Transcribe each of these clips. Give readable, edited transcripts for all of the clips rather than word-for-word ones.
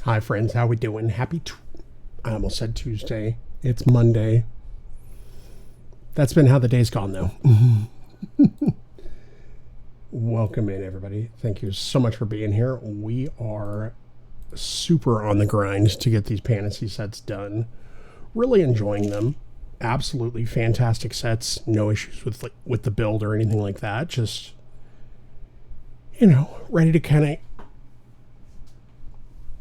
Hi friends, how we doing? I almost said Tuesday. It's Monday. That's been how the day's gone though. Welcome in everybody. Thank you so much for being here. We are super on the grind to get these fantasy sets done. Really enjoying them. Absolutely fantastic sets. No issues with the build or anything like that. Just, ready to kind of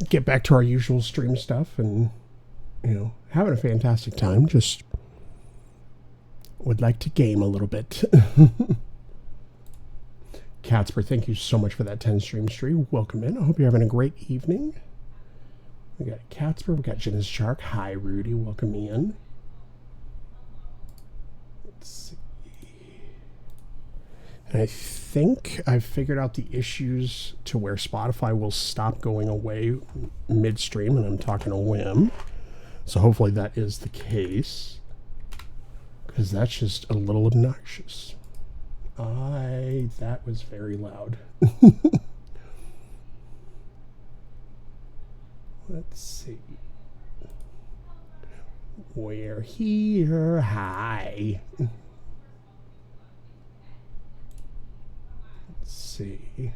get back to our usual stream stuff and, having a fantastic time. Just would like to game a little bit. Catsper, thank you so much for that 10 stream stream. Welcome in. I hope you're having a great evening. We got Catsper, we got Jenna's Shark. Hi, Rudy. Welcome in. Let's see. And I think I've figured out the issues to where Spotify will stop going away midstream, and I'm talking a whim. So hopefully that is the case, because that's just a little obnoxious. That was very loud. Let's see. We're here. Hi. Let's see.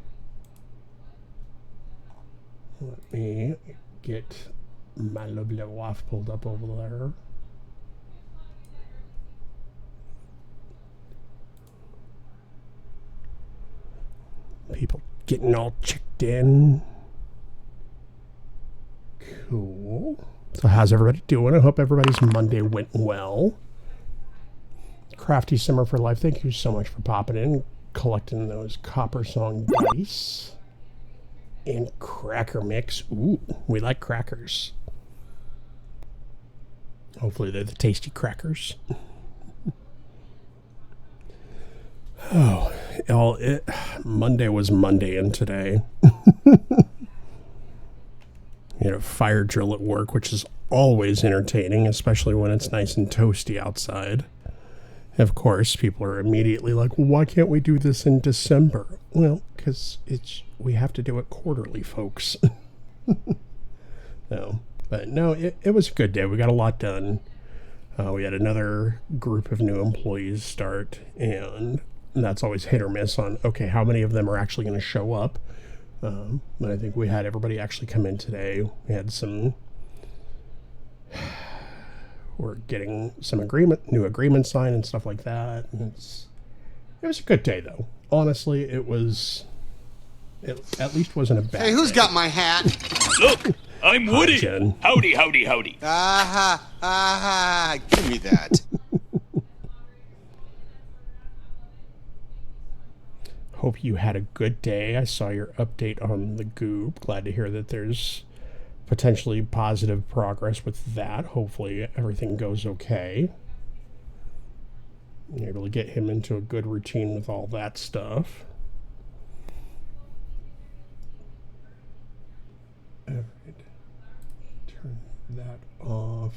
Let me get my lovely wife pulled up over there. People getting all checked in. Cool. So how's everybody doing? I hope everybody's Monday went well. Crafty Simmer for Life, thank you so much for popping in, collecting those Copper Song dice. And Cracker Mix. Ooh, we like crackers. Hopefully they're the tasty crackers. Monday was Monday and today. Fire drill at work, which is always entertaining, especially when it's nice and toasty outside. Of course, people are immediately like, well, why can't we do this in December? Well, because we have to do it quarterly, folks. No, it was a good day. We got a lot done. We had another group of new employees start, and that's always hit or miss on, okay, how many of them are actually going to show up? But I think we had everybody actually come in today. We had we're getting some new agreement signed and stuff like that. And it was a good day though. Honestly, it at least wasn't a bad Hey, who's day. got my hat? Look, I'm Woody. Hi, Jen. Howdy, howdy, howdy. Give me that. Hope you had a good day. I saw your update on the goop. Glad to hear that there's potentially positive progress with that. Hopefully everything goes okay. You're able to get him into a good routine with all that stuff. All right. Turn that off.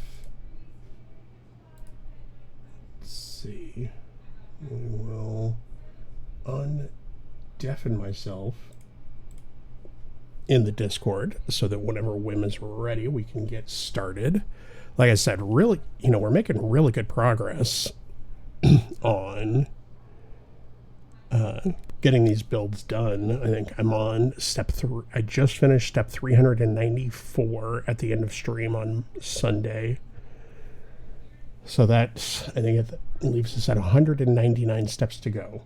Let's see. We will deafen myself in the Discord so that whenever Wim is ready, we can get started. Like I said, really, we're making really good progress on getting these builds done. I think I'm on step 3. I just finished step 394 at the end of stream on Sunday. So I think it leaves us at 199 steps to go.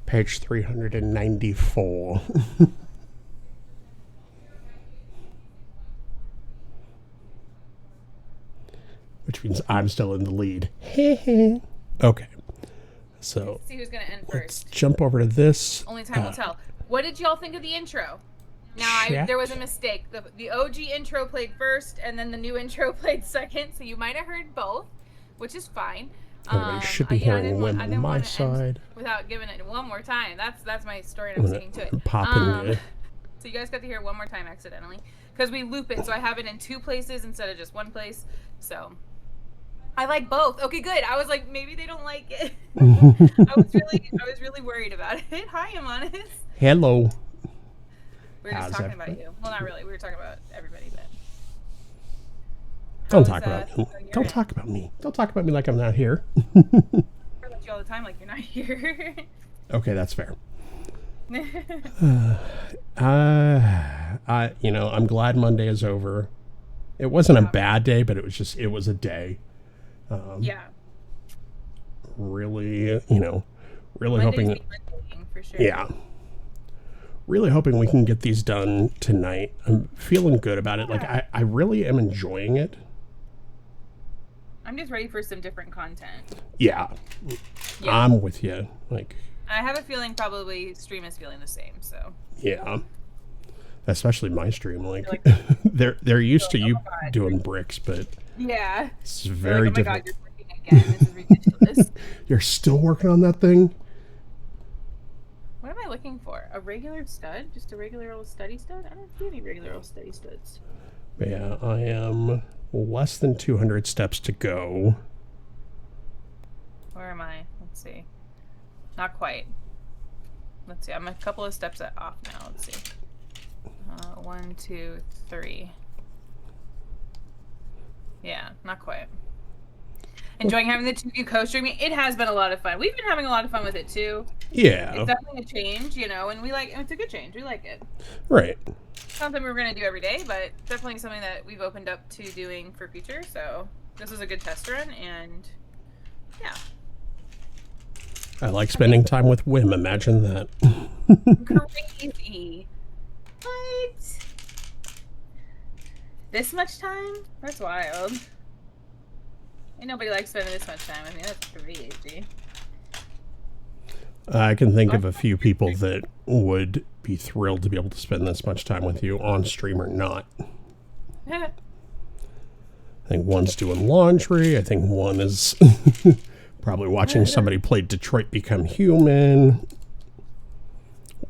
Page 394. Which means I'm still in the lead. Okay. So Let's see who's going to end let's first. jump over to this. Only time will tell. What did y'all think of the intro? Now, there was a mistake. The OG intro played first, and then the new intro played second, so you might have heard both, which is fine. Everybody should be hearing Wim on my side. Without giving it one more time. That's my story, and I'm sticking to it. So you guys got to hear it one more time accidentally, because we loop it, so I have it in 2 places instead of just 1 place. So I like both. Okay, good. I was like, maybe they don't like it. I was really worried about it. Hi, Amonis. Hello. We were just talking about you. Well, not really. We were talking about everybody, but. Don't talk about me. Don't talk about me. Don't talk about me like I'm not here. I talk about you all the time like you're not here. Okay, that's fair. I'm glad Monday is over. It wasn't a bad day, but it was a day. Yeah. Really, really hoping. For sure. Yeah. Really hoping we can get these done tonight. I'm feeling good about it. Like, I really am enjoying it. I'm just ready for some different content. Yeah. I'm with you. Like, I have a feeling probably stream is feeling the same, so. Yeah. Especially my stream. Like they're used to you doing bricks, but yeah, it's very different. God, you're working again. This is ridiculous. You're still working on that thing? What am I looking for? A regular stud? Just a regular old study stud? I don't see any regular old study studs. But yeah, I am less than 200 steps to go. Where am I? Let's see. Not quite. Let's see. I'm a couple of steps off now. Let's see. 1, 2, 3. Yeah, not quite. Enjoying having the 2 co-streaming. It has been a lot of fun. We've been having a lot of fun with it too. Yeah. It's definitely a change, and it's a good change. We like it. Right. Something we were going to do every day, but definitely something that we've opened up to doing for future. So this was a good test run, and yeah. I like spending time with Wim. Imagine that. Crazy. What? This much time? That's wild. Ain't nobody likes spending this much time with me. That's crazy. I can think of a few people that would be thrilled to be able to spend this much time with you on stream or not. I think one's doing laundry. I think one is probably watching somebody play Detroit Become Human.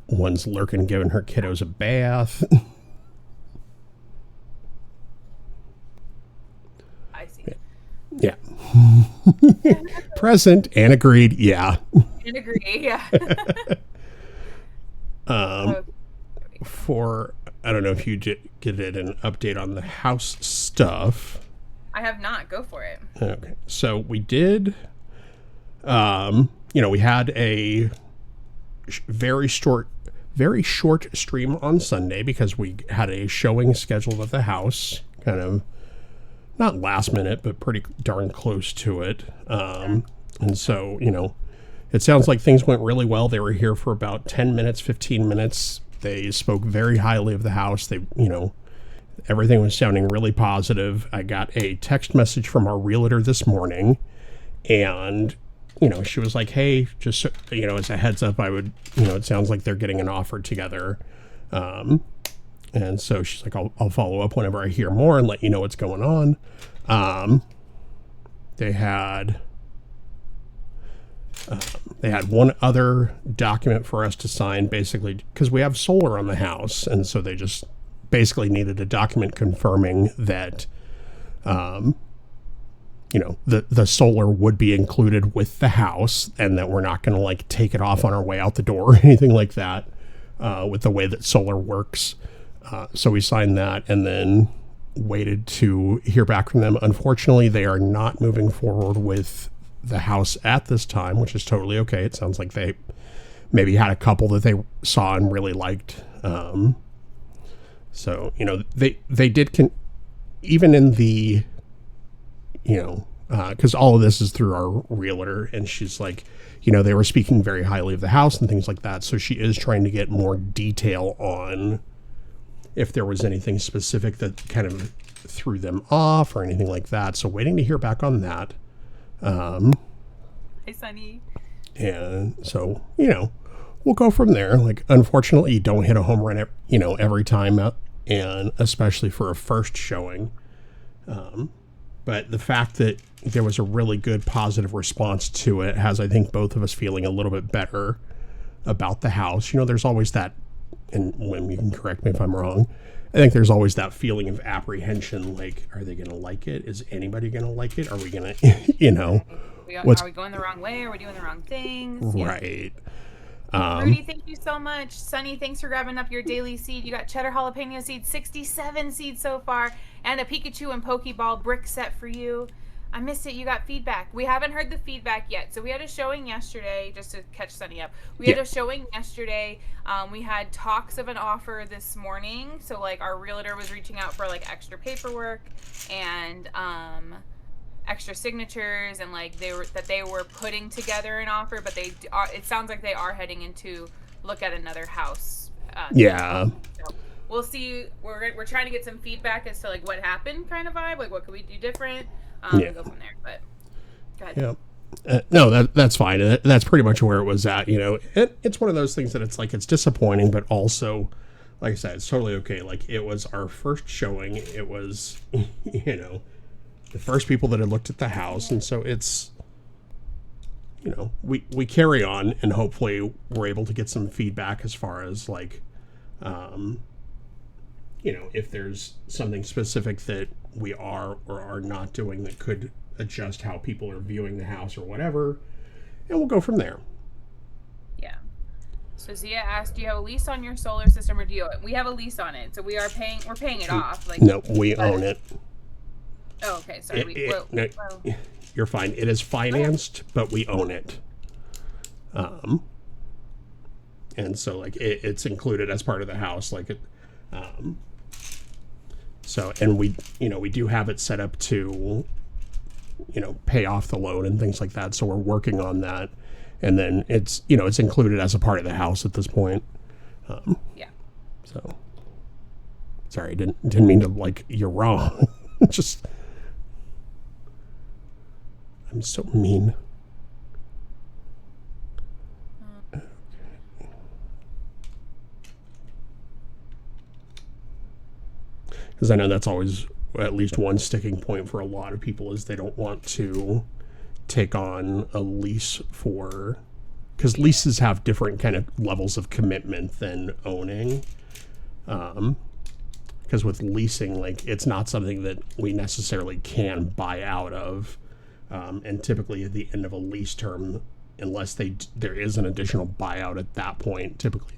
One's lurking giving her kiddos a bath. I see. Yeah. Present and agreed. Yeah. And agree. Yeah. I don't know if you get an update on the house stuff. I have not. Go for it. Okay. So we did, we had a very short stream on Sunday because we had a showing scheduled at the house, kind of not last minute, but pretty darn close to it. And so, it sounds like things went really well. They were here for about 10 minutes, 15 minutes. They spoke very highly of the house. They, everything was sounding really positive. I got a text message from our realtor this morning, and she was like, hey, just, as a heads up, I would, it sounds like they're getting an offer together. And so she's like, I'll follow up whenever I hear more and let you know what's going on. They had one other document for us to sign, basically, because we have solar on the house. And so they just basically needed a document confirming that, the solar would be included with the house and that we're not going to take it off on our way out the door or anything like that, with the way that solar works. So we signed that and then waited to hear back from them. Unfortunately, they are not moving forward with the house at this time, which is totally okay. It sounds like they maybe had a couple that they saw and really liked. So, they did, even in the, because all of this is through our realtor, and she's like, they were speaking very highly of the house and things like that. So she is trying to get more detail on if there was anything specific that kind of threw them off or anything like that. So waiting to hear back on that. Hey, Sunny. And so, we'll go from there. Unfortunately, you don't hit a home run, every time, and especially for a first showing. But the fact that there was a really good positive response to it has, I think, both of us feeling a little bit better about the house. You know, there's always that, and when you can correct me if I'm wrong, I think there's always that feeling of apprehension, like, are they going to like it? Is anybody going to like it? Are we going to, you know, are we going the wrong way? Are we doing the wrong things? Right. Rudy, thank you so much. Sunny, thanks for grabbing up your daily seed. You got cheddar jalapeno seed, 67 seeds so far, and a Pikachu and Pokeball brick set for you. I missed it. You got feedback. We haven't heard the feedback yet. So we had a showing yesterday, just to catch Sunny up. We had a showing yesterday. We had talks of an offer this morning. So, like, our realtor was reaching out for, like, extra paperwork and extra signatures, and, like, they were putting together an offer, but it sounds like they are heading into look at another house. So we'll see. We're trying to get some feedback as to, like, what happened kind of vibe. Like, what could we do different? Go from there, but go ahead. Yeah. No, that's fine. That's pretty much where it was at. You know, it's one of those things that it's like, it's disappointing, but also, like I said, it's totally okay. Like, it was our first showing. It was, you know, the first people that had looked at the house. And so it's, you know, we carry on, and hopefully we're able to get some feedback as far as, like, you know, if there's something specific that we are or are not doing that could adjust how people are viewing the house or whatever, and we'll go from there. Yeah. So Zia asked, do you have a lease on your solar system, or do you? We have a lease on it, so we're paying it off. Like, no, we own it. Oh, okay. Sorry. You're fine. It is financed, but we own it. And so, like, it's included as part of the house, like it. So, and we do have it set up to, you know, pay off the loan and things like that. So we're working on that. And then it's included as a part of the house at this point. Yeah. So, sorry, didn't mean to, like, you're wrong. Just, I'm so mean. Because I know that's always at least one sticking point for a lot of people, is they don't want to take on a lease because leases have different kind of levels of commitment than owning. Because with leasing, like, it's not something that we necessarily can buy out of. And typically at the end of a lease term, unless there is an additional buyout at that point, typically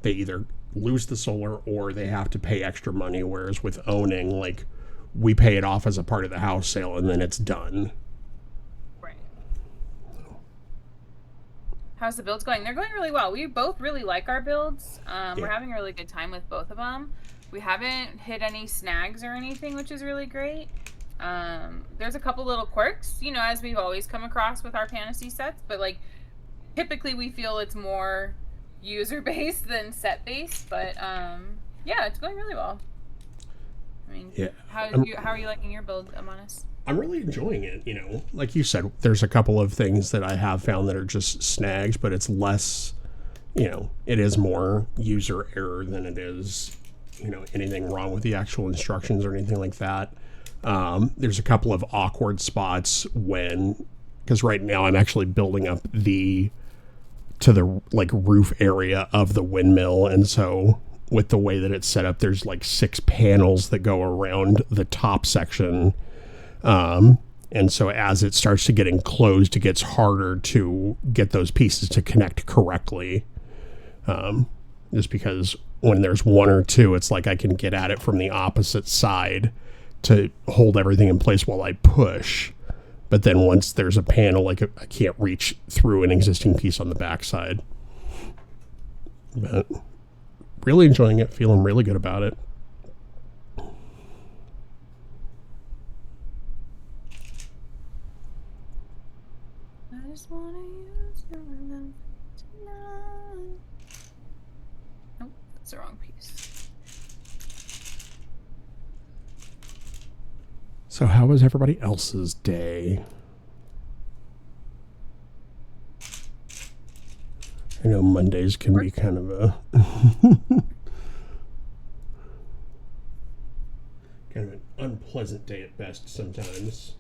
they either lose the solar or they have to pay extra money. Whereas with owning, like, we pay it off as a part of the house sale and then it's done. Right. How's the builds going? They're going really well. We both really like our builds. We're having a really good time with both of them. We haven't hit any snags or anything, which is really great. There's a couple little quirks, you know, as we've always come across with our fantasy sets, but, like, typically we feel it's more user-based than set-based, but yeah, it's going really well. I mean, how are you liking your build, Amonis? I'm really enjoying it. You know, like you said, there's a couple of things that I have found that are just snags, but it's less, you know, it is more user error than it is, you know, anything wrong with the actual instructions or anything like that. There's a couple of awkward spots because right now I'm actually building up to the, like, roof area of the windmill, and so with the way that it's set up, there's, like, 6 panels that go around the top section, and so as it starts to get enclosed, it gets harder to get those pieces to connect correctly, just because when there's 1 or 2, it's like I can get at it from the opposite side to hold everything in place while I push. But then once there's a panel, like, I can't reach through an existing piece on the backside. But really enjoying it, feeling really good about it. I just wanna use your love tonight. Nope, that's the wrong piece. So how was everybody else's day? I know Mondays can be kind of a kind of an unpleasant day at best sometimes.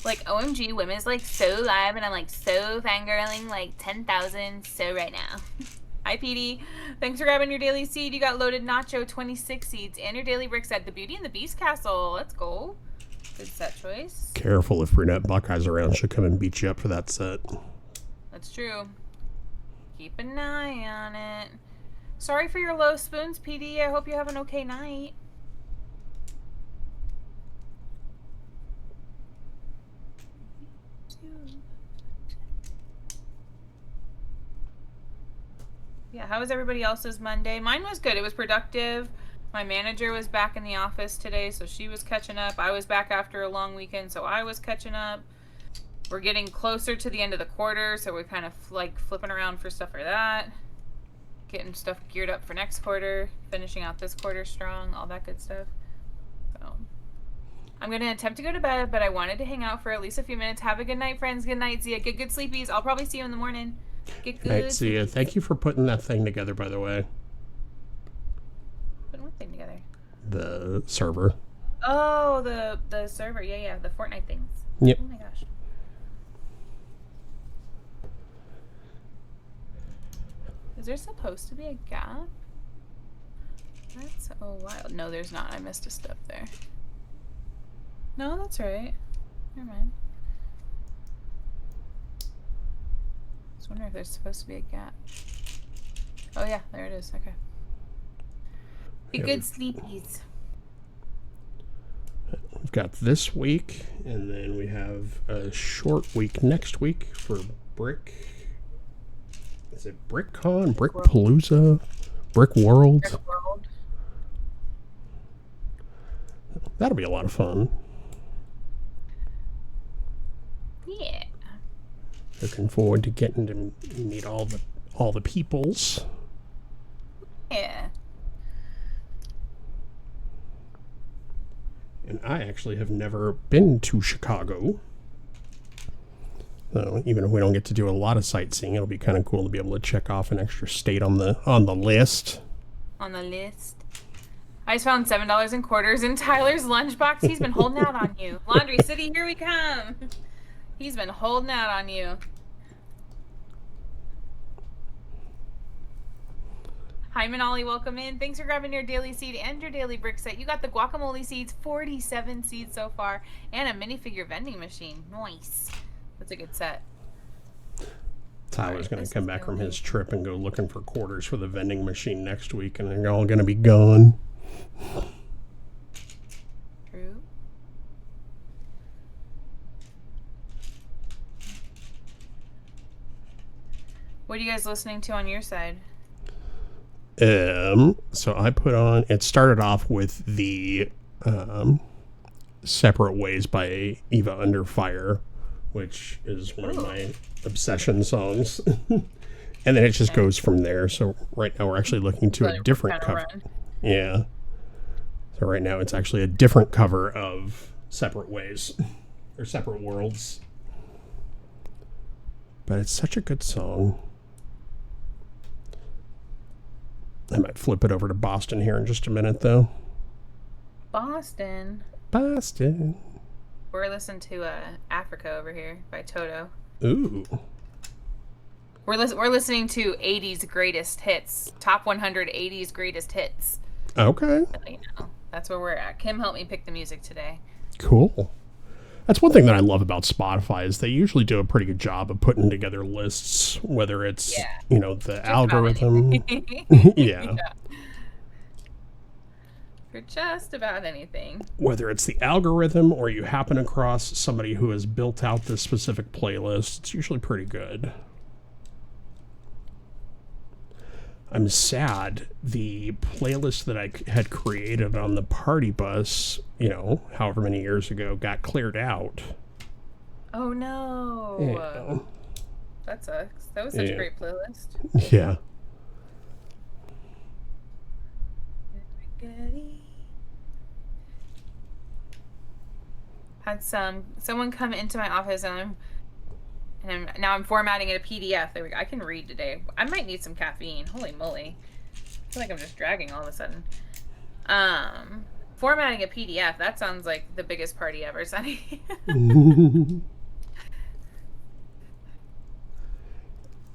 Like, OMG, Women's like so live, and I'm like so fangirling, like 10,000 so right now. Hi, PD. Thanks for grabbing your daily seed. You got loaded nacho, 26 seeds, and your daily brick set. The Beauty and the Beast Castle. Let's go. Good set choice. Careful, if Brunette Buckeye's around, she'll come and beat you up for that set. That's true. Keep an eye on it. Sorry for your low spoons, PD. I hope you have an okay night. Yeah, how was everybody else's Monday? Mine was good. It was productive. My manager was back in the office today, so she was catching up. I was back after a long weekend, so I was catching up. We're getting closer to the end of the quarter, so we're kind of like flipping around for stuff for that. Getting stuff geared up for next quarter, finishing out this quarter strong, all that good stuff. So I'm going to attempt to go to bed, but I wanted to hang out for at least a few minutes. Have a good night, friends. Good night, Zia. Get good sleepies. I'll probably see you in the morning. Get good. Night, Zia. Thank you for putting that thing together, by the way. Putting what thing together? The server. Oh, the server. Yeah, the Fortnite things. Yep. Oh my gosh. Is there supposed to be a gap? That's so wild. No, there's not. I missed a step there. No, that's right. Never mind. I was wondering if there's supposed to be a gap. Oh yeah, there it is. Okay. Be good sleepies. We've got this week, and then we have a short week next week for Brick. Is it BrickCon? Brickpalooza? Brick World? Brick World. That'll be a lot of fun. Yeah. Looking forward to getting to meet all the peoples. Yeah. And I actually have never been to Chicago. So even if we don't get to do a lot of sightseeing, it'll be kind of cool to be able to check off an extra state on the list. On the list. I just found $7 in quarters in Tyler's lunchbox. He's been holding out on you. Laundry City, here we come. He's been holding out on you. Hi, Manali, welcome in. Thanks for grabbing your daily seed and your daily brick set. You got the guacamole seeds, 47 seeds so far, and a minifigure vending machine. Nice. That's a good set. Tyler's going to come back from his trip and go looking for quarters for the vending machine next week, and they're all going to be gone. True. What are you guys listening to on your side? So I put on, it started off with the Separate Ways by Eva Under Fire, which is one of my obsession songs. And then it just goes from there. So right now we're actually looking to a different cover. Yeah. So right now it's actually a different cover of Separate Ways or Separate Worlds. But it's such a good song. I might flip it over to Boston here in just a minute, though. Boston. We're listening to Africa over here by Toto. Ooh. We're listening to 80s greatest hits. Top 100 80s greatest hits. Okay. You know, that's where we're at. Kim helped me pick the music today. Cool. That's one thing that I love about Spotify is they usually do a pretty good job of putting together lists, whether it's, the algorithm. Yeah. For just about anything. Whether it's the algorithm or you happen across somebody who has built out this specific playlist, it's usually pretty good. I'm sad the playlist that I had created on the party bus, however many years ago, got cleared out. Oh no. Yeah. That sucks. That was such a great playlist. Yeah. Had someone come into my office and now I'm formatting it a PDF. There we go. I can read today. I might need some caffeine. Holy moly. I feel like I'm just dragging all of a sudden. Formatting a PDF, that sounds like the biggest party ever, Sunny.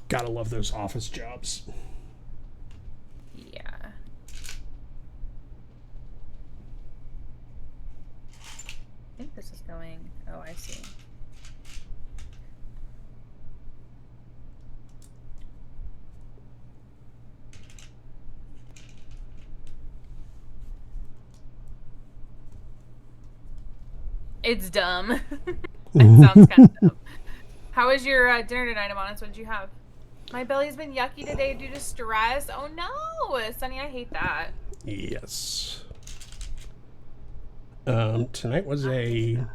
Gotta love those office jobs. Yeah. I think this is going... Oh, I see. It's dumb. It sounds kind of dumb. How was your dinner tonight, Amonis? What did you have? My belly's been yucky today due to stress. Oh no, Sunny, I hate that. Yes. Tonight was a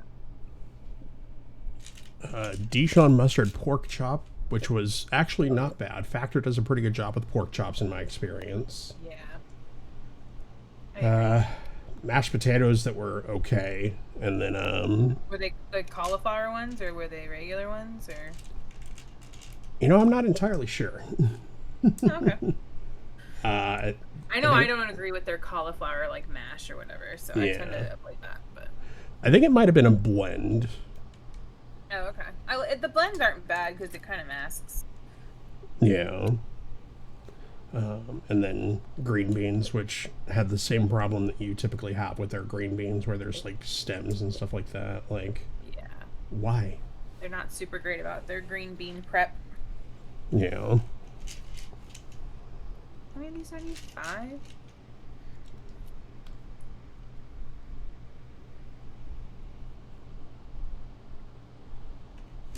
Dijon mustard pork chop, which was actually not bad. Factor does a pretty good job with pork chops in my experience. Yeah. Mashed potatoes that were okay, and then were they the cauliflower ones or were they regular ones or? You know, I'm not entirely sure. Okay. I know I don't agree with their cauliflower like mash or whatever, so I tend to avoid that. But I think it might have been a blend. Oh, okay. The blends aren't bad because it kind of masks. Yeah. And then green beans, which had the same problem that you typically have with their green beans, where there's like stems and stuff like that. Like, yeah. Why? They're not super great about their green bean prep. Yeah. Maybe 75.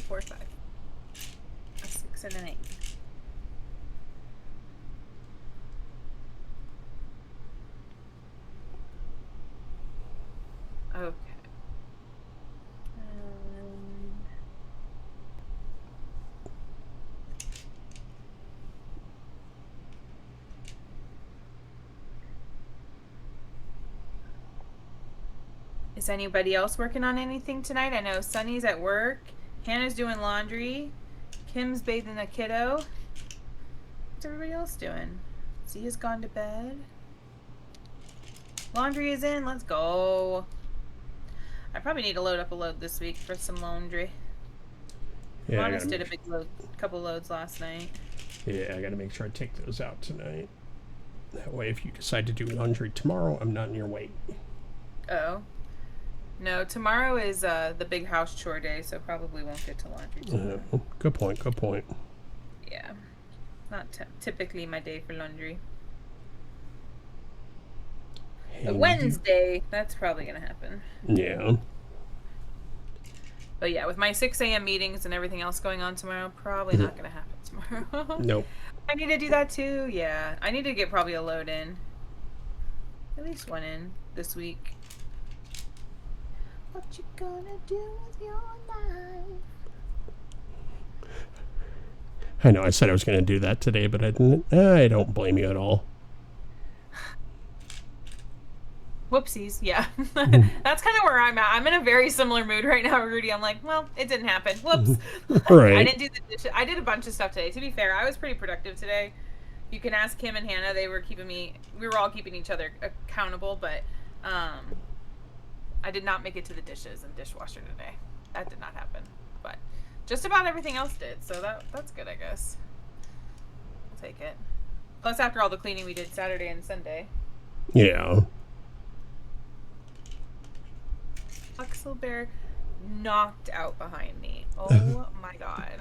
Four, 5. A 6 and an 8. Okay. Is anybody else working on anything tonight? I know Sunny's at work. Hannah's doing laundry. Kim's bathing the kiddo. What's everybody else doing? Zia's gone to bed. Laundry is in. Let's go. I probably need to load up a load this week for some laundry. Yeah, Honest did a big load, couple loads last night. Yeah, I gotta make sure I take those out tonight. That way, if you decide to do laundry tomorrow, I'm not in your way. Oh. No, tomorrow is the big house chore day, so probably won't get to laundry tomorrow. Good point, good point. Yeah. Not typically my day for laundry. Hey, Wednesday, that's probably going to happen. Yeah. But yeah, with my 6 a.m. meetings and everything else going on tomorrow, probably not going to happen tomorrow. Nope. I need to do that too, yeah. I need to get probably a load in. At least one in this week. What you gonna do with your life? I know I said I was going to do that today, but I didn't. I don't blame you at all. Whoopsies, yeah. That's kind of where I'm at. I'm in a very similar mood right now, Rudy. I'm like, well, it didn't happen. Whoops. Right. I didn't do the dishes. I did a bunch of stuff today. To be fair, I was pretty productive today. You can ask Kim and Hannah. They were keeping me. We were all keeping each other accountable, but I did not make it to the dishes and dishwasher today. That did not happen. But just about everything else did, so that's good, I guess. I'll take it. Plus, after all the cleaning we did Saturday and Sunday. Yeah. Axel Bear knocked out behind me. Oh my god.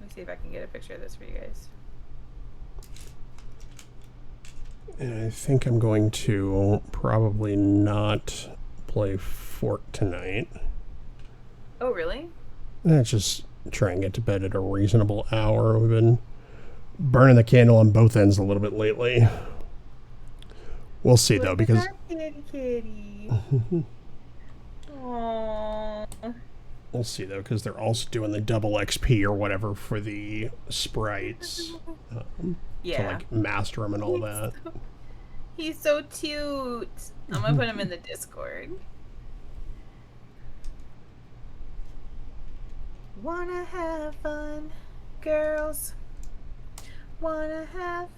Let me see if I can get a picture of this for you guys. And I think I'm going to probably not play Fort tonight. Oh, really? Just try and get to bed at a reasonable hour. We've been burning the candle on both ends a little bit lately. We'll see, though, because... Kitty. Aww. We'll see, though, because they're also doing the double XP or whatever for the sprites. Yeah. To, like, master them and all that. He's so cute. I'm gonna put him in the Discord. Wanna have fun, girls? Wanna have...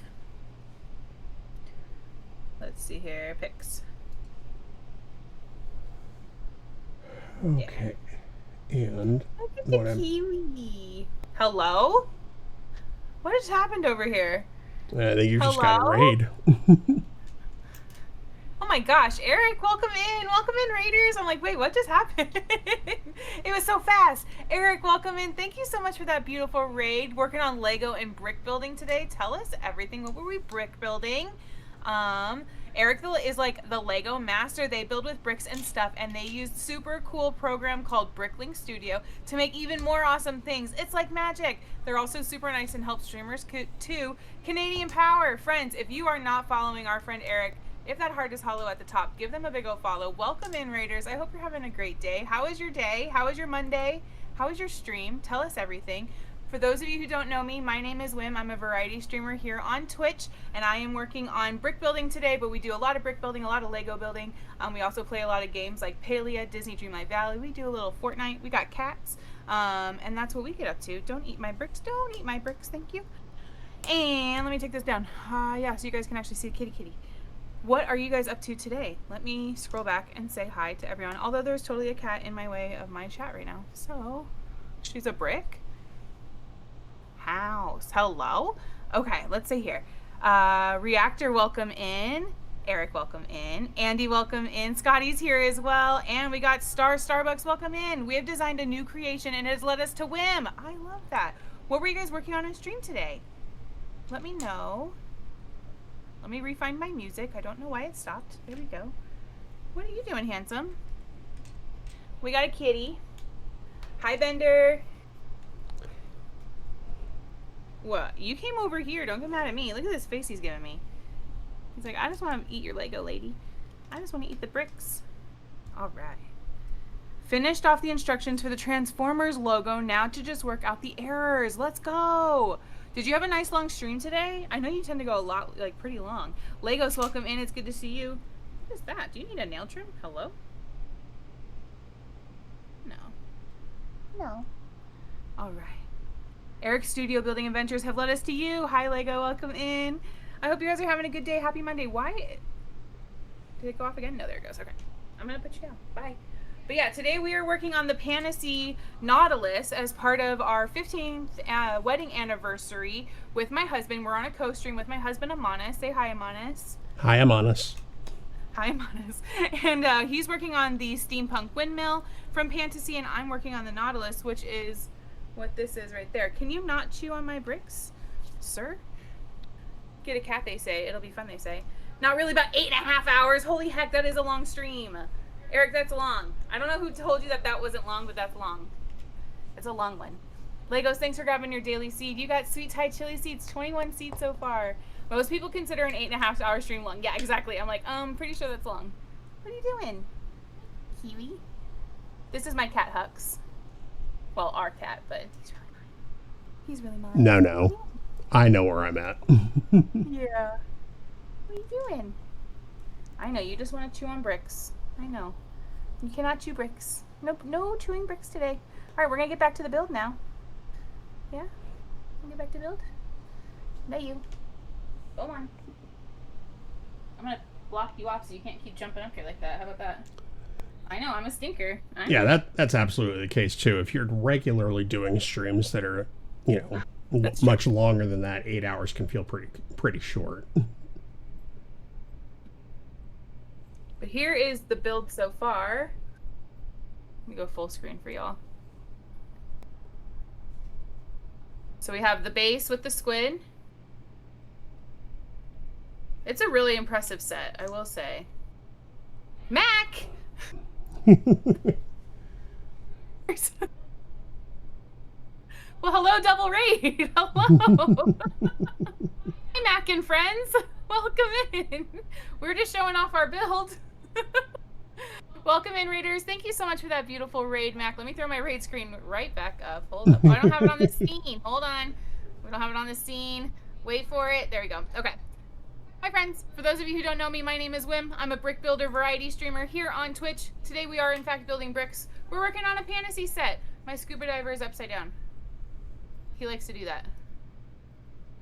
Let's see here. Pics. Okay. And Look at what the kiwi. Hello? What has happened over here? I think you just got a Hello? raid. Oh my gosh, Eric, welcome in. Welcome in, Raiders. I'm like, wait, what just happened? It was so fast. Eric, welcome in. Thank you so much for that beautiful raid. Working on Lego and brick building today. Tell us everything. What were we brick building? Eric is like the Lego master. They build with bricks and stuff, and they use super cool program called Bricklink Studio to make even more awesome things. It's like magic. They're also super nice and help streamers too. Canadian Power. Friends, if you are not following our friend Eric, if that heart is hollow at the top, give them a big old follow. Welcome in, Raiders. I hope you're having a great day. How is your day? How is your Monday? How is your stream? Tell us everything. For those of you who don't know me, my name is Wim. I'm a variety streamer here on Twitch, and I am working on brick building today, but we do a lot of brick building, a lot of Lego building. We also play a lot of games like Palia, Disney Dreamlight Valley. We do a little Fortnite. We got cats, and that's what we get up to. Don't eat my bricks. Don't eat my bricks. Thank you. And let me take this down. Yeah, so you guys can actually see the kitty. What are you guys up to today? Let me scroll back and say hi to everyone. Although there's totally a cat in my way of my chat right now. So, she's a brick. House. Hello? Okay, let's see here. Reactor, welcome in. Eric, welcome in. Andy, welcome in. Scotty's here as well. And we got Starbucks, welcome in. We have designed a new creation and it has led us to Wim. I love that. What were you guys working on stream today? Let me know. Let me refine my music. I don't know why it stopped. There we go. What are you doing, handsome? We got a kitty. Hi, Bender. What? You came over here. Don't get mad at me. Look at this face he's giving me. He's like, I just want to eat your Lego, lady. I just want to eat the bricks. All right. Finished off the instructions for the Transformers logo. Now to just work out the errors. Let's go. Did you have a nice long stream today? I know you tend to go a lot, like pretty long. Legos, welcome in. It's good to see you. What is that? Do you need a nail trim? Hello? No. No. All right. Eric's Studio Building Adventures have led us to you. Hi, Lego. Welcome in. I hope you guys are having a good day. Happy Monday. Why? Did it go off again? No, there it goes. Okay. I'm going to put you down. Bye. But yeah, today we are working on the Pantasy Nautilus as part of our 15th wedding anniversary with my husband. We're on a co-stream with my husband, Amanis. Say hi, Amanis. Hi, Amanis. Hi, Amanis. And he's working on the Steampunk Windmill from Pantasy, and I'm working on the Nautilus, which is what this is right there. Can you not chew on my bricks, sir? Get a cat, they say. It'll be fun, they say. Not really, about 8.5 hours. Holy heck, that is a long stream. Eric, that's long. I don't know who told you that wasn't long, but that's long. It's a long one. Legos, thanks for grabbing your daily seed. You got sweet Thai chili seeds, 21 seeds so far. Most people consider an 8.5 hour stream long. Yeah, exactly. I'm like, pretty sure that's long. What are you doing? Kiwi? This is my cat, Hux. Well, our cat, but he's really mine. No. I know where I'm at. Yeah. What are you doing? I know, you just want to chew on bricks. I know. You cannot chew bricks. Nope, no chewing bricks today. Alright, we're gonna get back to the build now. Yeah? Get back to build? No, you. Go on. I'm gonna block you off so you can't keep jumping up here like that. How about that? I know, I'm a stinker. Yeah, that's absolutely the case too. If you're regularly doing streams that are, much longer than that, 8 hours can feel pretty short. But here is the build so far. Let me go full screen for y'all. So we have the base with the squid. It's a really impressive set, I will say. Mac! Well, hello, Double Raid. Hello. Hey, Mac and friends. Welcome in. We're just showing off our build. Welcome in, Raiders. Thank you so much for that beautiful raid, Mac. Let me throw my raid screen right back up. Hold up. Oh, I don't have it on the scene. Hold on. We don't have it on the scene. Wait for it. There we go. Okay. Hi, friends. For those of you who don't know me, my name is Wim. I'm a brick builder variety streamer here on Twitch. Today we are, in fact, building bricks. We're working on a fantasy set. My scuba diver is upside down. He likes to do that.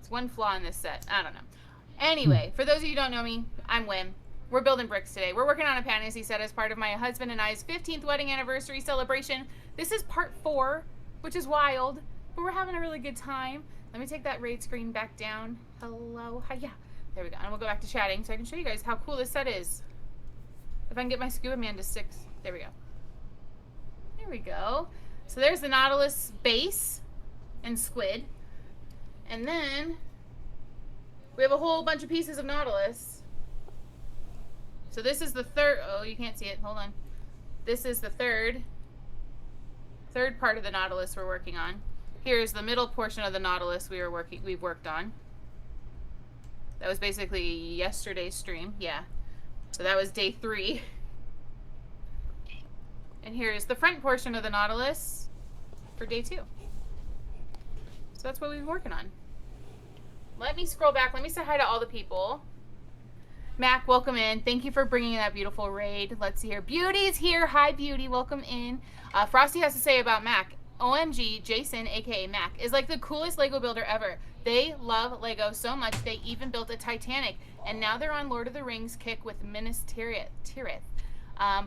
It's one flaw in this set. I don't know. Anyway, for those of you who don't know me, I'm Wim. We're building bricks today. We're working on a fantasy set as part of my husband and I's 15th wedding anniversary celebration. This is part 4, which is wild, but we're having a really good time. Let me take that raid screen back down. Hello. Hi, yeah. There we go. And we'll go back to chatting so I can show you guys how cool this set is. If I can get my scuba man to 6. There we go. There we go. So there's the Nautilus base and squid. And then we have a whole bunch of pieces of Nautilus. So this is the third. Oh, you can't see it. Hold on. This is the third part of the Nautilus we're working on. Here's the middle portion of the Nautilus we've worked on. That was basically yesterday's stream. Yeah. So that was day 3. And here's the front portion of the Nautilus for day 2. So that's what we've been working on. Let me scroll back. Let me say hi to all the people. Mac, welcome in. Thank you for bringing that beautiful raid. Let's see here. Beauty's here. Hi, Beauty. Welcome in. Frosty has to say about Mac. OMG, Jason, aka Mac, is like the coolest Lego builder ever. They love Lego so much they even built a Titanic, and now they're on Lord of the Rings kick with Minas Tirith.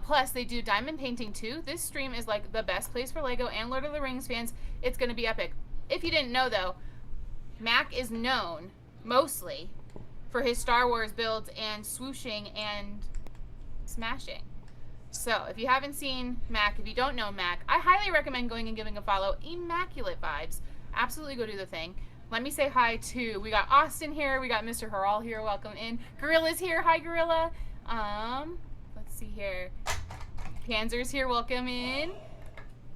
Plus, they do diamond painting too. This stream is like the best place for Lego and Lord of the Rings fans. It's going to be epic. If you didn't know though, Mac is known mostly for his Star Wars builds and swooshing and smashing. So if you haven't seen Mac, if you don't know Mac, I highly recommend going and giving a follow. Immaculate vibes. Absolutely go do the thing. Let me say hi to, we got Austin here, we got Mr. Haral here, welcome in. Gorilla's here, hi Gorilla. Let's see here. Panzer's here, welcome in.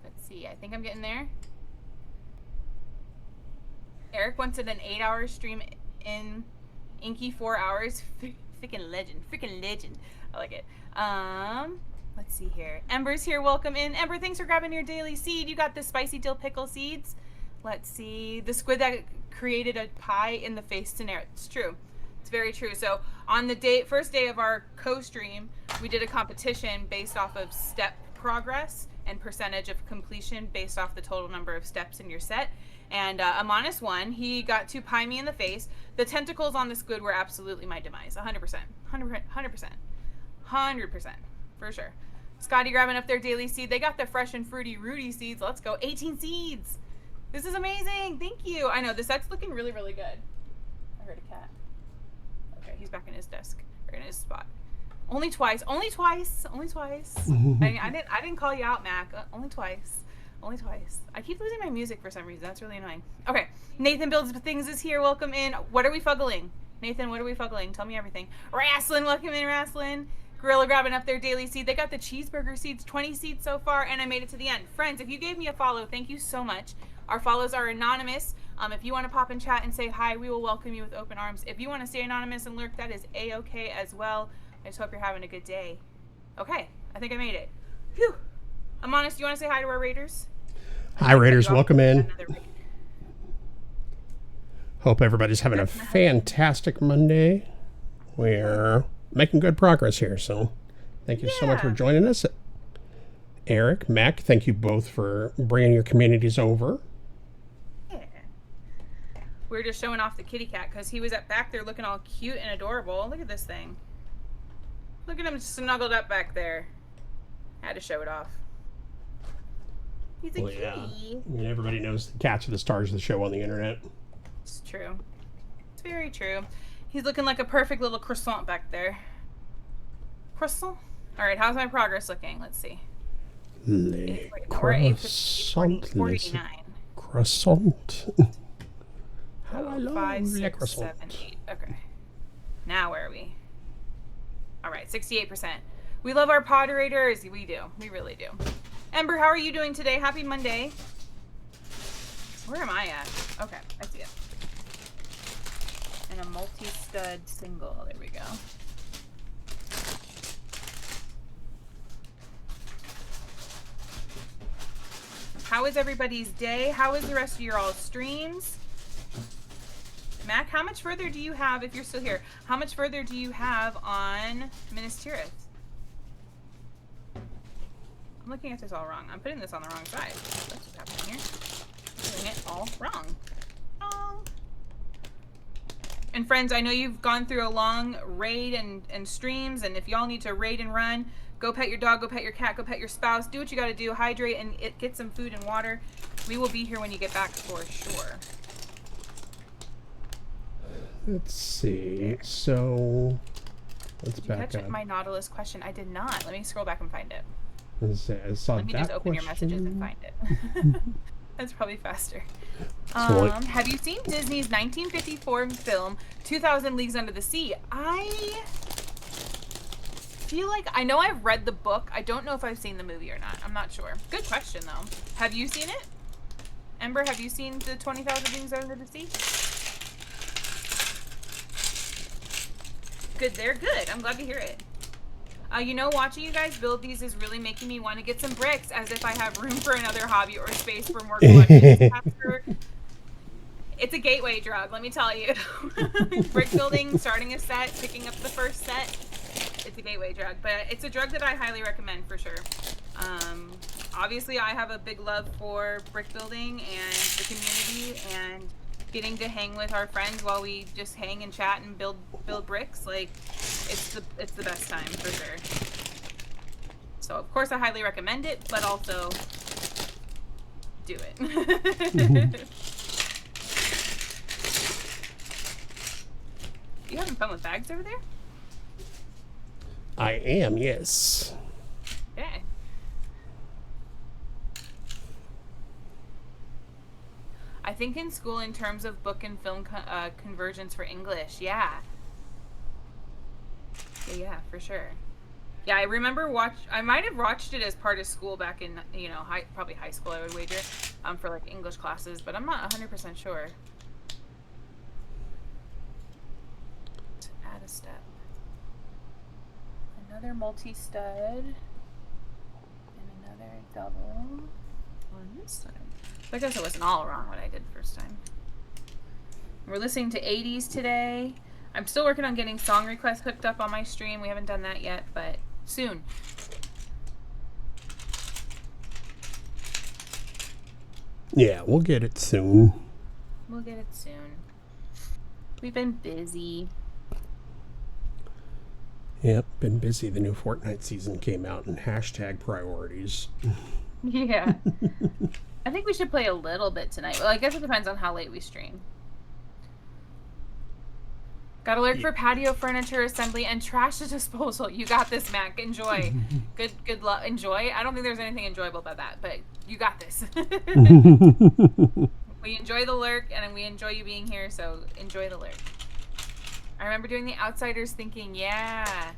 Let's see, I think I'm getting there. Eric wanted an 8-hour stream in Inky 4 hours. Freaking legend. I like it. Let's see here. Ember's here. Welcome in. Ember, thanks for grabbing your daily seed. You got the spicy dill pickle seeds. Let's see. The squid that created a pie in the face scenario. It's true. It's very true. So on the first day of our co-stream, we did a competition based off of step progress and percentage of completion based off the total number of steps in your set. And Amonis won. He got to pie me in the face. The tentacles on the squid were absolutely my demise. 100%. 100%. For sure. Scotty grabbing up their daily seed. They got the fresh and fruity Rudy seeds. Let's go. 18 seeds. This is amazing. Thank you. I know. The set's looking really, really good. I heard a cat. Okay, he's back in his desk. Or in his spot. Only twice. Only twice. I didn't call you out, Mac. Only twice. I keep losing my music for some reason. That's really annoying. Okay. Nathan Builds Things is here. Welcome in. What are we fuggling? Nathan, what are we fuggling? Tell me everything. Wrasslin, welcome in, Wrasslin. Gorilla grabbing up their daily seed. They got the cheeseburger seeds, 20 seeds so far, and I made it to the end. Friends, if you gave me a follow, thank you so much. Our follows are anonymous. If you want to pop in chat and say hi, we will welcome you with open arms. If you want to stay anonymous and lurk, that is A-okay as well. I just hope you're having a good day. Okay, I think I made it. Phew. Amonis, do you want to say hi to our raiders? Hi, raiders. Welcome in. Hope everybody's having a fantastic Monday. We're making good progress here, so thank you so much for joining us. Eric, Mac, thank you both for bringing your communities over. Yeah. We're just showing off the kitty cat because he was back there looking all cute and adorable. Look at this thing. Look at him snuggled up back there. Had to show it off. He's a kitty. I mean, everybody knows the cats are the stars of the show on the internet. It's true. It's very true. He's looking like a perfect little croissant back there. Croissant? All right, how's my progress looking? Let's see. We're at 8:49. Croissant. How I love 5, 6, croissant. 7, 8. Okay. Now where are we? All right, 68%. We love our moderators. We do. We really do. Ember, how are you doing today? Happy Monday. Where am I at? Okay, I see it. And a multi-stud single. There we go. How is everybody's day? How is the rest of your all streams? Mac, how much further do you have, if you're still here, how much further do you have on Minas Tirith? I'm looking at this all wrong. I'm putting this on the wrong side. That's what's happening here. I'm doing it all wrong. Oh. And friends, I know you've gone through a long raid and streams, and if y'all need to raid and run, go pet your dog, go pet your cat, go pet your spouse. Do what you got to do. Hydrate and get some food and water. We will be here when you get back for sure. Let's see. So let's back up. Did you catch my Nautilus question? I did not. Let me scroll back and find it. I saw Let me that just open your question. messages and find it. That's probably faster. Have you seen Disney's 1954 film 2000 Leagues Under the Sea? I feel like I know I've read the book. I don't know if I've seen the movie or not. I'm not sure. Good question though. Have you seen it? Ember, have you seen the 20,000 Leagues Under the Sea? Good, they're good. I'm glad to hear it. You know, watching you guys build these is really making me want to get some bricks, as if I have room for another hobby or space for more collections. It's a gateway drug, let me tell you. Brick building, starting a set, picking up the first set, it's a gateway drug. But it's a drug that I highly recommend for sure. Obviously, I have a big love for brick building and the community and getting to hang with our friends while we just hang and chat and build bricks. Like, it's the best time for sure. So of course I highly recommend it, but also do it. You having fun with bags over there? I am, yes. Okay. I think in school, in terms of book and film conversions for English, yeah, for sure. Yeah, I remember I might have watched it as part of school back in, probably high school, I would wager, for like English classes, but I'm not 100% sure. Let's add a step. Another multi-stud, and another double on this side. I guess it wasn't all wrong what I did first time. We're listening to 80s today. I'm still working on getting song requests hooked up on my stream. We haven't done that yet, but soon. Yeah, we'll get it soon. We'll get it soon. We've been busy. Yep, been busy. The new Fortnite season came out and hashtag priorities. Yeah. I think we should play a little bit tonight. Well, I guess it depends on how late we stream. Got to lurk for patio furniture assembly and trash disposal. You got this, Mac. Enjoy. Good luck. Enjoy. I don't think there's anything enjoyable about that, but you got this. We enjoy the lurk, and we enjoy you being here, so enjoy the lurk. I remember doing the Outsiders thinking, yeah.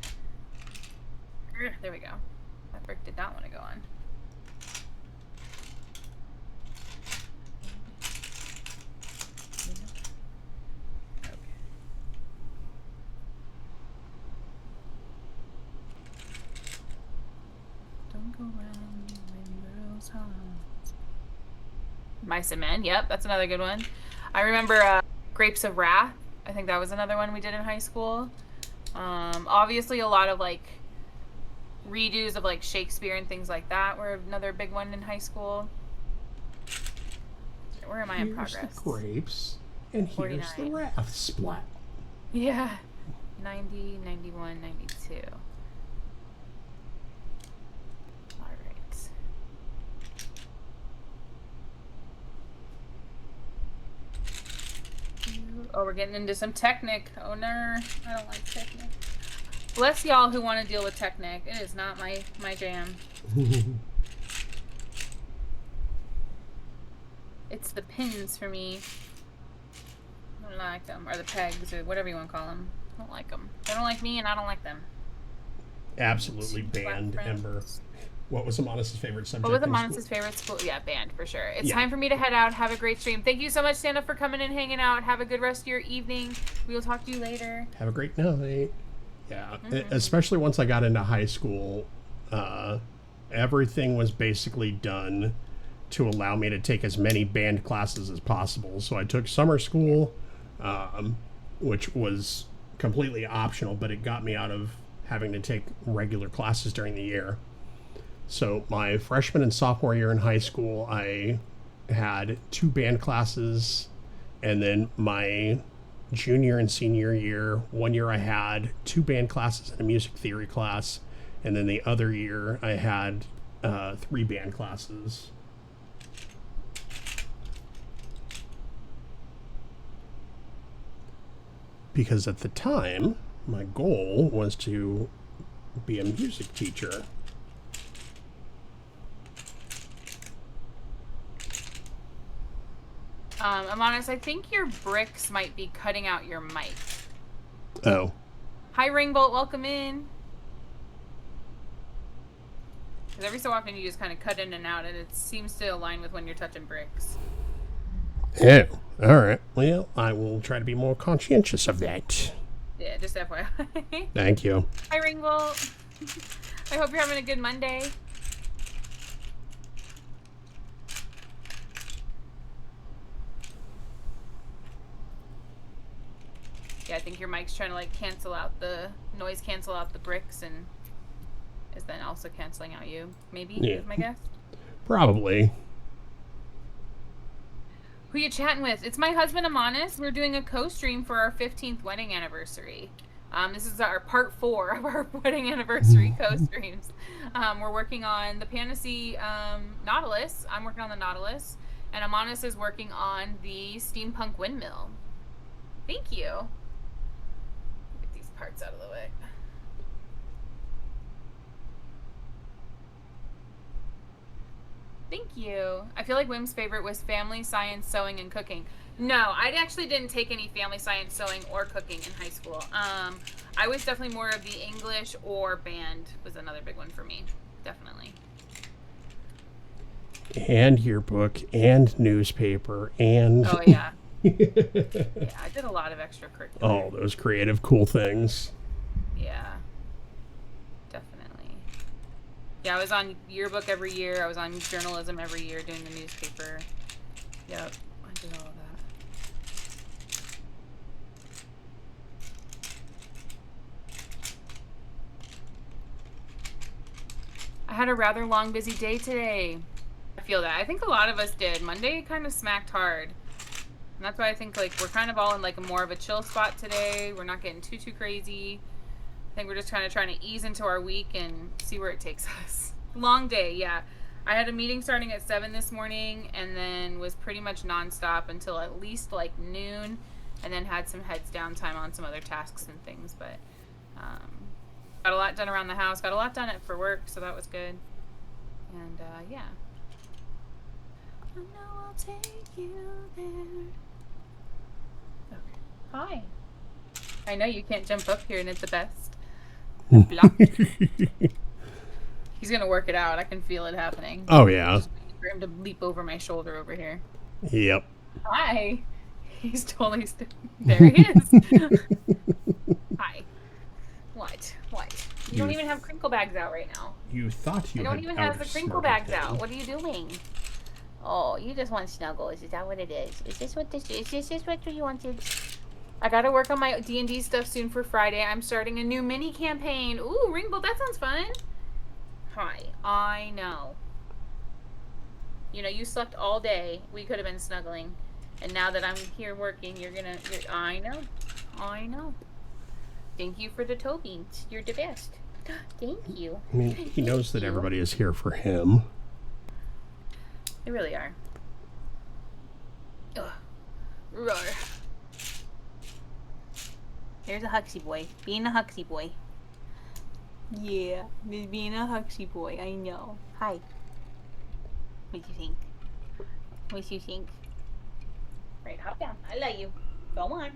There we go. That brick did not want to go on. Mice and Men, yep, that's another good one. I remember Grapes of Wrath. I think that was another one we did in high school. Obviously a lot of like redos of like Shakespeare and things like that were another big one in high school. Where am I in progress? Here's the grapes, and here's 49. the wrath splat. Yeah. 90, 91, 92. Oh, we're getting into some Technic. Oh, no. I don't like Technic. Bless y'all who want to deal with Technic. It is not my jam. It's the pins for me. I don't like them. Or the pegs, or whatever you want to call them. I don't like them. They don't like me, and I don't like them. Absolutely banned, Ember. What was Amonis's favorite subject? What was Amonis's favorite school? Yeah, band for sure. It's time for me to head out. Have a great stream. Thank you so much, Stand Up, for coming and hanging out. Have a good rest of your evening. We will talk to you later. Have a great night. Yeah, especially once I got into high school, everything was basically done to allow me to take as many band classes as possible. So I took summer school, which was completely optional, but it got me out of having to take regular classes during the year. So my freshman and sophomore year in high school, I had 2 band classes, and then my junior and senior year. One year I had 2 band classes and a music theory class. And then the other year I had 3 band classes. Because at the time, my goal was to be a music teacher. Amonis, I think your bricks might be cutting out your mic. Oh. Hi, Ringbolt. Welcome in. Because every so often you just kind of cut in and out, and it seems to align with when you're touching bricks. Yeah. All right. Well, I will try to be more conscientious of that. Yeah, just FYI. Thank you. Hi, Ringbolt. I hope you're having a good Monday. Yeah, I think your mic's trying to like cancel out the noise, cancel out the bricks, and is then also canceling out you. Maybe, is my guess. Probably. Who you chatting with? It's my husband, Amonis. We're doing a co-stream for our 15th wedding anniversary. This is our part 4 of our wedding anniversary co-streams. We're working on the Pantasy Nautilus. I'm working on the Nautilus. And Amonis is working on the Steampunk Windmill. Thank you. Get these parts out of the way. Thank you. I feel like Wim's favorite was family, science, sewing, and cooking. No, I actually didn't take any family, science, sewing, or cooking in high school. I was definitely more of the English or band was another big one for me. Definitely. And yearbook, and newspaper, and... Oh, yeah. Yeah, I did a lot of extracurricular. Oh, those creative, cool things. Yeah. Yeah, I was on yearbook every year. I was on journalism every year doing the newspaper. Yep, I did all of that. I had a rather long, busy day today. I feel that. I think a lot of us did. Monday kind of smacked hard. And that's why I think like we're kind of all in like a more of a chill spot today. We're not getting too crazy. I think we're just kind of trying to ease into our week and see where it takes us. Long day, yeah. I had a meeting starting at 7 this morning and then was pretty much nonstop until at least like noon, and then had some heads down time on some other tasks and things. But got a lot done around the house, got a lot done for work, so that was good. And yeah. I know I'll take you there. Okay. Hi. I know you can't jump up here and it's the best. He's gonna work it out. I can feel it happening. Oh yeah. Just waiting for him to leap over my shoulder over here. Yep. Hi. He's totally there. He is. Hi. What? You don't even have crinkle bags out right now. You thought you. I don't even have the crinkle bags out. What are you doing? Oh, you just want snuggles. Is that what it is? Is this what this is? Is this what you wanted? I gotta work on my D&D stuff soon for Friday. I'm starting a new mini campaign. Ooh, Ringbolt, that sounds fun. Hi, I know. You know, you slept all day. We could have been snuggling. And now that I'm here working, I know. Thank you for the toe beans. You're the best. Thank you. I mean, he knows that everybody is here for him. They really are. Ugh. Roar. There's a Huxley boy. Being a Huxley boy. Yeah, being a Huxley boy. I know. Hi. What do you think? Right, hop down. I love you. Go on.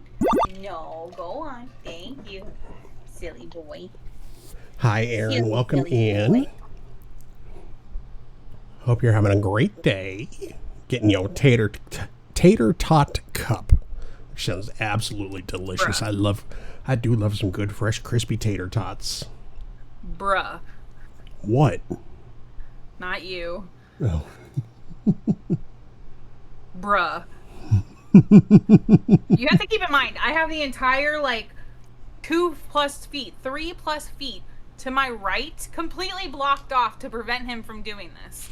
No, go on. Thank you. Silly boy. Hi, Aaron. Silly, Welcome silly in. boy. Hope you're having a great day. Getting your tater tot cup. Which sounds absolutely delicious. Bruh. I do love some good, fresh, crispy tater tots. Bruh. What? Not you. Oh. Bruh. You have to keep in mind, I have the entire, 2+ feet, 3+ feet to my right completely blocked off to prevent him from doing this.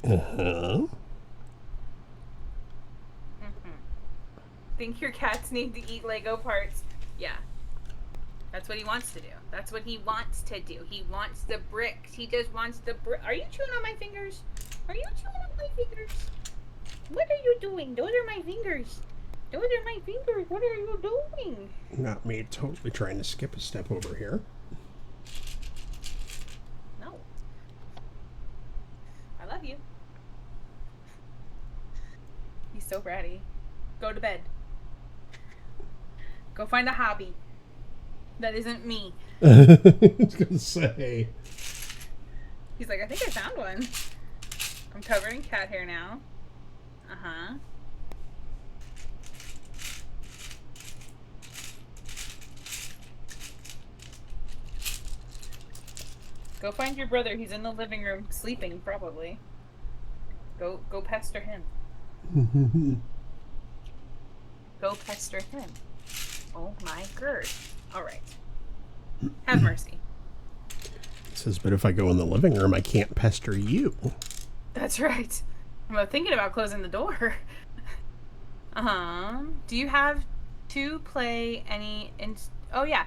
Uh-huh. Think your cat's need to eat Lego parts. Yeah. That's what he wants to do. That's what he wants to do. He wants the bricks. He just wants the brick. Are you chewing on my fingers? Are you chewing on my fingers? What are you doing? Those are my fingers. Those are my fingers. What are you doing? Not me totally trying to skip a step over here. No. I love you. He's so bratty. Go to bed. Go find a hobby. That isn't me. I was gonna say. He's like, I think I found one. I'm covered in cat hair now. Uh-huh. Go find your brother. He's in the living room sleeping, probably. Go pester him. Go pester him. Oh my god. Alright. Have mercy. It says, but if I go in the living room, I can't pester you. That's right. I'm thinking about closing the door. Do you have to play any... Oh, yeah.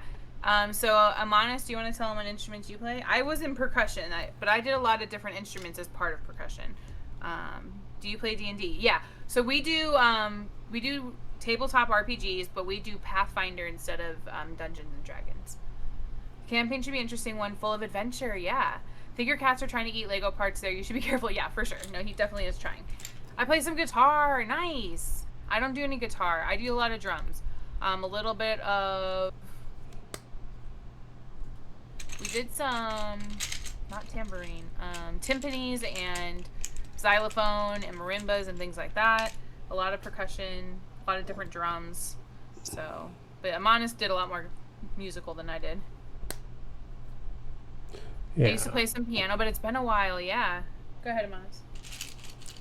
So, Amanis, do you want to tell them what instruments you play? I was in percussion, but I did a lot of different instruments as part of percussion. Do you play D&D? Yeah. So we do tabletop RPGs, but we do Pathfinder instead of Dungeons and Dragons. Campaign should be an interesting one, full of adventure. Yeah. Think your cats are trying to eat Lego parts there. You should be careful. Yeah, for sure. No, he definitely is trying. I play some guitar. Nice. I don't do any guitar. I do a lot of drums. A little bit of... We did some... Not tambourine. Timpanis and xylophone and marimbas and things like that. A lot of percussion. A lot of different drums. So... But Amanis did a lot more musical than I did. Yeah. I used to play some piano, but it's been a while, yeah. Go ahead,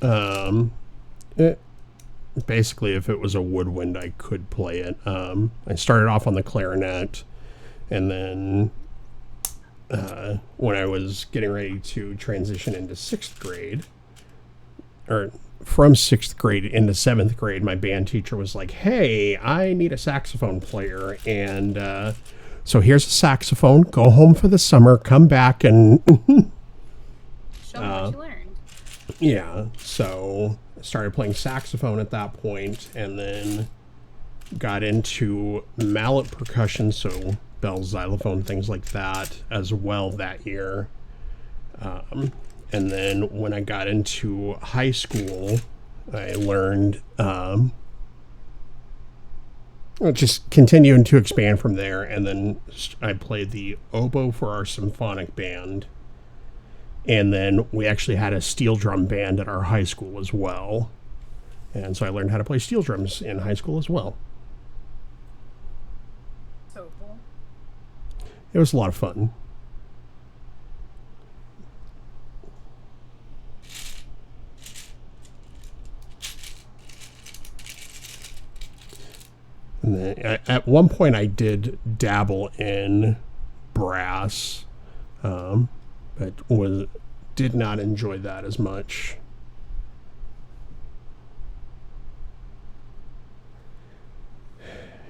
Amanis. Basically, if it was a woodwind, I could play it. I started off on the clarinet, and then when I was getting ready to transition into 6th grade, or from 6th grade into 7th grade, my band teacher was like, hey, I need a saxophone player, and so here's a saxophone, go home for the summer, come back, and... Show me what you learned. Yeah, so I started playing saxophone at that point, and then got into mallet percussion, so bells, xylophone, things like that, as well that year. And then when I got into high school, I learned... just continuing to expand from there, and then I played the oboe for our symphonic band, and then we actually had a steel drum band at our high school as well, and so I learned how to play steel drums in high school as well. So cool. It was a lot of fun. And then at one point I did dabble in brass, but did not enjoy that as much.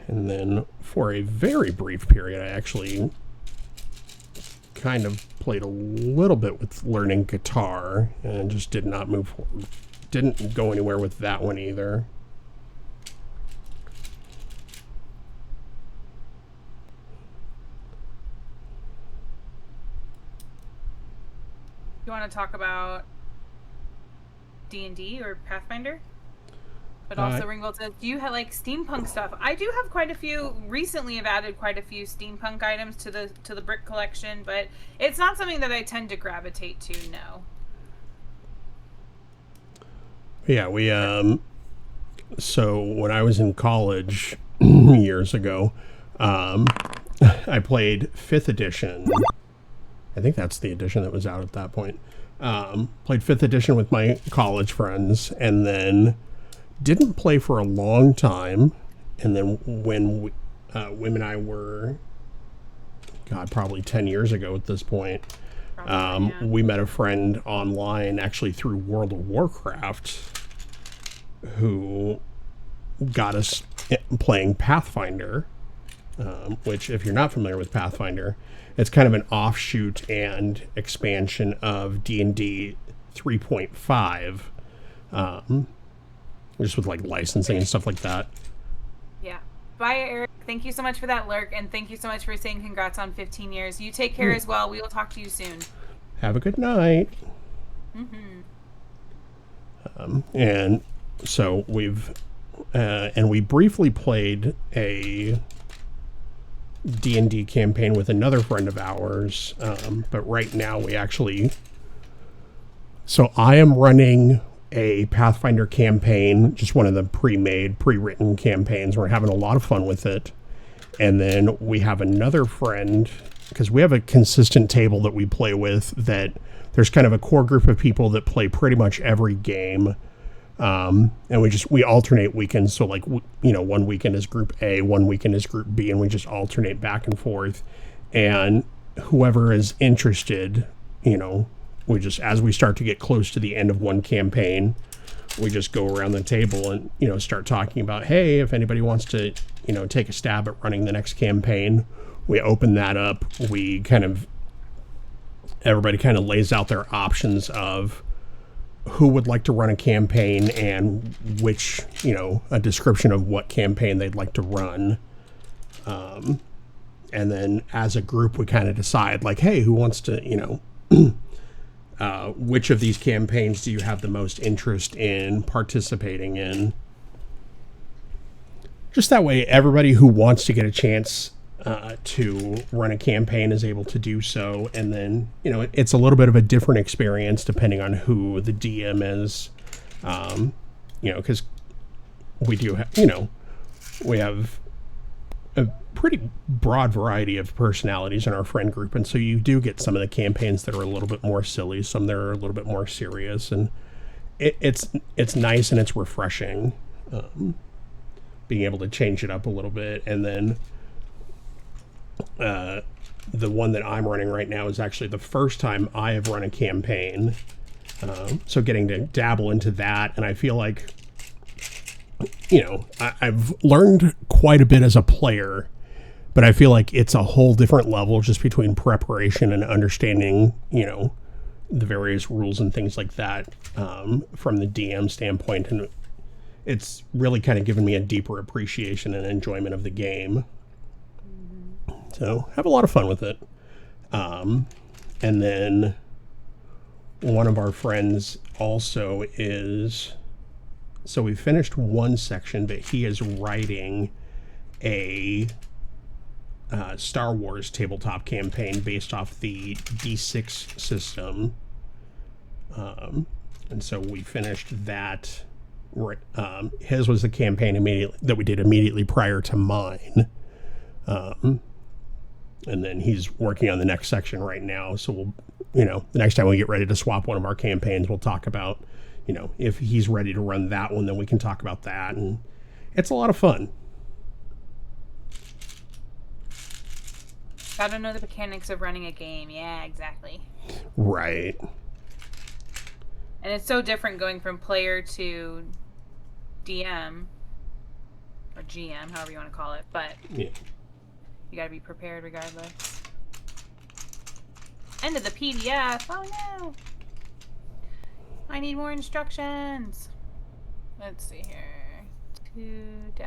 And then for a very brief period, I actually kind of played a little bit with learning guitar, and just did not move forward. Didn't go anywhere with that one either. You want to talk about D&D or Pathfinder? But also Ringgold says, do you have like steampunk stuff? I do have quite a few. Recently, I've added quite a few steampunk items to the brick collection, but it's not something that I tend to gravitate to. No. Yeah, we so when I was in college years ago, I played 5th edition. I think that's the edition that was out at that point. Played 5th edition with my college friends, and then didn't play for a long time. And then when Wim and I were, God, probably 10 years ago at this point, we met a friend online, actually through World of Warcraft, who got us playing Pathfinder, which, if you're not familiar with Pathfinder, it's kind of an offshoot and expansion of D&D 3.5, just with like licensing and stuff like that. Yeah. Bye, Eric. Thank you so much for that lurk, and thank you so much for saying congrats on 15 years. You take care as well. We will talk to you soon. Have a good night. And so we've and we briefly played a D&D campaign with another friend of ours, but right now we actually, so I am running a Pathfinder campaign, just one of the pre-written campaigns. We're having a lot of fun with it. And then we have another friend, because we have a consistent table that we play with, that there's kind of a core group of people that play pretty much every game. And we alternate weekends. So like, one weekend is group A, one weekend is group B, and we just alternate back and forth. And whoever is interested, we just, as we start to get close to the end of one campaign, we just go around the table and, start talking about, hey, if anybody wants to, take a stab at running the next campaign, we open that up. Everybody kind of lays out their options of who would like to run a campaign and which, a description of what campaign they'd like to run. And then as a group, we kind of decide like, hey, who wants to, which of these campaigns do you have the most interest in participating in? Just that way, everybody who wants to get a chance to run a campaign is able to do so. And then, it's a little bit of a different experience depending on who the DM is, because we do have, we have a pretty broad variety of personalities in our friend group. And so you do get some of the campaigns that are a little bit more silly, some that are a little bit more serious. And it's nice and it's refreshing, being able to change it up a little bit. And then the one that I'm running right now is actually the first time I have run a campaign. So getting to dabble into that. And I feel like, I've learned quite a bit as a player, but I feel like it's a whole different level just between preparation and understanding, the various rules and things like that, from the DM standpoint. And it's really kind of given me a deeper appreciation and enjoyment of the game. So have a lot of fun with it. And then one of our friends also is, so we finished one section, but he is writing a Star Wars tabletop campaign based off the D6 system. And so we finished that. His was the campaign that we did immediately prior to mine. And then he's working on the next section right now. So we'll, the next time we get ready to swap one of our campaigns, we'll talk about, if he's ready to run that one, then we can talk about that. And it's a lot of fun. Gotta know the mechanics of running a game. Yeah, exactly. Right. And it's so different going from player to DM or GM, however you want to call it. But yeah, you gotta be prepared regardless. End of the PDF. Oh no. I need more instructions. Let's see here. 2-3.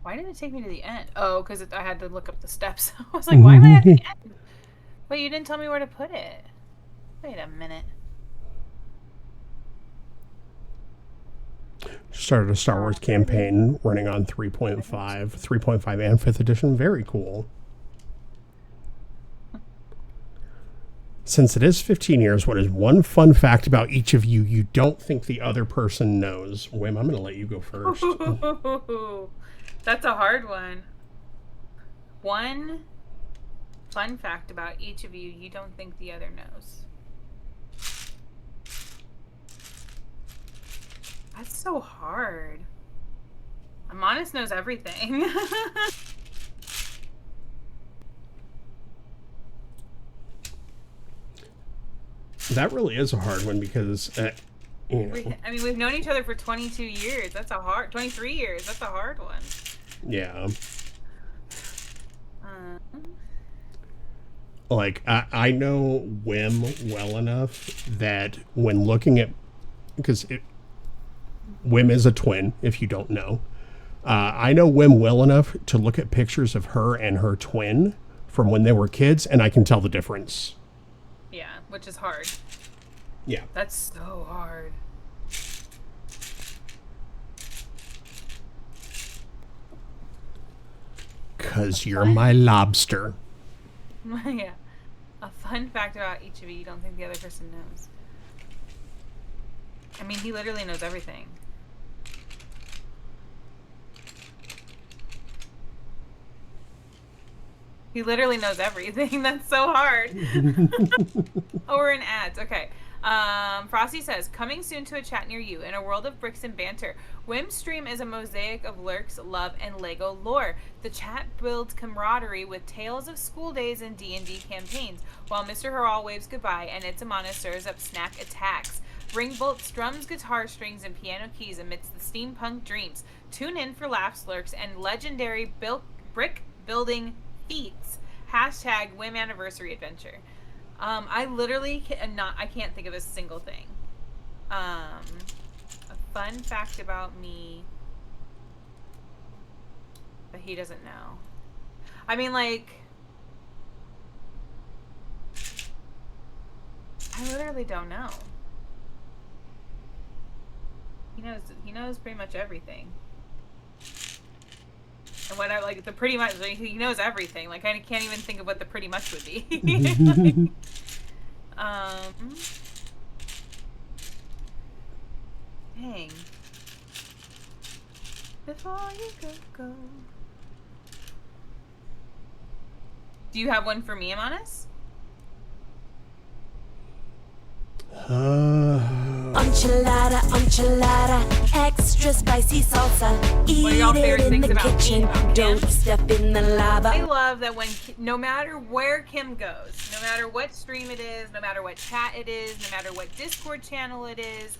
Why did it take me to the end? Oh, because I had to look up the steps. I was like, why am I at the end? Wait, you didn't tell me where to put it. Wait a minute. Started a Star Wars campaign running on 3.5 and 5th edition. Very cool. Since it is 15 years, what is one fun fact about each of you you don't think the other person knows? Wim, I'm going to let you go first. That's a hard one. One fun fact about each of you you don't think the other knows. That's so hard. Amonis knows everything. That really is a hard one because, you know. I mean, we've known each other for 22 years. 23 years. That's a hard one. Yeah. Like, I know Wim well enough that when looking at, because Wim is a twin, if you don't know. I know Wim well enough to look at pictures of her and her twin from when they were kids, and I can tell the difference. Yeah, which is hard. Yeah. That's so hard. Because you're my lobster. Yeah. A fun fact about each of you don't think the other person knows. I mean, he literally knows everything. He literally knows everything. That's so hard. Oh, we're in ads. Okay. Frosty says, coming soon to a chat near you in a world of bricks and banter. Wim's stream is a mosaic of lurks, love, and Lego lore. The chat builds camaraderie with tales of school days and D&D campaigns, while Mr. Harrell waves goodbye and Itzamana stirs up snack attacks. Ring bolts, drums, guitar strings, and piano keys amidst the steampunk dreams. Tune in for laughs, lurks, and legendary brick building feats. Hashtag Wim Anniversary Adventure. I literally I can't think of a single thing. A fun fact about me that he doesn't know. I mean, like, I literally don't know. He knows pretty much everything. And what I like, the pretty much, like, he knows everything. Like, I can't even think of what the pretty much would be. Dang. Before you go. Do you have one for me, Amonis? Enchilada, enchilada, extra spicy salsa. Eat it in the kitchen, don't step in the lava. I love that when, no matter where Kim goes, no matter what stream it is, no matter what chat it is, no matter what Discord channel it is,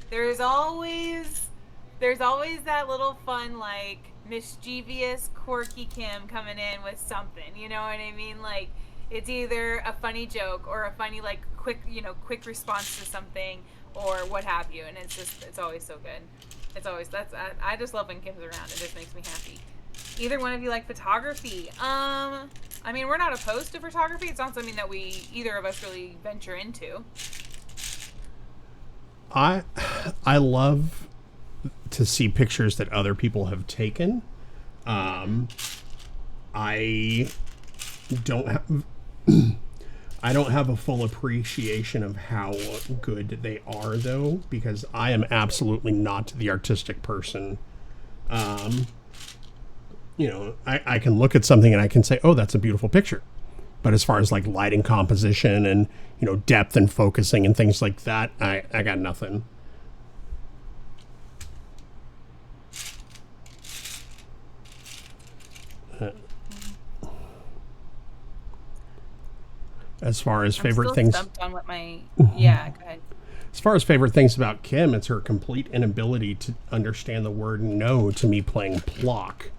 there's always that little fun, like, mischievous, quirky Kim coming in with something, you know what I mean? Like, it's either a funny joke or a funny, like, quick response to something or what have you, and it's always so good. It's always, I just love when Kim's around. It just makes me happy. Either one of you like photography? I mean, we're not opposed to photography. It's not something that either of us really venture into. I love to see pictures that other people have taken. I don't have a full appreciation of how good they are, though, because I am absolutely not the artistic person. You know, I can look at something and I can say, oh, that's a beautiful picture. But as far as, like, lighting composition and, you know, depth and focusing and things like that, I got nothing. As far as favorite things, on what yeah, go ahead. As far as favorite things about Kim, it's her complete inability to understand the word no to me playing Plock.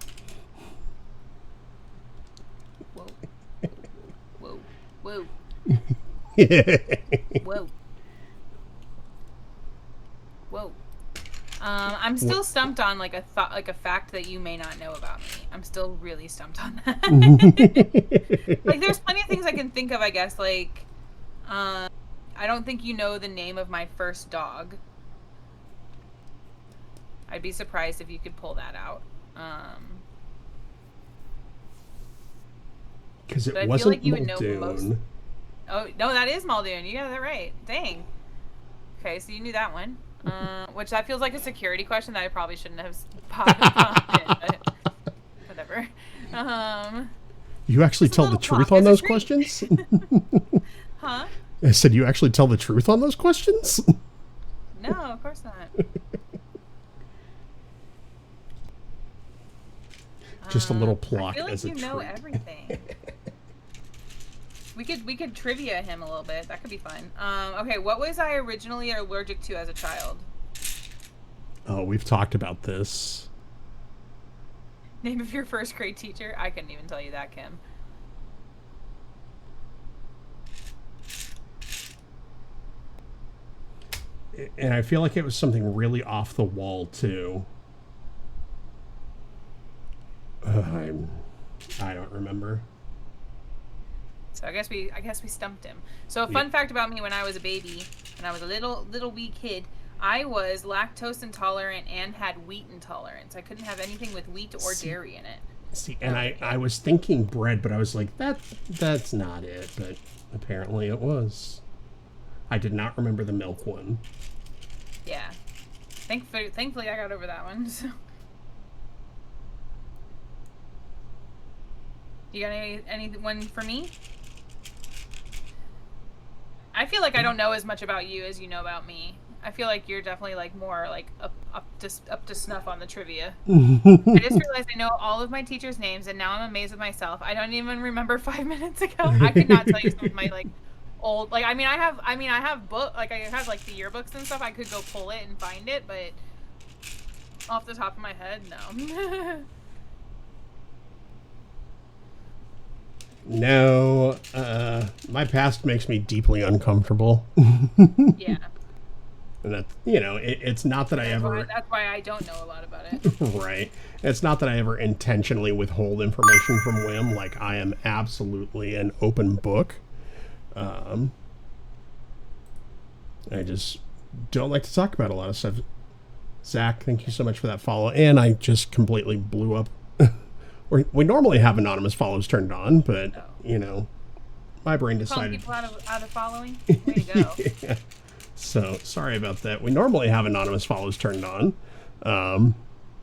Whoa. Whoa. Whoa. Whoa. Whoa. I'm still stumped on like a fact that you may not know about me. I'm still really stumped on that. Like, there's plenty of things I can think of, I guess. Like, I don't think you know the name of my first dog. I'd be surprised if you could pull that out. Because it wasn't like you would know most. Oh no, that is Muldoon. You got that right. Dang. Okay, so you knew that one. Which that feels like a security question that I probably shouldn't have popped in, but whatever. You actually tell the truth on those questions? Huh? I said you actually tell the truth on those questions? No, of course not. Just a little Plock I feel like as a you know treat. everything. We could trivia him a little bit. That could be fun. Okay, what was I originally allergic to as a child? Oh, we've talked about this. Name of your first grade teacher? I couldn't even tell you that, Kim. And I feel like it was something really off the wall too. I don't remember. So I guess we stumped him. So a fun fact about me: when I was a baby, when I was a little wee kid, I was lactose intolerant and had wheat intolerance. I couldn't have anything with wheat or dairy in it. See, and I was thinking bread, but I was like, that's not it. But apparently it was. I did not remember the milk one. Yeah. Thankfully I got over that one. So. You got anyone for me? I feel like I don't know as much about you as you know about me. I feel like you're definitely like more like up to snuff on the trivia. I just realized I know all of my teachers' names, and now I'm amazed with myself. I don't even remember 5 minutes ago. I could not tell you some of my like old I have book like I have like the yearbooks and stuff. I could go pull it and find it, but off the top of my head, no. No, my past makes me deeply uncomfortable. Yeah. And that, it's not that that's why I don't know a lot about it. Right. It's not that I ever intentionally withhold information from Wim. Like, I am absolutely an open book. I just don't like to talk about a lot of stuff. Zach, thank you so much for that follow. And I just completely blew up. We normally have anonymous follows turned on, but, my brain decided... Calling people out of following? Way to go. Yeah. So, sorry about that. We normally have anonymous follows turned on,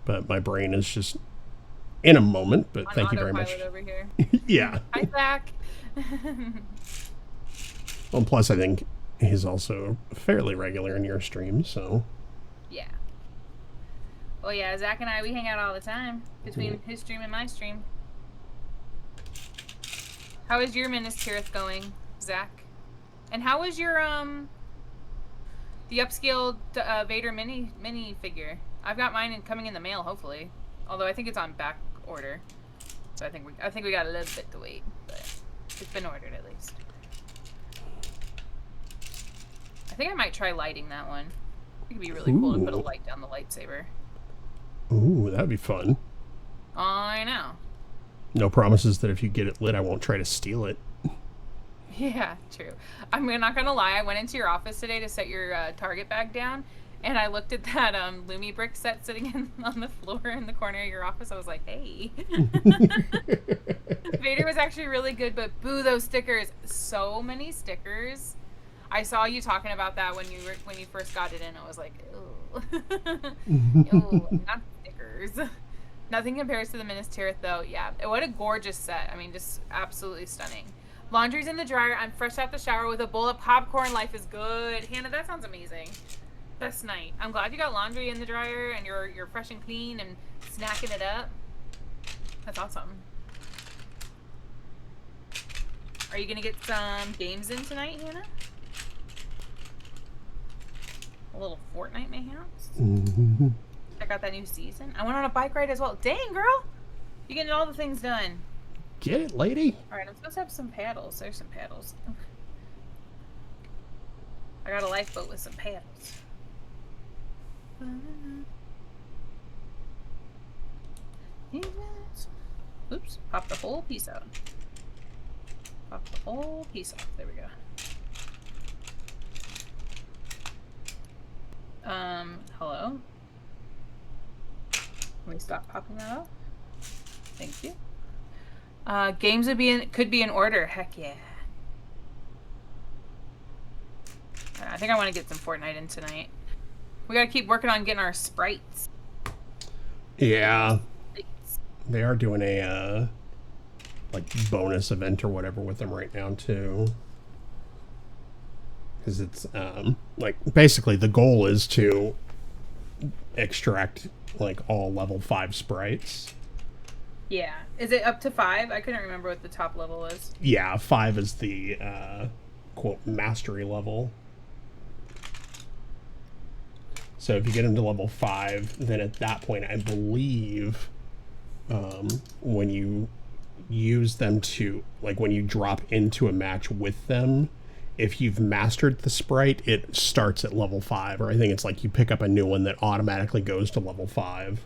but my brain is just in a moment, but thank you very much. Over here. Yeah. Hi, Zach. Well, plus I think he's also fairly regular in your stream, so... Yeah. Well, yeah, Zach and I, we hang out all the time between his stream and my stream. How is your Minas Tirith going, Zach? And how was your, the upscaled Vader mini figure? I've got mine coming in the mail, hopefully. Although I think it's on back order. So I think we got a little bit to wait, but it's been ordered at least. I think I might try lighting that one. It could be really cool to put a light down the lightsaber. Ooh, that'd be fun. I know. No promises that if you get it lit, I won't try to steal it. Yeah, true. I'm not gonna lie. I went into your office today to set your Target bag down, and I looked at that Lumi brick set sitting on the floor in the corner of your office. I was like, hey. Vader was actually really good, but boo those stickers. So many stickers. I saw you talking about that when you first got it in. I was like, ew, not stickers. Nothing compares to the Minas Tirith, though. Yeah, what a gorgeous set. I mean, just absolutely stunning. Laundry's in the dryer. I'm fresh out the shower with a bowl of popcorn. Life is good. Hannah, that sounds amazing. Best night. I'm glad you got laundry in the dryer and you're fresh and clean and snacking it up. That's awesome. Are you gonna get some games in tonight, Hannah? A little Fortnite mayhaps? Check out that new season. I went on a bike ride as well. Dang, girl! You're getting all the things done. Get it, lady? Alright, I'm supposed to have some paddles. There's some paddles. I got a lifeboat with some paddles. Oops. Pop the whole piece out. Pop the whole piece out. There we go. Hello? Let me stop popping that off. Thank you. Games could be in order. Heck yeah. I think I want to get some Fortnite in tonight. We gotta keep working on getting our sprites. Yeah. They are doing a like bonus event or whatever with them right now too. Because it's like basically the goal is to extract like all level 5 sprites. Yeah. Is it up to 5? I couldn't remember what the top level was. Yeah, 5 is the quote mastery level. So if you get into level 5, then at that point, I believe, when you use them to, like when you drop into a match with them, if you've mastered the sprite, it starts at level 5, or I think it's like you pick up a new one that automatically goes to level 5.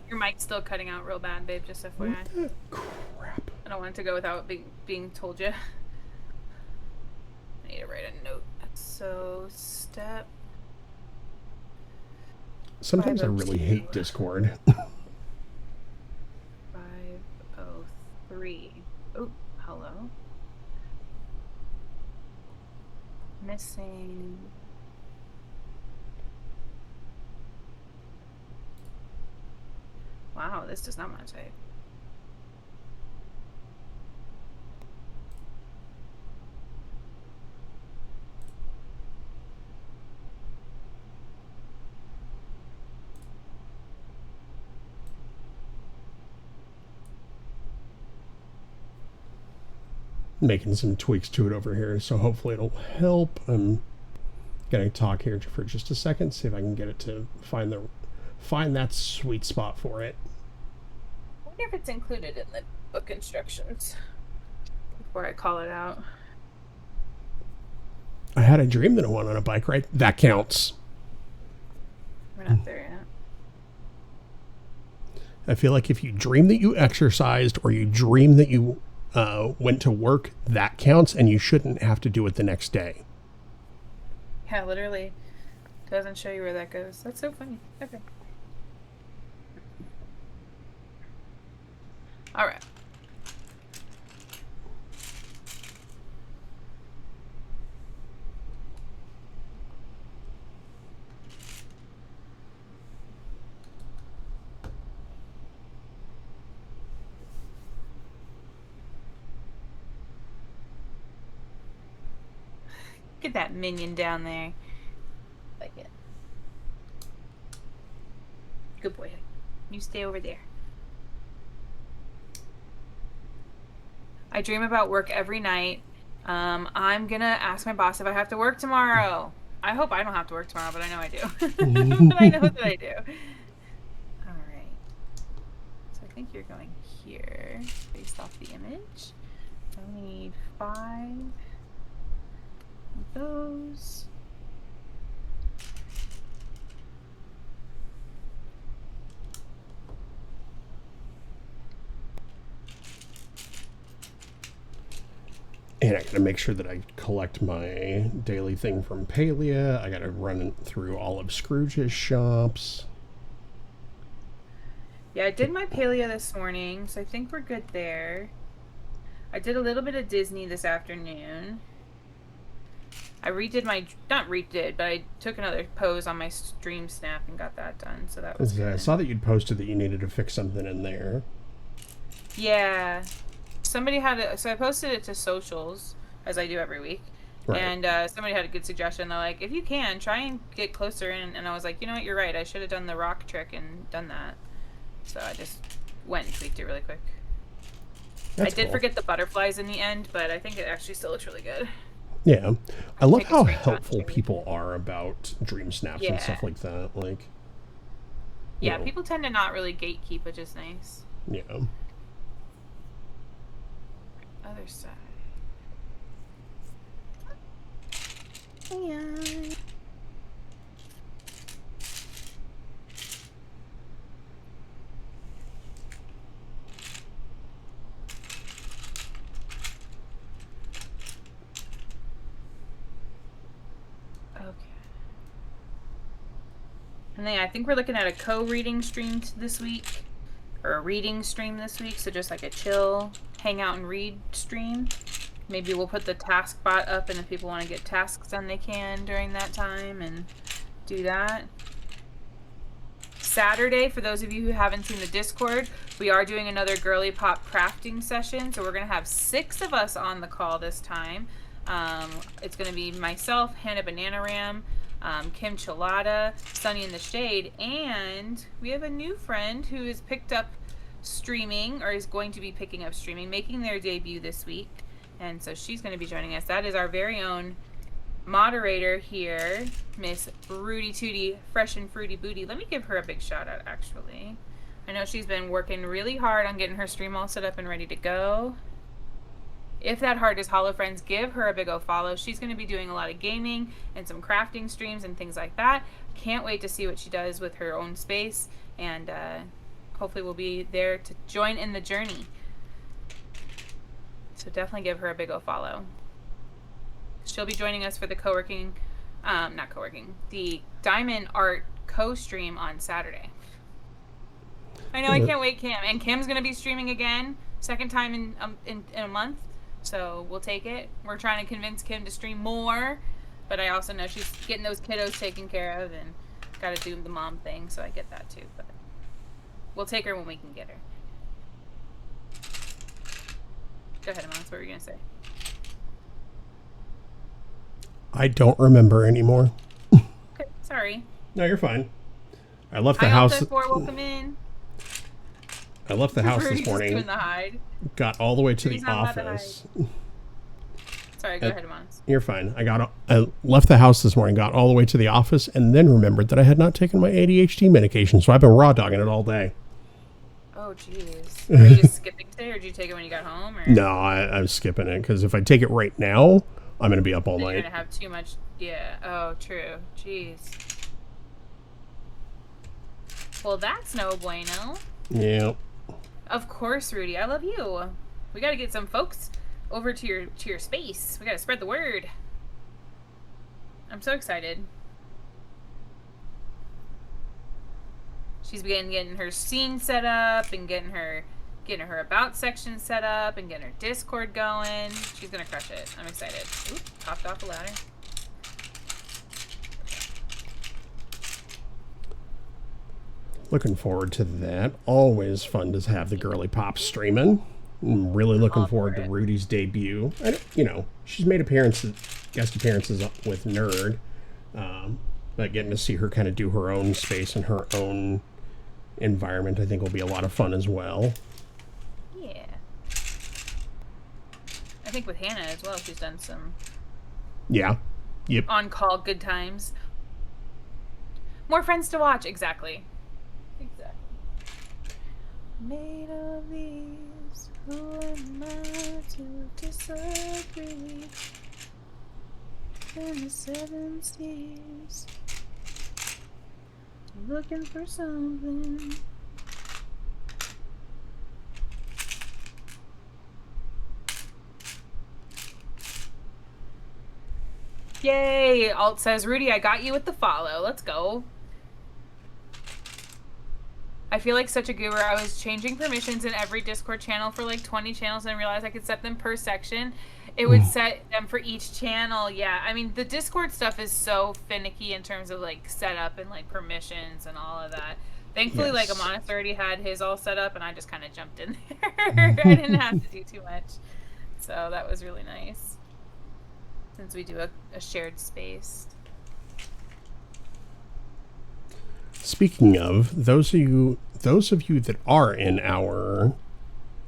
Your mic's still cutting out real bad, babe, just FYI. What the crap? I don't want it to go without being told you. I need to write a note. So, step... Sometimes I really hate Discord. 503. Oh, hello. Missing... Wow, this does not want to type. Making some tweaks to it over here, so hopefully it'll help. I'm gonna talk here for just a second, see if I can get it to find that sweet spot for it. I wonder if it's included in the book instructions before I call it out. I had a dream that I went on a bike ride. That counts. We're not there yet. I feel like if you dream that you exercised or you dream that you went to work, that counts, and you shouldn't have to do it the next day. Yeah, literally doesn't show you where that goes. That's so funny. Okay. All right. Get that minion down there. Like it. Good boy. You stay over there. I dream about work every night. I'm gonna ask my boss if I have to work tomorrow. I hope I don't have to work tomorrow, but I know I do. But I know that I do. Alright. So I think you're going here based off the image. I need 5 of those. And I gotta make sure that I collect my daily thing from Palia. I gotta run through all of Scrooge's shops. Yeah, I did my paleo this morning, so I think we're good there. I did a little bit of Disney this afternoon. I not redid, but I took another pose on my stream snap and got that done, so that was good. I saw that you'd posted that you needed to fix something in there. Yeah. Somebody had it, so I posted it to socials, as I do every week. Right. And somebody had a good suggestion. They're like, if you can, try and get closer in. And I was like, you know what, you're right. I should have done the rock trick and done that. So I just went and tweaked it really quick. I did forget the butterflies in the end, but I think it actually still looks really good. Yeah. I love how helpful people are about dream snaps and stuff like that. Like, yeah, people tend to not really gatekeep, which is nice. Yeah. Other side. Yeah. Okay. And then I think we're looking at a co-reading stream this week, or a reading stream this week. So just like a chill, hang out and read stream. Maybe we'll put the task bot up, and if people want to get tasks done, they can during that time and do that. Saturday, for those of you who haven't seen the Discord, we are doing another Girly Pop crafting session. So we're going to have 6 of us on the call this time. It's going to be myself, Hannah Bananaram, Kim Chelada, Sunny in the Shade, and we have a new friend who has picked up streaming, or is going to be picking up streaming, making their debut this week. And so she's going to be joining us. That is our very own moderator here, Miss Rudy Tooty, Fresh and Fruity Booty. Let me give her a big shout out, actually. I know she's been working really hard on getting her stream all set up and ready to go. If that heart is hollow, friends, give her a big O follow. She's going to be doing a lot of gaming and some crafting streams and things like that. Can't wait to see what she does with her own space, and hopefully we'll be there to join in the journey. So definitely give her a big O follow. She'll be joining us for the the Diamond Art co-stream on Saturday. I know, I can't wait, Kim. And Kim's going to be streaming again, second time in a month. So we'll take it. We're trying to convince Kim to stream more, but I also know she's getting those kiddos taken care of and got to do the mom thing, so I get that too. But we'll take her when we can get her. Go ahead, Amon. What were you going to say? I don't remember anymore. Okay, sorry. No, you're fine. I left the house. Welcome in. I left the house this Rudy's morning. doing the hide. Got all the way to Rudy's the not allowed to office. Sorry, go ahead, Amon. You're fine. I left the house this morning, got all the way to the office, and then remembered that I had not taken my ADHD medication, so I've been raw dogging it all day. Oh, jeez. Were you just skipping today, or did you take it when you got home? Or? No, I'm skipping it, because if I take it right now, I'm going to be up all night. You're going to have too much. Yeah. Oh, true. Jeez. Well, that's no bueno. Yeah. Of course, Rudy. I love you. We got to get some folks over to your space. We got to spread the word. I'm so excited. She's getting her scene set up and getting her about section set up and getting her Discord going. She's gonna crush it. I'm excited. Oop, popped off the ladder. Looking forward to that. Always fun to have the girly pop streaming. I'm really looking forward to Rudy's debut. She's made guest appearances with Nerd, but getting to see her kind of do her own space and her own environment, I think, will be a lot of fun as well. Yeah. I think with Hannah as well, she's done some. Yeah. Yep. On-call good times. More friends to watch. Exactly. Made of these, who am I to disagree? In the 7 seas, looking for something. Yay! Alt says, Rudy, I got you with the follow. Let's go. I feel like such a goober. I was changing permissions in every Discord channel for like 20 channels and realized I could set them per section. It would set them for each channel. Yeah, I mean, the Discord stuff is so finicky in terms of like setup and like permissions and all of that. Thankfully, like Amonis already had his all set up and I just kind of jumped in there. I didn't have to do too much. So that was really nice. Since we do a shared space. Speaking of, those of you that are in our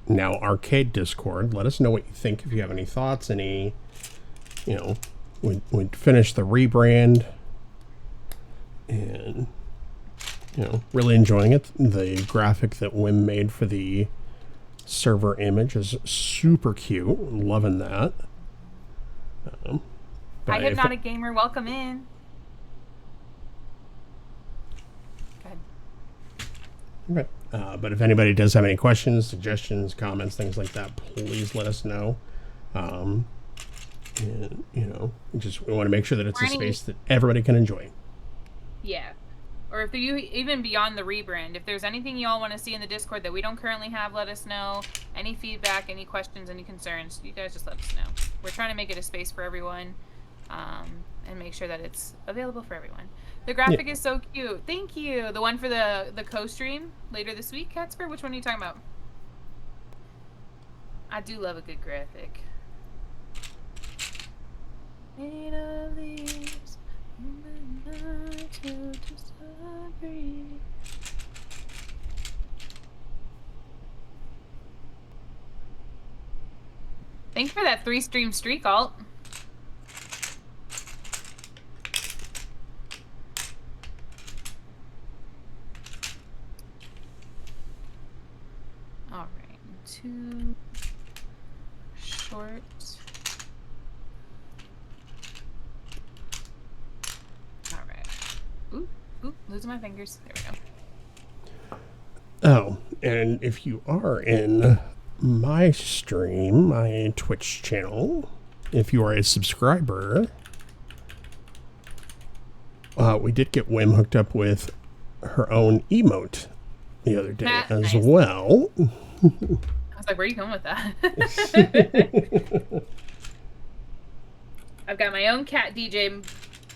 now arcade Discord, let us know what you think. If you have any thoughts, we finished the rebrand and really enjoying it. The graphic that Wim made for the server image is super cute. Loving that. Hi, Hypnotic Gamer. Welcome in. Right. But if anybody does have any questions, suggestions, comments, things like that, please let us know. And, we want to make sure that it's a space that everybody can enjoy. Yeah. Or if you even beyond the rebrand, if there's anything you all want to see in the Discord that we don't currently have, let us know. Any feedback, any questions, any concerns, you guys just let us know. We're trying to make it a space for everyone, and make sure that it's available for everyone. The graphic is so cute. Thank you. The one for the co-stream later this week, Catsper? Which one are you talking about? I do love a good graphic. Made of these, not to disagree. that 3-stream streak, Alt. All right, 2 short. All right. Ooh, losing my fingers. There we go. Oh, and if you are in my stream, my Twitch channel, if you are a subscriber, we did get Wim hooked up with her own emote the other day as well. I was like, where are you going with that? I've got my own cat DJ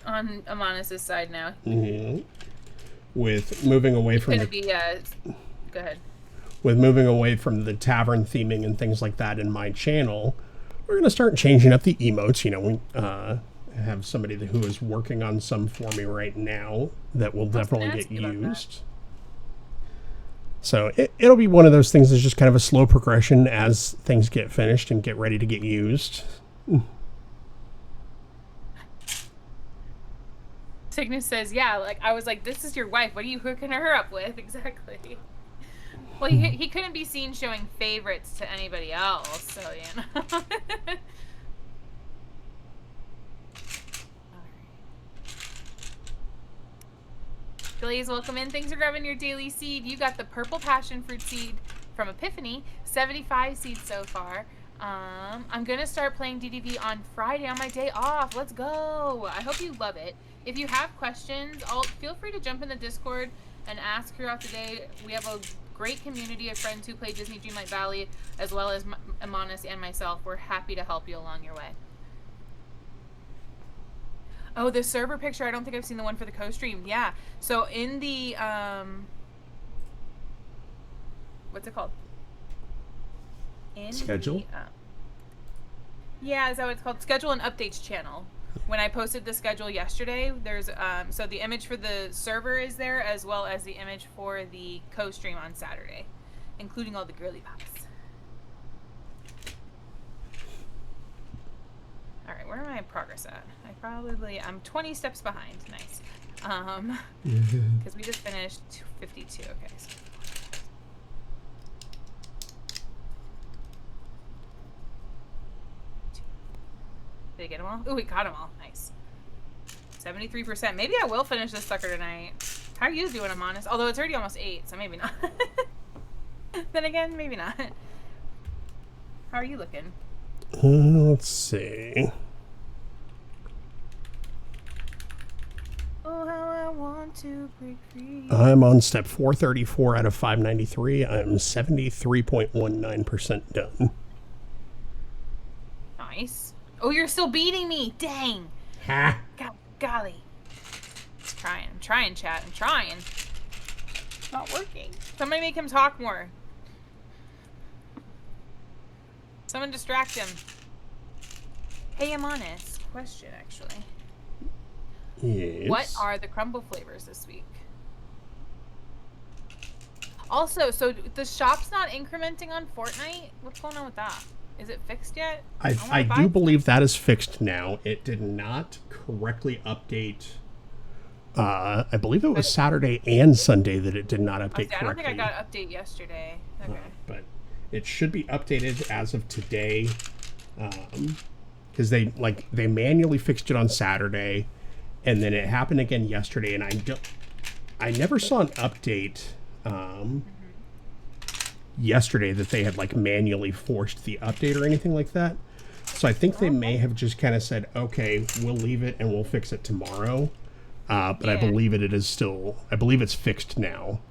on Amonis's side now. Mm-hmm. With moving away from the... Go ahead. With moving away from the tavern theming and things like that in my channel, we're going to start changing up the emotes. You know, we have somebody who is working on some for me right now that will definitely get used. So it'll be one of those things that's just kind of a slow progression as things get finished and get ready to get used. Cygnus says, yeah, like, I was like, this is your wife. What are you hooking her up with? Exactly. Well, he couldn't be seen showing favorites to anybody else, so, you know. Blaze, welcome in. Thanks for grabbing your daily seed. You got the purple passion fruit seed from Epiphany. 75 seeds so far. I'm going to start playing DDV on Friday on my day off. Let's go. I hope you love it. If you have questions, feel free to jump in the Discord and ask throughout the day. We have a great community of friends who play Disney Dreamlight Valley, as well as Amonis and myself. We're happy to help you along your way. Oh, the server picture. I don't think I've seen the one for the co-stream. Yeah. So in the, what's it called? Schedule? Yeah, is that what it's called? Schedule and updates channel. When I posted the schedule yesterday, there's, so the image for the server is there, as well as the image for the co-stream on Saturday, including all the girly pops. All right, where am I progress at? I'm 20 steps behind. Nice. Because we just finished 52. Okay. So. Did I get them all? Ooh, we got them all. Nice. 73%. Maybe I will finish this sucker tonight. How are you doing, Amonis? Although it's already almost 8, so maybe not. Then again, maybe not. How are you looking? Let's see. Oh, how I want to break free. I'm on step 434 out of 593. I'm 73.19% done. Nice. Oh, you're still beating me. Dang. Ha. Golly. I'm trying, chat. I'm trying. It's not working. Somebody make him talk more. Someone distract him. Hey, I'm honest. Question, actually. Yes. What are the crumble flavors this week? Also, so the shop's not incrementing on Fortnite? What's going on with that? Is it fixed yet? I do believe that is fixed now. It did not correctly update. I believe it was Saturday and Sunday that it did not update correctly. I don't think I got an update yesterday. Okay. But it should be updated as of today. Because they manually fixed it on Saturday, and then it happened again yesterday, and I never saw an update yesterday that they had like manually forced the update or anything like that. So I think they may have just kind of said, okay, we'll leave it and we'll fix it tomorrow. But yeah. I believe I believe it's fixed now.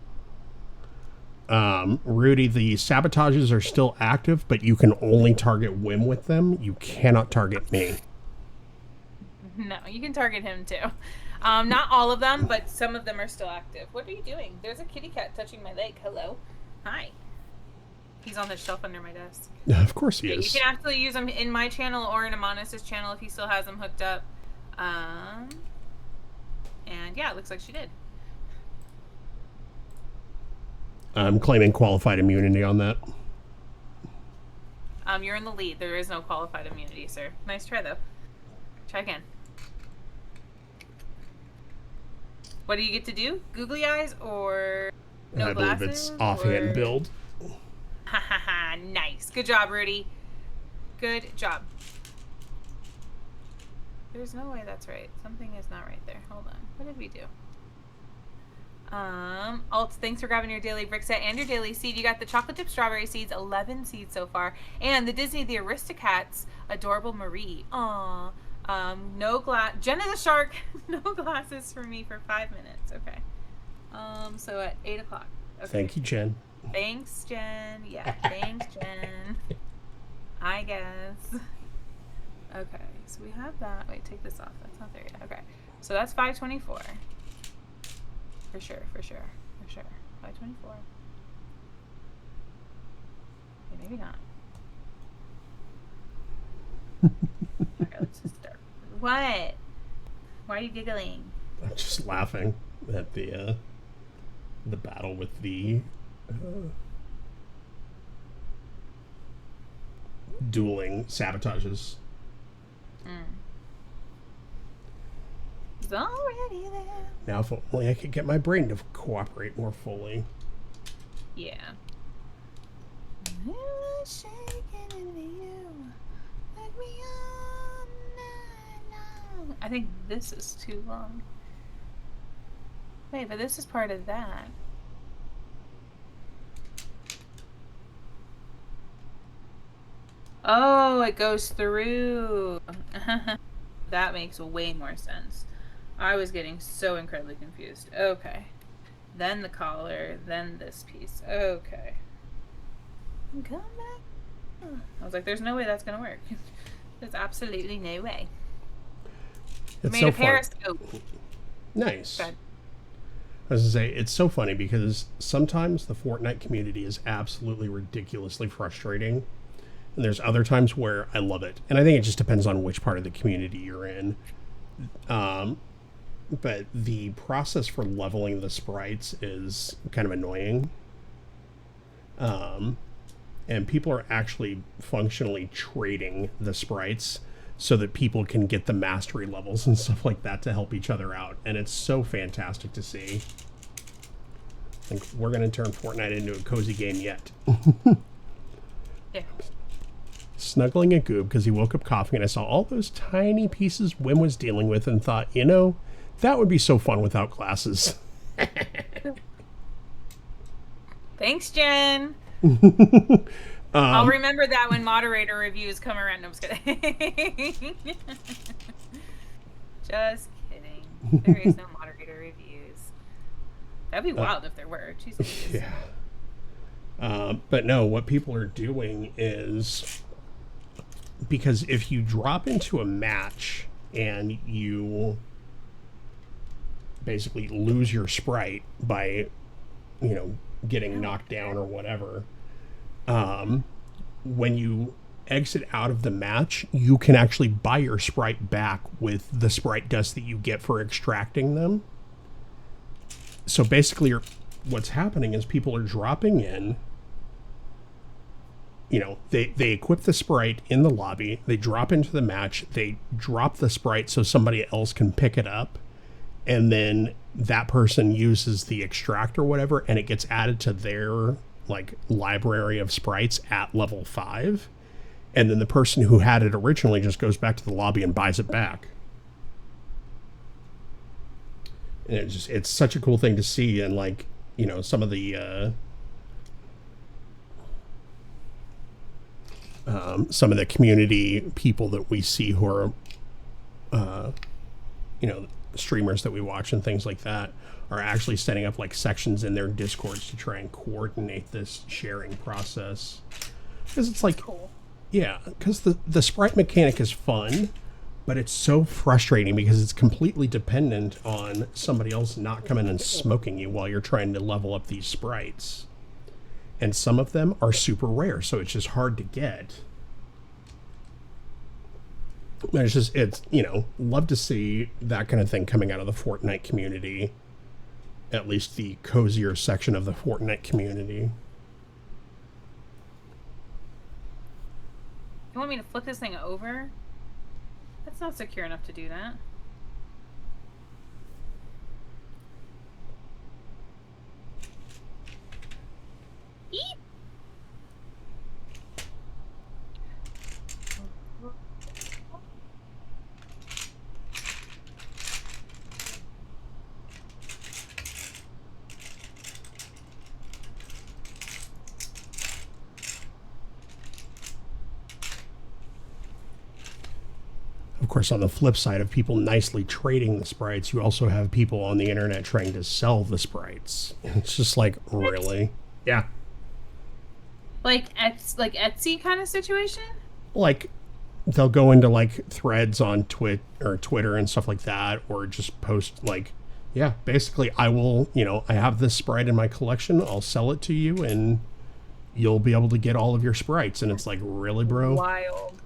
Rudy, the sabotages are still active, but you can only target Wim with them. You cannot target me. No, you can target him too. Not all of them, but some of them are still active. What are you doing? There's a kitty cat touching my leg. Hello. Hi. He's on the shelf under my desk. Of course he is. You can actually use him in my channel or in Amonis' channel if he still has them hooked up. And yeah, it looks like she did. I'm claiming qualified immunity on that. You're in the lead. There is no qualified immunity, sir. Nice try, though. Try again. What do you get to do? Googly eyes or no glasses? I believe it's offhand build. Ha ha ha. Nice. Good job, Rudy. Good job. There's no way that's right. Something is not right there. Hold on. What did we do? Alt, thanks for grabbing your daily brick set and your daily seed. You got the chocolate chip strawberry seeds, 11 seeds so far, and the Disney the Aristocats adorable Marie. Aww. No glass. Jen is a shark. No glasses for me for 5 minutes. Okay. So at 8 o'clock. Okay. Thank you, Jen. Thanks, Jen. Yeah, thanks, Jen. I guess. Okay, so we have that. Wait, take this off. That's not there yet. Okay, so that's 524. For sure. 524. Okay, maybe not. Okay, let's just start. What? Why are you giggling? I'm just laughing at the battle with the dueling sabotages. It's already there. Now, if only I could get my brain to cooperate more fully. Yeah. I think this is too long. Wait, but this is part of that. Oh, it goes through. That makes way more sense. I was getting so incredibly confused. Okay. Then the collar, then this piece. Okay. Come back. I was like, there's no way that's going to work. There's absolutely no way. It's Made so a fun. periscope. Nice. Good. I was going to say, it's so funny because sometimes the Fortnite community is absolutely ridiculously frustrating. And there's other times where I love it. And I think it just depends on which part of the community you're in. But the process for leveling the sprites is kind of annoying. And people are actually functionally trading the sprites so that people can get the mastery levels and stuff like that to help each other out. And it's so fantastic to see. I think we're going to turn Fortnite into a cozy game yet. Yeah. Snuggling at Goob because he woke up coughing, and I saw all those tiny pieces Wim was dealing with and thought, you know, that would be so fun without glasses. Thanks, Jen. I'll remember that when moderator reviews come around. No, I'm just kidding. Just kidding. There is no moderator reviews. That'd be wild if there were. Jesus. Yeah. But no, what people are doing is, because if you drop into a match and you basically lose your sprite by, you know, getting knocked down or whatever, when you exit out of the match, you can actually buy your sprite back with the sprite dust that you get for extracting them. So basically what's happening is people are dropping in, you know, they equip the sprite in the lobby, they drop into the match, they drop the sprite so somebody else can pick it up, and then that person uses the extract or whatever, and it gets added to their, like, library of sprites at level 5, and then the person who had it originally just goes back to the lobby and buys it back. And it's such a cool thing to see, and, like, you know, some of the community people that we see who are, you know, streamers that we watch and things like that are actually setting up like sections in their Discords to try and coordinate this sharing process. Because it's like, yeah, because the sprite mechanic is fun, but it's so frustrating because it's completely dependent on somebody else not coming and smoking you while you're trying to level up these sprites. And some of them are super rare, so it's just hard to get. It's, you know, love to see that kind of thing coming out of the Fortnite community. At least the cozier section of the Fortnite community. You want me to flip this thing over? That's not secure enough to do that. Eep. Of course, on the flip side of people nicely trading the sprites, you also have people on the internet trying to sell the sprites. It's just like, really? Yeah. Like Etsy kind of situation? Like, they'll go into like threads on Twitter and stuff like that, or just post like, yeah, basically, I will, I have this sprite in my collection. I'll sell it to you, and you'll be able to get all of your sprites. And it's like, really, bro? Wild.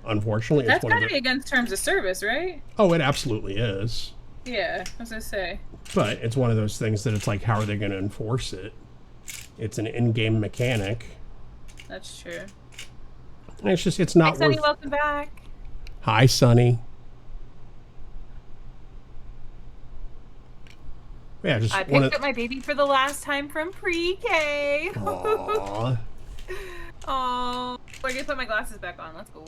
Unfortunately, that's got to be against terms of service, right? Oh, it absolutely is. Yeah, I was gonna say. But it's one of those things that it's like, how are they going to enforce it? It's an in-game mechanic. That's true. And it's not Hi, Sunny, welcome back. Hi, Sunny. Yeah, I picked up my baby for the last time from pre-K. Aww. Oh, I get to put my glasses back on. Let's go.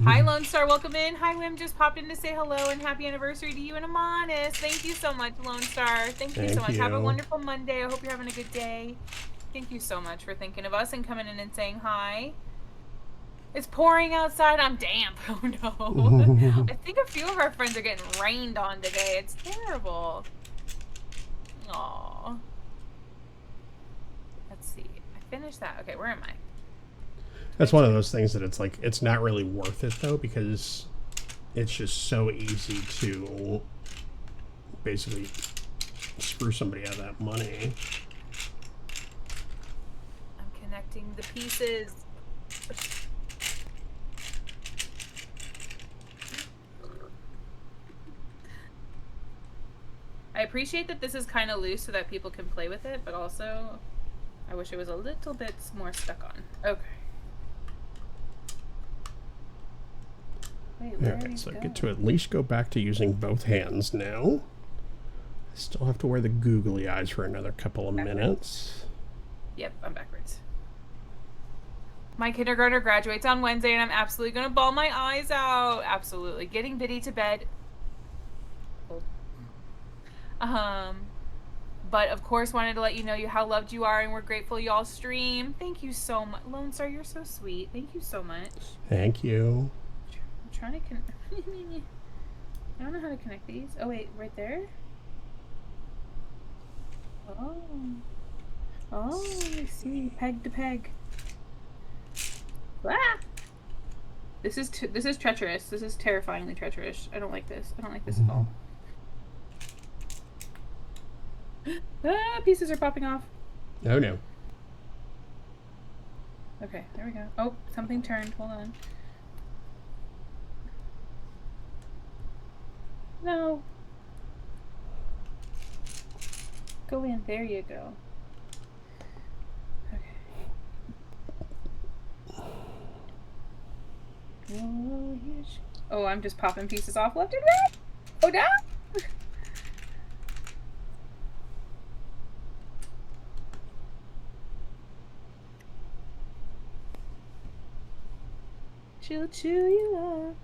Hi, Lone Star. Welcome in. Hi, Wim. Just popped in to say hello and happy anniversary to you and Amanis. Thank you so much, Lone Star. Thank you so much. Have a wonderful Monday. I hope you're having a good day. Thank you so much for thinking of us and coming in and saying hi. It's pouring outside. I'm damp. Oh, no. I think a few of our friends are getting rained on today. It's terrible. Aww. Let's see. I finished that. Okay, where am I? That's one of those things that it's like, it's not really worth it, though, because it's just so easy to basically screw somebody out of that money. I'm connecting the pieces. I appreciate that this is kind of loose so that people can play with it, but also I wish it was a little bit more stuck on. Okay. Wait, Alright, so I get to at least go back to using both hands now. I still have to wear the googly eyes for another couple of minutes. Yep, I'm backwards. My kindergartner graduates on Wednesday, and I'm absolutely going to bawl my eyes out. Absolutely. Getting Biddy to bed. But of course wanted to let you know how loved you are, and we're grateful you all stream. Thank you so much. Lone Star, you're so sweet. Thank you so much. Thank you. I'm trying to connect. I don't know how to connect these. Oh wait, right there? Oh, I see. Peg to peg. Ah! This is treacherous. This is terrifyingly treacherous. I don't like this. I don't like this at all. Ah, pieces are popping off. Oh no. Okay, there we go. Oh, something turned. Hold on. No. Go in. There you go. Okay. Oh, I'm just popping pieces off left and right. Oh, no. She'll chew you up.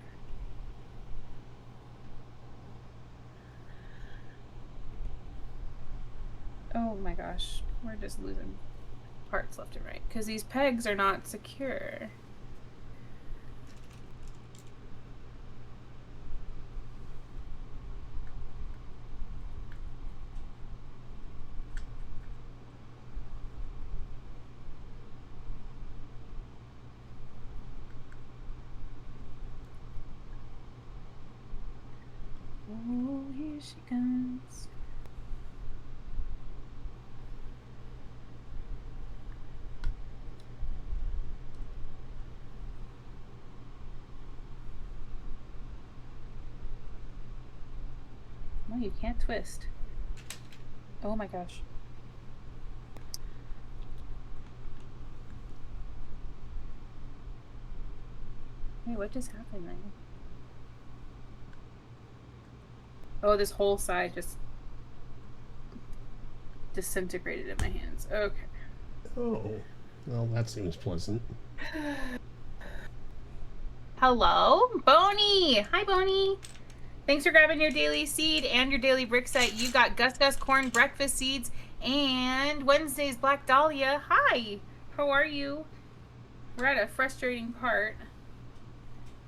Oh my gosh, we're just losing parts left and right because these pegs are not secure. Oh, here she comes. No, you can't twist. Oh my gosh. Wait, what just happened then? Oh, this whole side just disintegrated in my hands. Okay. Oh, well, that seems pleasant. Hello, Boney. Hi, Boney. Thanks for grabbing your daily seed and your daily brick set. You got Gus Gus corn breakfast seeds and Wednesday's Black Dahlia. Hi, how are you? We're at a frustrating part.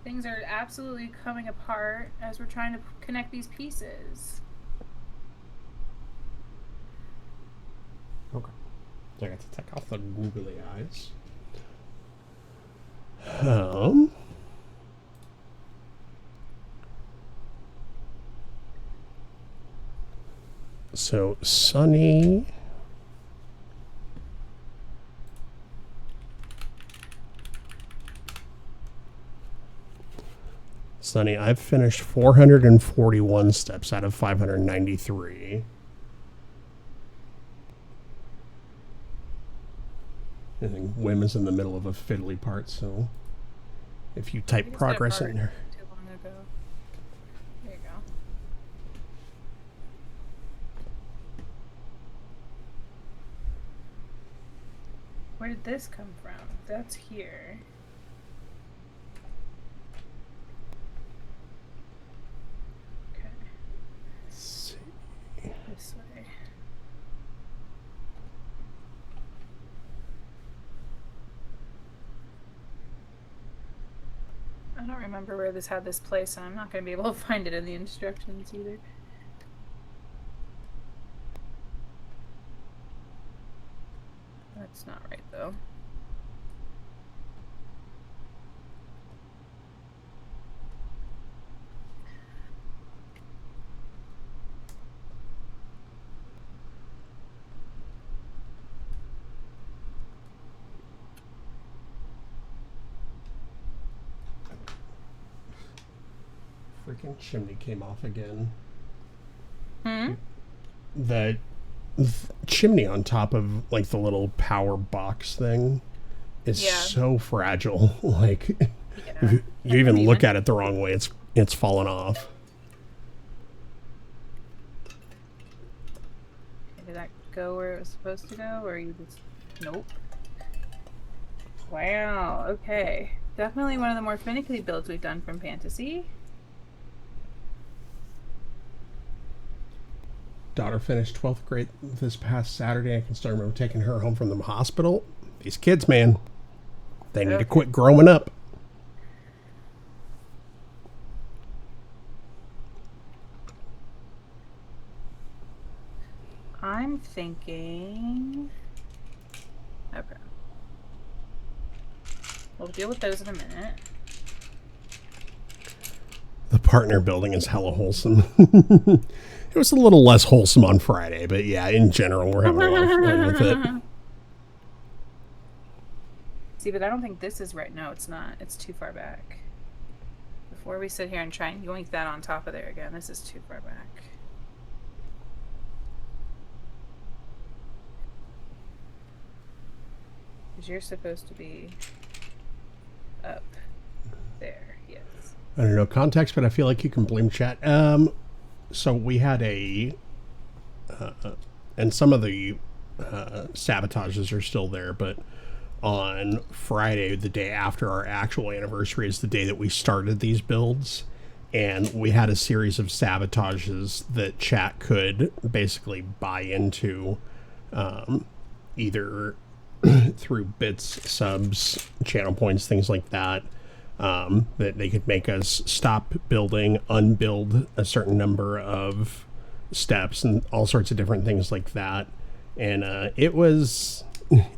Things are absolutely coming apart as we're trying to connect these pieces. Okay. So I got to take off the googly eyes. So Sunny. Sunny, I've finished 441 steps out of 593. I think Wim is in the middle of a fiddly part, so if you type progress in there. Too long ago. There you go. Where did this come from? That's here. Okay. Let's see. This way. I don't remember where this had this place, and I'm not going to be able to find it in the instructions either. That's not right, though. Freaking chimney came off again. Hmm? The chimney on top of like the little power box thing is so fragile. Like if you even look at it the wrong way, it's fallen off. Did that go where it was supposed to go, or you just... Nope. Wow, okay. Definitely one of the more finicky builds we've done from Fantasy. Daughter finished 12th grade this past Saturday. I can still remember taking her home from the hospital. These kids, man, they need to quit growing up. I'm thinking... Okay. We'll deal with those in a minute. The partner building is hella wholesome. It was a little less wholesome on Friday, but yeah, in general, we're having a lot of fun with it. See, but I don't think this is right. No, it's not. It's too far back. Before we sit here and try and yoink that on top of there again, this is too far back. Because you're supposed to be up there, yes. I don't know context, but I feel like you can blame chat. So we had and some of the sabotages are still there, but on Friday, the day after our actual anniversary, is the day that we started these builds, and we had a series of sabotages that chat could basically buy into, either through bits, subs, channel points, things like that. That they could make us stop building, unbuild a certain number of steps, and all sorts of different things like that. And it was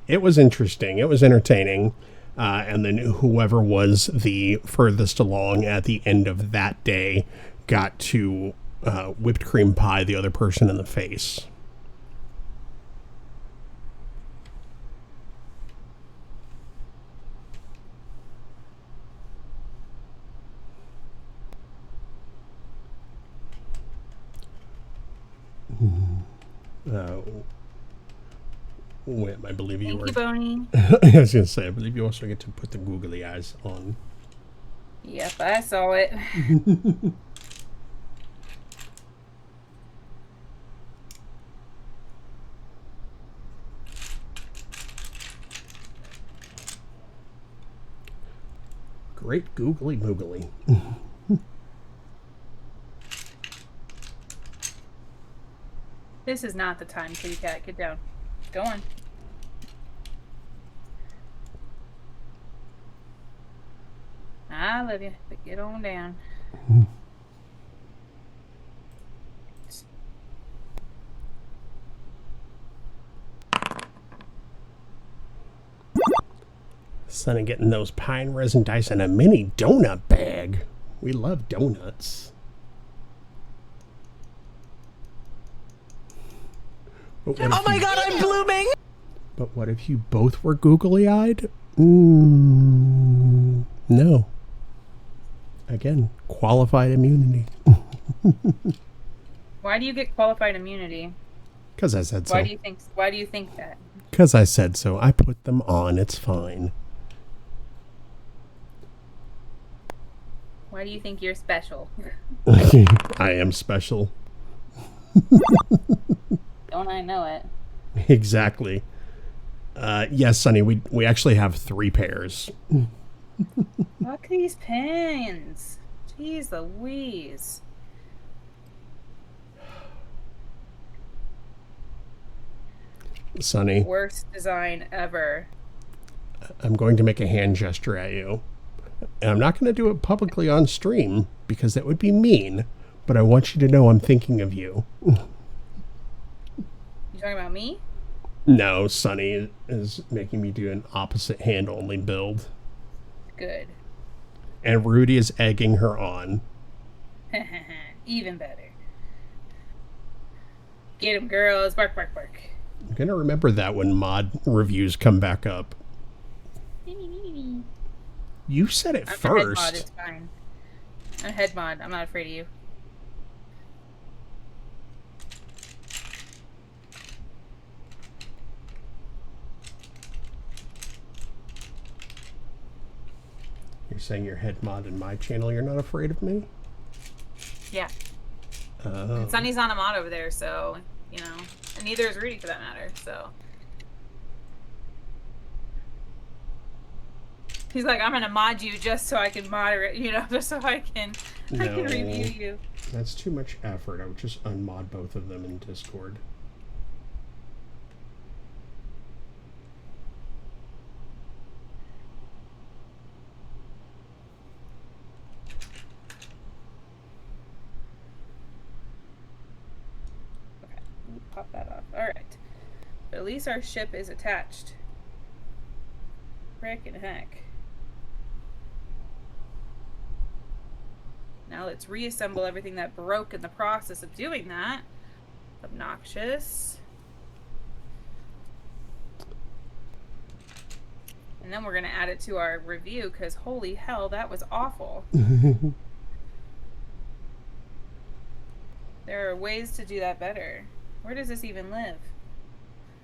interesting. It was entertaining. And then whoever was the furthest along at the end of that day got to whipped cream pie the other person in the face. Whim, I believe you were. Thank you, Boney. I was going to say, I believe you also get to put the googly eyes on. Yep, I saw it. Great googly moogly. This is not the time, kitty cat. Get down. Go on. I love you, but get on down. Sonny getting those pine resin dice in a mini donut bag. We love donuts. Oh my god, I'm blooming! But what if you both were googly-eyed? No. Again, qualified immunity. Why do you get qualified immunity? Because I said so. Why do you think that? Because I said so. I put them on. It's fine. Why do you think you're special? I am special. Don't I know it? Exactly. Yes, Sonny, we actually have 3 pairs. Look at these pins. Jeez Louise. Sonny. Worst design ever. I'm going to make a hand gesture at you. And I'm not going to do it publicly on stream because that would be mean, but I want you to know I'm thinking of you. You talking about me? No, Sonny is making me do an opposite hand only build. Good. And Rudy is egging her on. Even better. Get him, girls. Bark, bark, bark. I'm going to remember that when mod reviews come back up. You said it first. I'm a head mod, it's fine. I'm a head mod. I'm not afraid of you. You're saying you're head mod in my channel, you're not afraid of me? Yeah. And Sunny's on a mod over there, so, you know. And neither is Rudy for that matter, so. He's like, I'm gonna mod you just so I can moderate, you know, just so I can review you. That's too much effort. I would just unmod both of them in Discord. Okay, pop that off. Alright. But at least our ship is attached. Frickin' heck. Now let's reassemble everything that broke in the process of doing that. Obnoxious. And then we're going to add it to our review because holy hell, that was awful. There are ways to do that better. Where does this even live?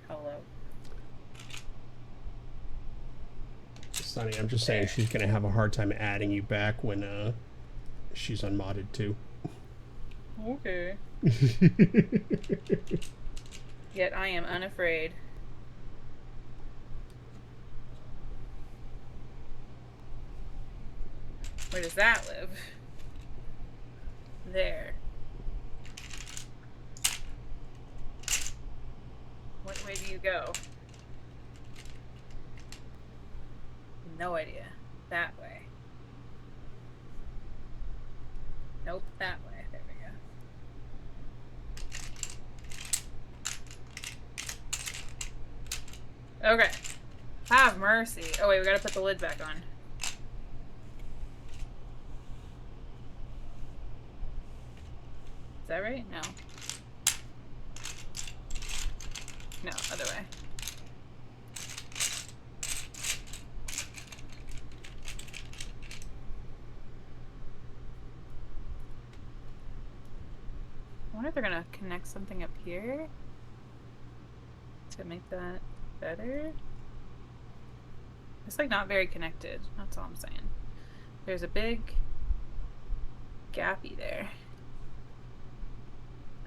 Hello. Sonny, I'm just saying she's going to have a hard time adding you back when she's unmodded too. Okay. Yet I am unafraid. Where does that live? There. What way do you go? No idea. That way. Nope, that way. There we go. Okay. Have mercy. Oh wait, we gotta put the lid back on. Is that right? No. No, other way. I wonder if they're gonna connect something up here to make that better. It's like not very connected. That's all I'm saying. There's a big gappy there.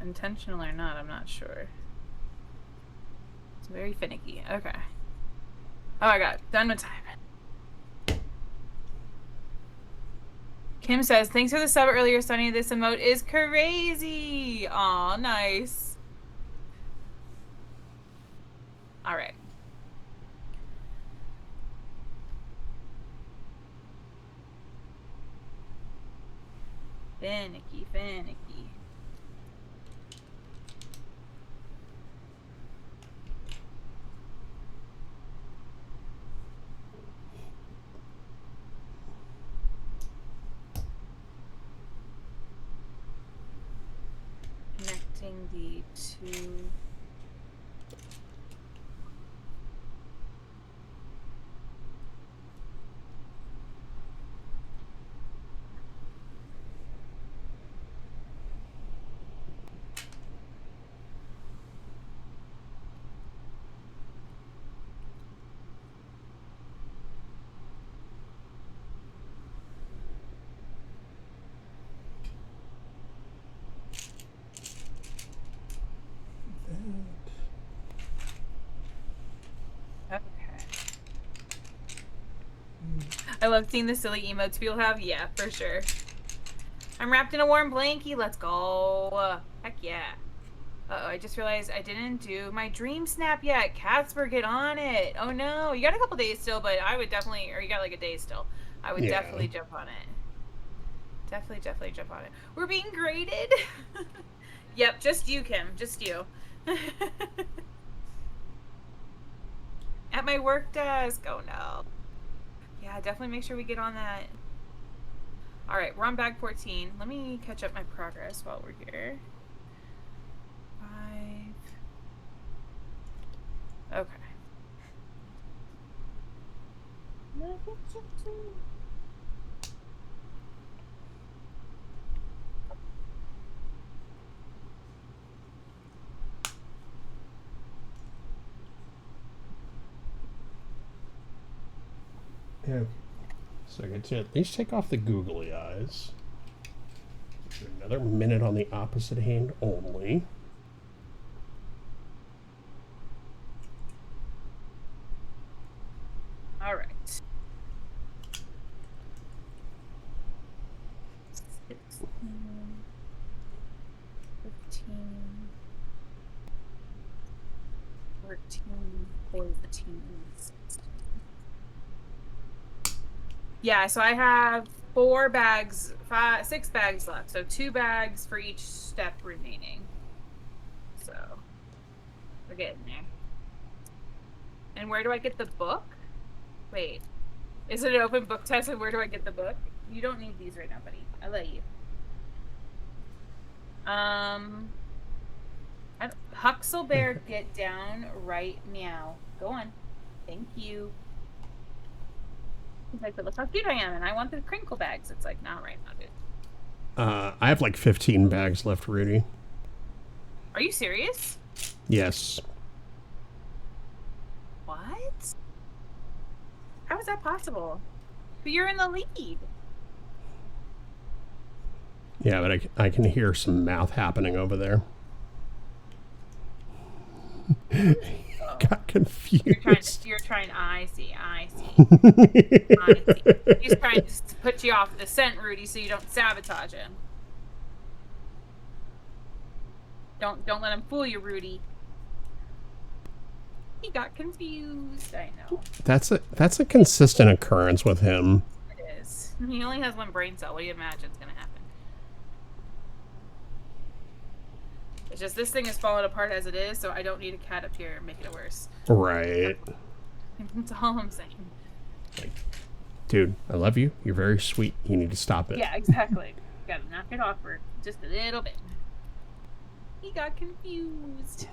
Intentional or not, I'm not sure. It's very finicky. Okay. Oh my god, done with time. Kim says, thanks for the sub earlier, Sunny. This emote is crazy. Aw, nice. Alright. Finicky, finicky. Connecting the two. I love seeing the silly emotes people have. Yeah, for sure. I'm wrapped in a warm blankie. Let's go. Heck yeah. Uh-oh, I just realized I didn't do my dream snap yet. Casper, get on it. Oh no. You got a couple days still, but I would definitely, or you got like a day still. I would definitely jump on it. Definitely jump on it. We're being graded. Yep, just you, Kim. Just you. At my work desk. Oh no. Yeah, definitely make sure we get on that. Alright, we're on bag 14. Let me catch up my progress while we're here. 5. Okay. Yeah. So I get to at least take off the googly eyes. Another minute on the opposite hand only. All right. 16, 15, 14, 14, 16. Yeah, so I have 6 bags left. So 2 bags for each step remaining. So we're getting there. And where do I get the book? Wait, is it an open book test and where do I get the book? You don't need these right now, buddy. I'll let you. Huxelbear, get down right meow. Go on. Thank you. He's like, but look how cute I am, and I want the crinkle bags. It's like, not right now, dude. I have like 15 bags left, Rudy. Are you serious? Yes. What? How is that possible? But you're in the lead. Yeah, but I can hear some mouth happening over there. Got confused. You're trying. I see. I see. He's trying to put you off the scent, Rudy, so you don't sabotage him. Don't let him fool you, Rudy. He got confused. I know. That's a consistent occurrence with him. It is. He only has one brain cell. What do you imagine is gonna happen? It's just this thing is falling apart as it is, so I don't need a cat up here and make it worse. Right. That's all I'm saying. Like, dude, I love you. You're very sweet. You need to stop it. Yeah, exactly. Gotta knock it off for just a little bit. He got confused.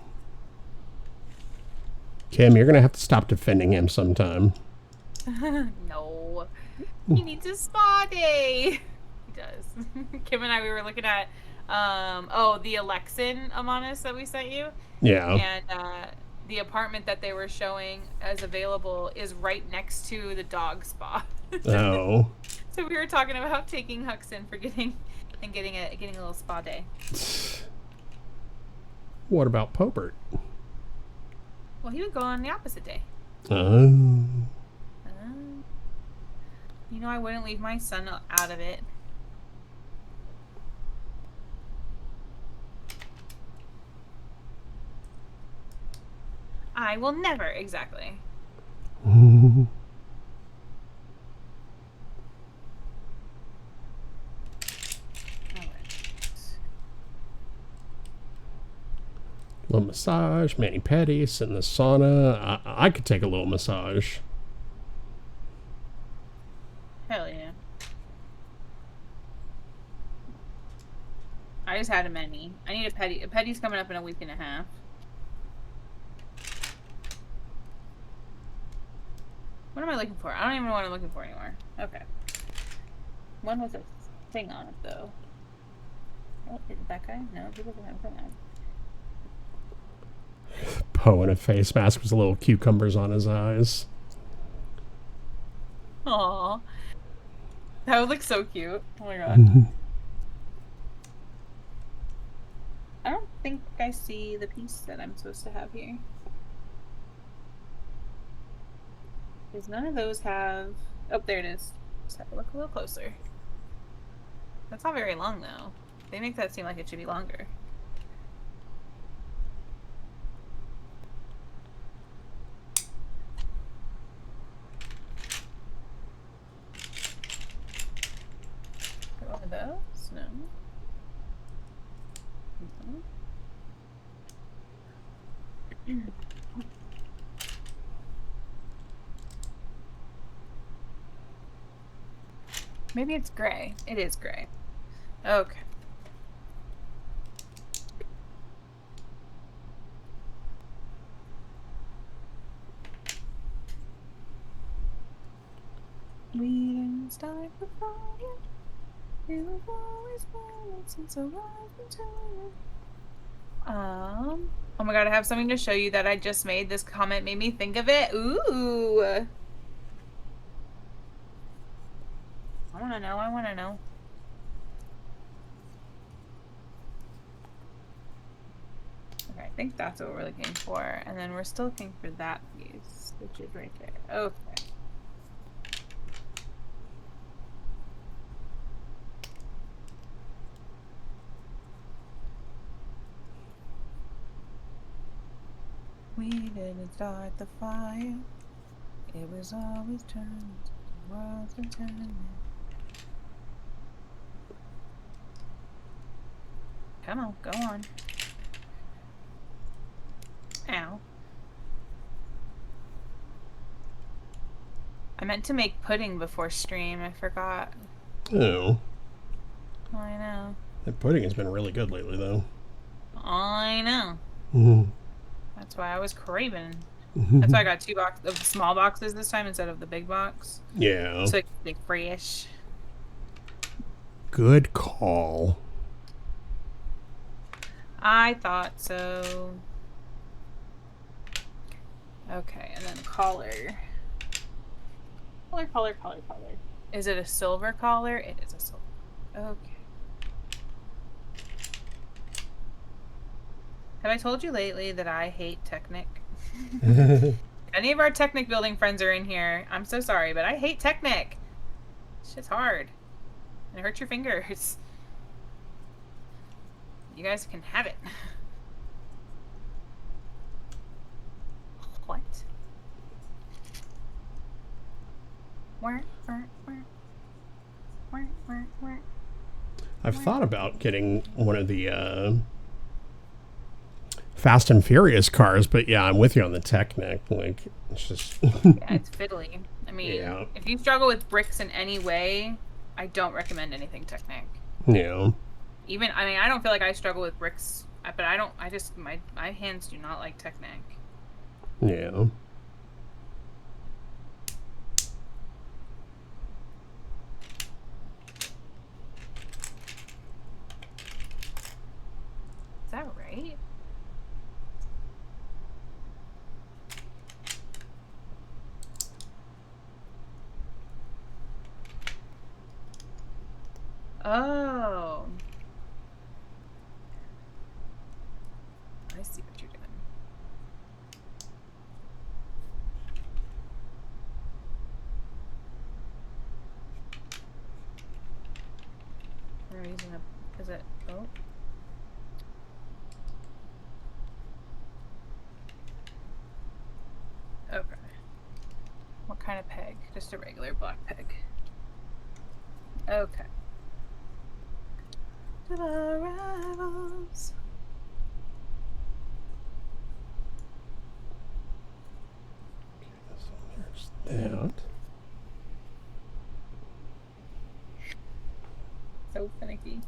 Kim, you're gonna have to stop defending him sometime. No. He needs a spa day. He does. Kim and I, we were looking at the Alexin Among Us that we sent you. Yeah. And the apartment that they were showing as available is right next to the dog spa. Oh. So So we were talking about taking Hux in for getting a little spa day. What about Pobert? Well, he would go on the opposite day. Oh. You know, I wouldn't leave my son out of it. I will never, exactly. Little massage, mani-pedi, in the sauna. I could take a little massage. Hell yeah. I just had a mani. I need a pedi. A pedi's coming up in a week and a half. What am I looking for? I don't even know what I'm looking for anymore. Okay. One with a thing on it, though. Oh, is it that guy? No, he doesn't have a thing on it. Poe in a face mask with little cucumbers on his eyes. Aww. That would look so cute. Oh my god. I don't think I see the piece that I'm supposed to have here. Because none of those have... Oh, there it is. Just have to look a little closer. That's not very long, though. They make that seem like it should be longer. One of those? No. Maybe it's gray. It is gray. Okay. We didn't start the fire. You've always been since I was into Oh my god, I have something to show you that I just made. This comment made me think of it. Ooh. I wanna know, I wanna know. Okay, I think that's what we're looking for. And then we're still looking for that piece, which is right there. Okay. We didn't start the fire. It was always turning. The world's been turning. Come on, go on. Ow. I meant to make pudding before stream. I forgot. Oh. I know. That pudding has been really good lately, though. I know. Mm-hmm. That's why I was craving. That's why I got 2 of small boxes this time instead of the big box. Yeah. So it can be fresh. Good call. I thought so. Okay, and then collar. Collar. Is it a silver collar? It is a silver. Okay. Have I told you lately that I hate Technic? Any of our Technic building friends are in here. I'm so sorry, but I hate Technic. Shit's hard. It hurts your fingers. You guys can have it. What? Where? I've thought about getting one of the Fast and Furious cars, but yeah, I'm with you on the Technic. Like, it's just yeah, it's fiddly. I mean, yeah. If you struggle with bricks in any way, I don't recommend anything Technic. Yeah. Even, I mean, I don't feel like I struggle with bricks, but I just, my hands do not like Technic. Yeah. Is that right? Oh. I see what you're doing. We're using a... Is it... Oh. Okay. What kind of peg? Just a regular black peg. Okay. To the rivals. Okay, so there's that. So finicky.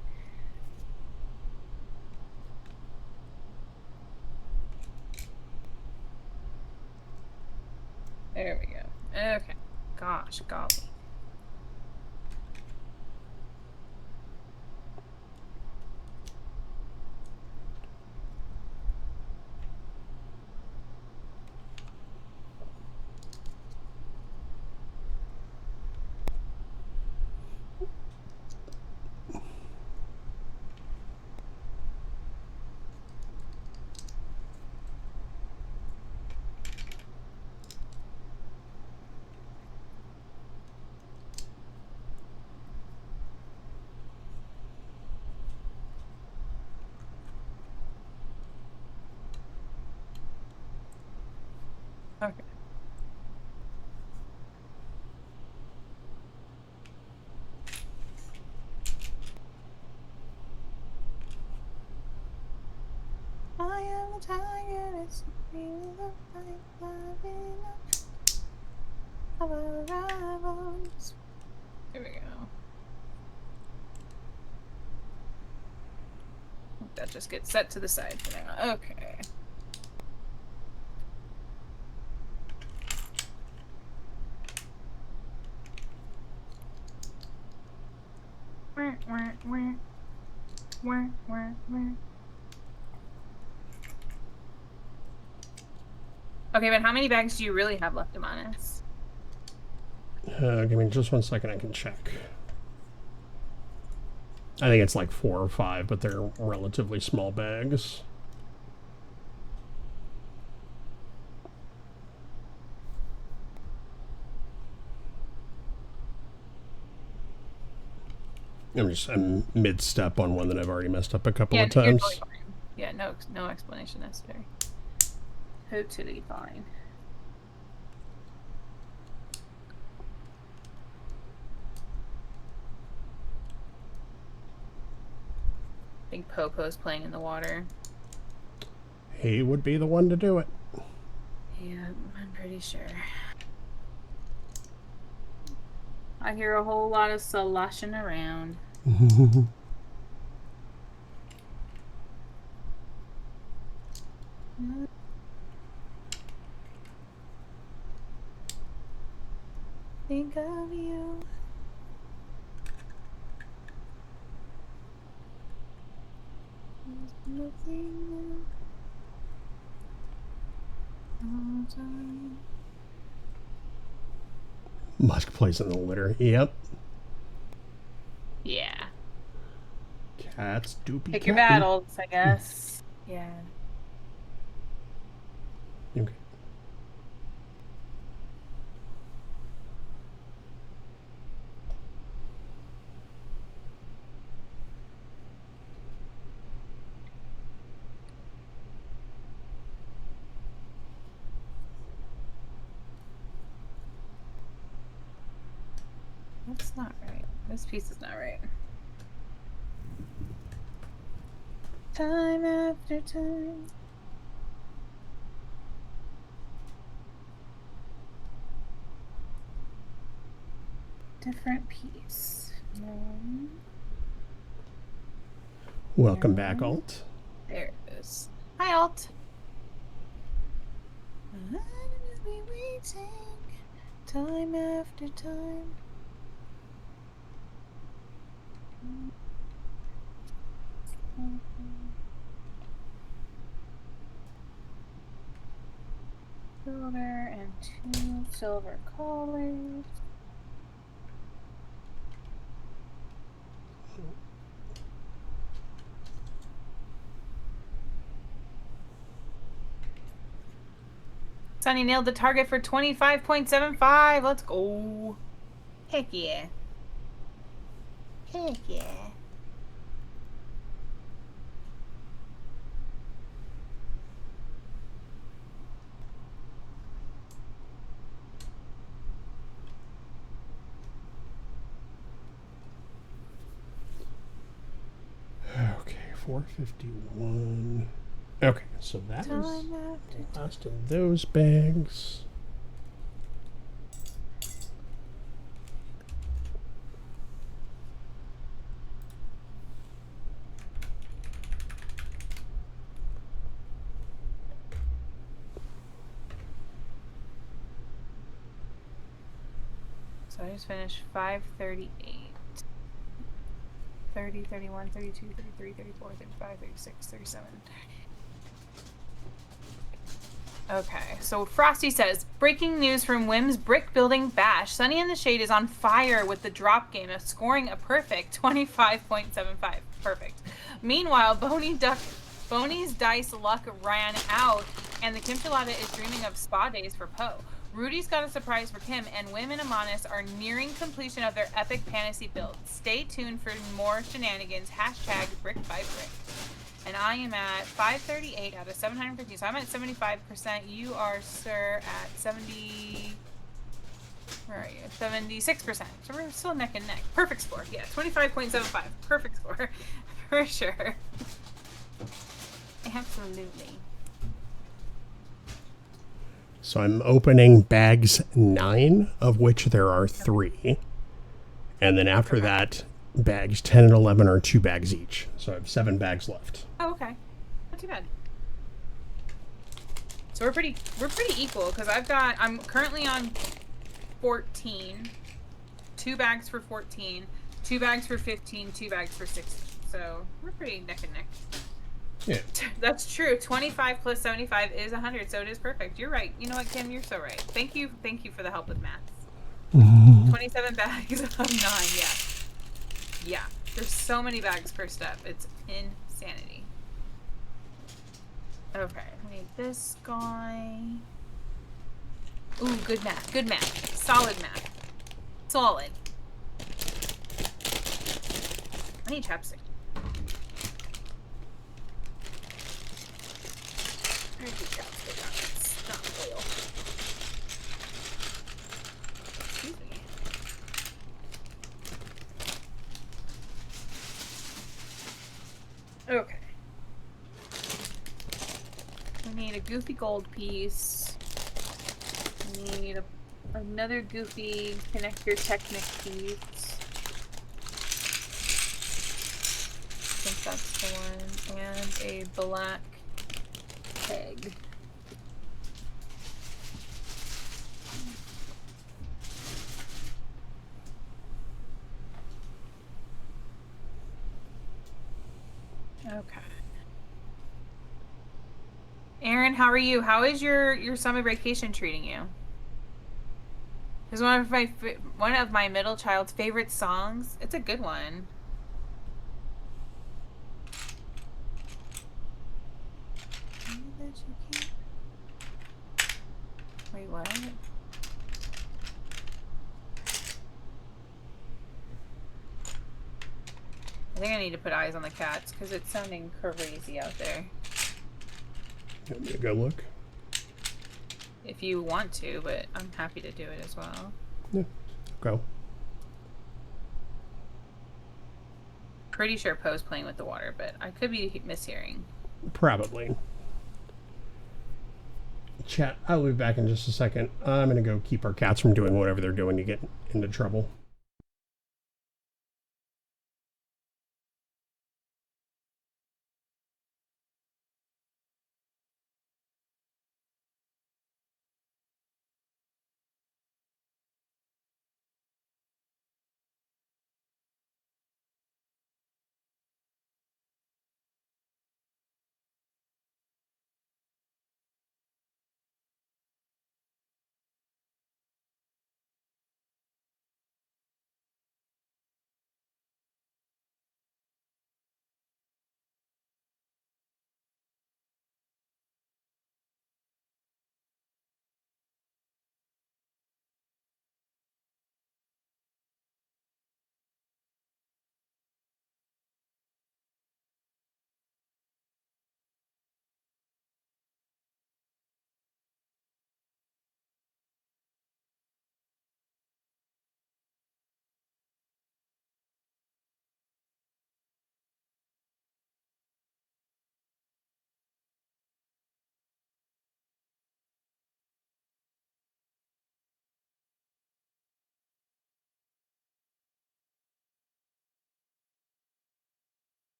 There we go. Okay. Gosh, golly. Okay. I am the tiger, it's me the fight, loving our rivals. Here we go. That just gets set to the side for now. Okay. Okay, but how many bags do you really have left, Amanus? Give me just 1 second, I can check. I think it's like 4 or 5, but they're relatively small bags. I'm mid-step on one that I've already messed up a couple of times. Totally fine. Yeah, no explanation necessary. Totally fine. I think Popo's playing in the water. He would be the one to do it. Yeah, I'm pretty sure. I hear a whole lot of sloshing around. Think of you. There's nothing all time. Musk plays in the litter. Yep. Yeah. Cats do be Pick your battles, I guess. Yeah. Okay. That's not right. This piece is not right. Time after time. Different piece. Welcome back, Alt. There it is. Hi, Alt. I'll be waiting time after time. Silver and 2 silver collars. Sunny nailed the target for 25.75. Let's go. Heck yeah. Heck yeah. Okay, 451. Okay, so that is the last of those bags. So I just finished 538. 30, 31, 32, 33, 34, 35, 36, 37. Okay, so Frosty says, breaking news from Wim's Brick Building Bash. Sunny in the Shade is on fire with the drop game of scoring a perfect 25.75. Perfect. Meanwhile, Boney's dice luck ran out, and the Kimchalada is dreaming of spa days for Poe. Rudy's got a surprise for Kim, and Wim and Amanis are nearing completion of their epic fantasy build. Stay tuned for more shenanigans. Hashtag brick by brick. And I am at 538 out of 750, so I'm at 75%. You are, sir, at 70... Where are you? 76%. So we're still neck and neck. Perfect score. Yeah, 25.75. Perfect score. For sure. Absolutely. So I'm opening bags 9, of which there are 3. And then after that, bags 10 and 11 are 2 bags each. So I have 7 bags left. Oh, okay. Not too bad. So we're pretty equal, because I'm currently on 14. 2 bags for 14, 2 bags for 15, 2 bags for 16. So we're pretty neck and neck. Yeah. That's true. 25 plus 75 is 100, so it is perfect. You're right. You know what, Kim? You're so right. Thank you for the help with maths. 27 bags of 9, yeah. Yeah. There's so many bags per step. It's insanity. Okay, I need this guy. Ooh, good math. Good math. Solid math. Solid. I need chapstick. I need chapstick on this, not oil. Excuse me. Okay. We need a goofy gold piece. We need another goofy connector Technic piece. I think that's the one. And a black peg. Okay. Aaron, how are you? How is your summer vacation treating you? It's one of my middle child's favorite songs. It's a good one. Wait, what? I think I need to put eyes on the cats because it's sounding crazy out there. Give me a good look. If you want to, but I'm happy to do it as well. Yeah, go. Pretty sure Poe's playing with the water, but I could be mishearing. Probably. Chat, I'll be back in just a second. I'm going to go keep our cats from doing whatever they're doing to get into trouble.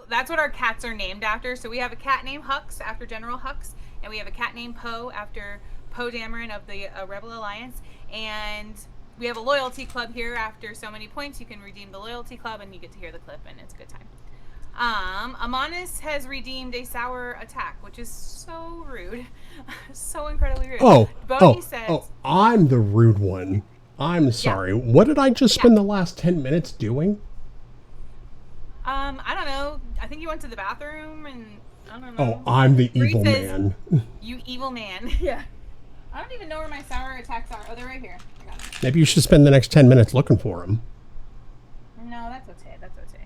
That's what our cats are named after. So we have a cat named Hux after General Hux, and we have a cat named Poe after Poe Dameron of the Rebel Alliance, and we have a loyalty club here. After so many points, you can redeem the loyalty club, and you get to hear the clip, and it's a good time. Amonis has redeemed a sour attack, which is so rude. So incredibly rude. Boney says, I'm the rude one. I'm sorry. Yeah. What did I just spend the last 10 minutes doing? I don't know. I think you went to the bathroom, and I don't know. Oh, I'm the evil man. You evil man. Yeah. I don't even know where my sour attacks are. Oh, they're right here. I got them. Maybe you should spend the next 10 minutes looking for them. No, that's okay. That's okay.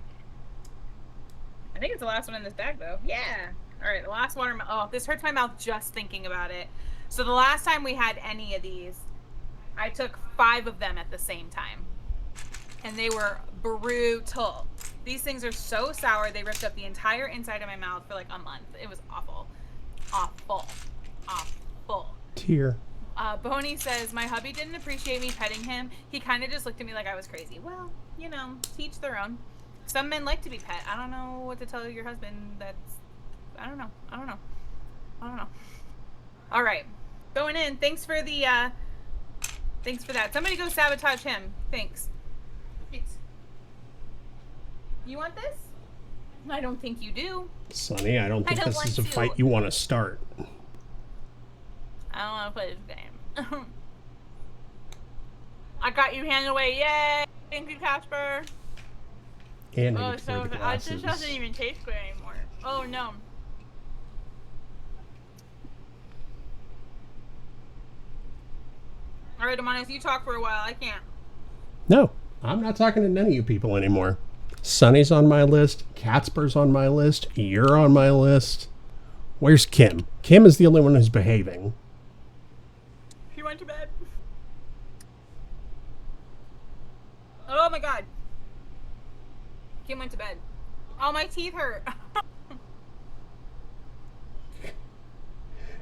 I think it's the last one in this bag, though. Yeah. All right, the last watermelon. Oh, this hurts my mouth just thinking about it. So the last time we had any of these, I took 5 of them at the same time. And they were brutal. These things are so sour, they ripped up the entire inside of my mouth for like a month. It was awful. Awful. Awful. Tear. Boney says, my hubby didn't appreciate me petting him. He kind of just looked at me like I was crazy. Well, you know, to each their own. Some men like to be pet. I don't know what to tell your husband. I don't know. All right. Going in. Thanks for that. Somebody go sabotage him. Thanks. You want this? I don't think you do. Sonny, I don't think this is a fight you want to start. I don't want to play this game. I got you handed away. Yay! Thank you, Casper. And this doesn't even taste good anymore. Oh, no. All right, Amonis, you talk for a while. I can't. No, I'm not talking to none of you people anymore. Sonny's on my list. Catsper's on my list. You're on my list. Where's Kim? Kim is the only one who's behaving. She went to bed. Oh my god. Kim went to bed. Oh, my teeth hurt.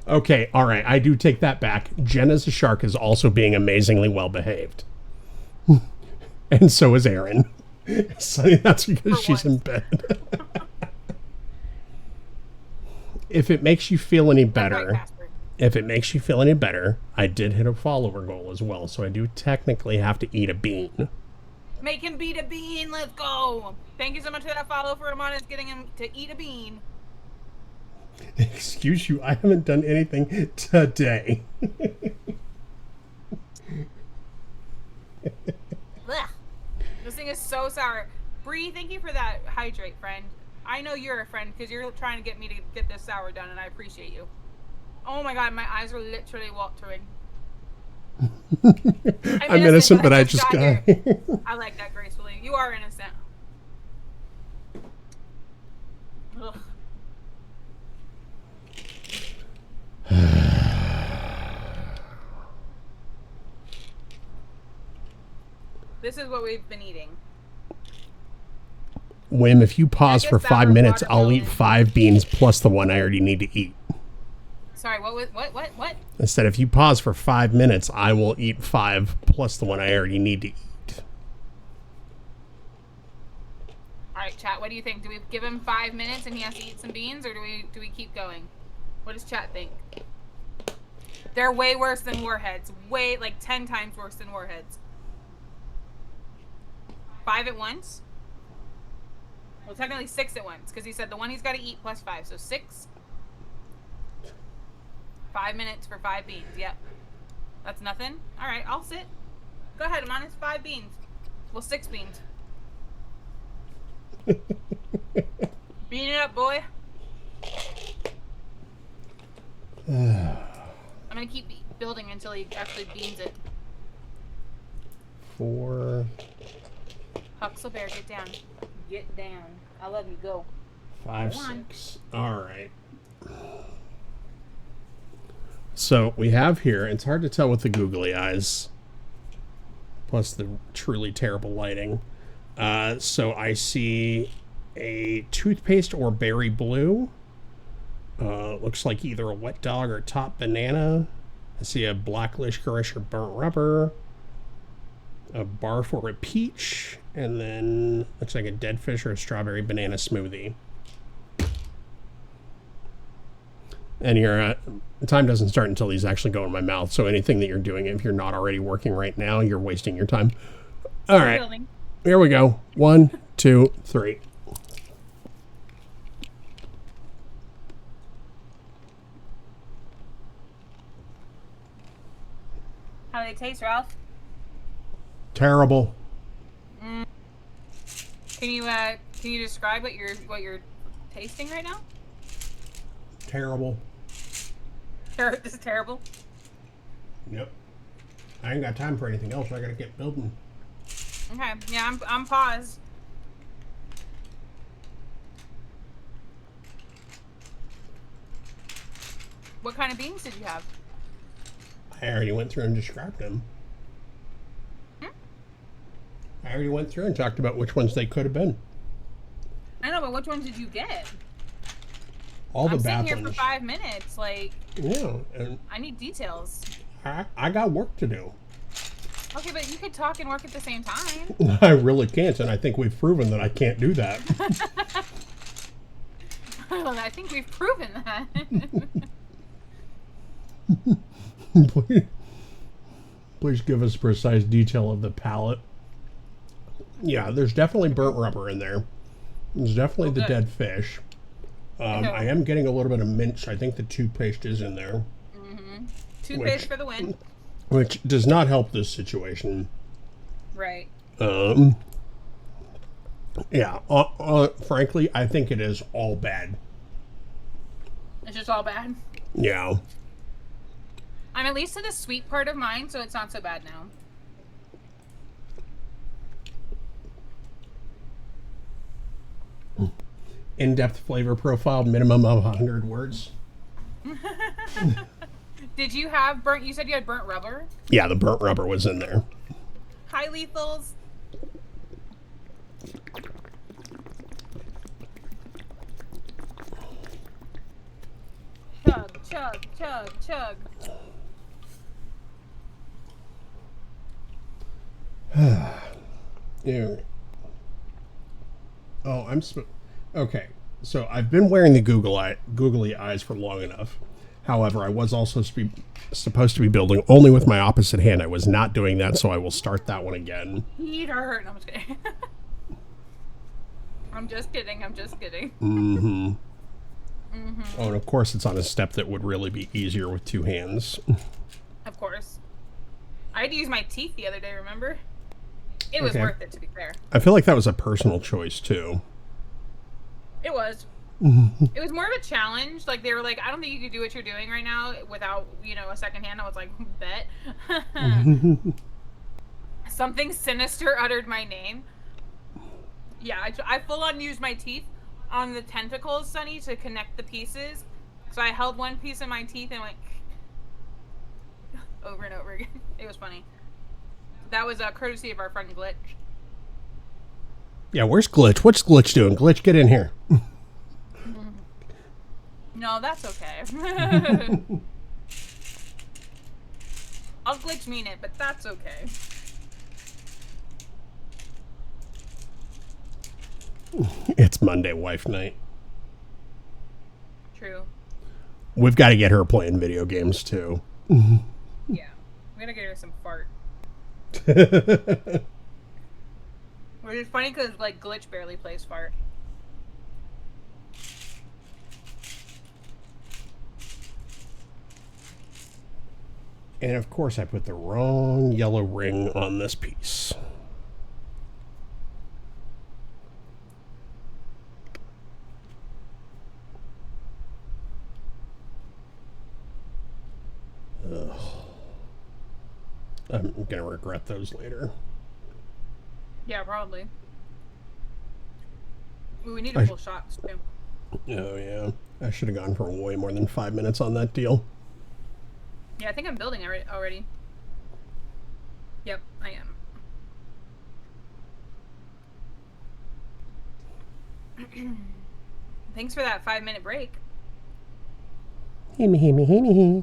Okay, all right. I do take that back. Jenna's a shark is also being amazingly well behaved. And so is Aaron. Sonny, that's because she's in bed. If it makes you feel any better, I did hit a follower goal as well, so I do technically have to eat a bean. Make him beat a bean. Let's go. Thank you so much for that follow for Amonis getting him to eat a bean. Excuse you, I haven't done anything today. This thing is so sour. Bree, thank you for that hydrate, friend. I know you're a friend because you're trying to get me to get this sour done, and I appreciate you. Oh my god, my eyes are literally watering. I'm innocent, but I just got I like that gracefully. You are innocent. Ugh. This is what we've been eating. Wim, if you pause for 5 minutes, I'll eat 5 beans plus the one I already need to eat. Sorry, what? I said if you pause for 5 minutes, I will eat 5 plus the one I already need to eat. All right, chat. What do you think? Do we give him 5 minutes and he has to eat some beans, or do we keep going? What does chat think? They're way worse than warheads. Way, like 10 times worse than warheads. 5 at once? Well, technically 6 at once, because he said the one he's got to eat plus 5, so 6. 5 minutes for 5 beans. Yep. That's nothing. All right, I'll sit. Go ahead, I'm on his 5 beans. Well, 6 beans. Bean it up, boy. I'm gonna keep building until he actually beans it. 4. Huxle Bear, get down. Get down. I love you. Go. 5, 6. All right. So we have here, it's hard to tell with the googly eyes, plus the truly terrible lighting. So I see a toothpaste or berry blue. Looks like either a wet dog or top banana. I see a black licorice or burnt rubber. A barf or a peach. And then looks like a dead fish or a strawberry banana smoothie. And time doesn't start until these actually go in my mouth. So anything that you're doing, if you're not already working right now, you're wasting your time. All right, here we go. 1, 2, 3. How do they taste, Ralph? Terrible. Can you describe what you're tasting right now? Terrible. This is terrible. Yep. I ain't got time for anything else. I gotta get building. Okay. Yeah, I'm paused. What kind of beans did you have? I already went through and described them. I already went through and talked about which ones they could have been. I know, but which ones did you get? All the bad ones. I'm sitting here for 5 minutes. Like, yeah, and I need details. I got work to do. Okay, but you could talk and work at the same time. I really can't, and I think we've proven that I can't do that. Well, I think we've proven that. Please give us precise detail of the palette. Yeah, there's definitely burnt rubber in there. There's definitely the dead fish. I am getting a little bit of mince. I think the toothpaste is in there. Mm-hmm. Toothpaste for the win. Which does not help this situation. Right. Yeah, frankly, I think it is all bad. It's just all bad? Yeah. I'm at least to the sweet part of mine, so it's not so bad now. In-depth flavor profile, minimum of 100 words. Did you have burnt, you said you had burnt rubber? Yeah, the burnt rubber was in there. Hi, Lethals. Chug, chug, chug, chug. Yeah. Oh, okay. So I've been wearing the googly eyes for long enough. However, I was also supposed to be building only with my opposite hand. I was not doing that, so I will start that one again. Peter. No, I'm just kidding. I'm just kidding. I'm just kidding. Mm-hmm. Mm-hmm. Oh, and of course it's on a step that would really be easier with two hands. Of course. I had to use my teeth the other day, remember? It was worth it, to be fair. I feel like that was a personal choice, too. It was. It was more of a challenge. Like, they were like, I don't think you could do what you're doing right now without, you know, a second hand. I was like, bet. Something sinister uttered my name. Yeah, I full-on used my teeth on the tentacles, Sunny, to connect the pieces. So I held one piece in my teeth and went over and over again. It was funny. That was a courtesy of our friend Glitch. Yeah, where's Glitch? What's Glitch doing? Glitch, get in here. No, that's okay. I'll Glitch mean it, but that's okay. It's Monday wife night. True. We've got to get her playing video games, too. Yeah. We gotta get her some fart. Which is funny because, like, Glitch barely plays fart. And of course I put the wrong yellow ring on this piece. Ugh. I'm gonna regret those later. Yeah, probably. Ooh, we need to pull shots too. Oh yeah, I should have gone for way more than 5 minutes on that deal. Yeah, I think I'm building already. Yep, I am. Thanks for that 5-minute break. Hee.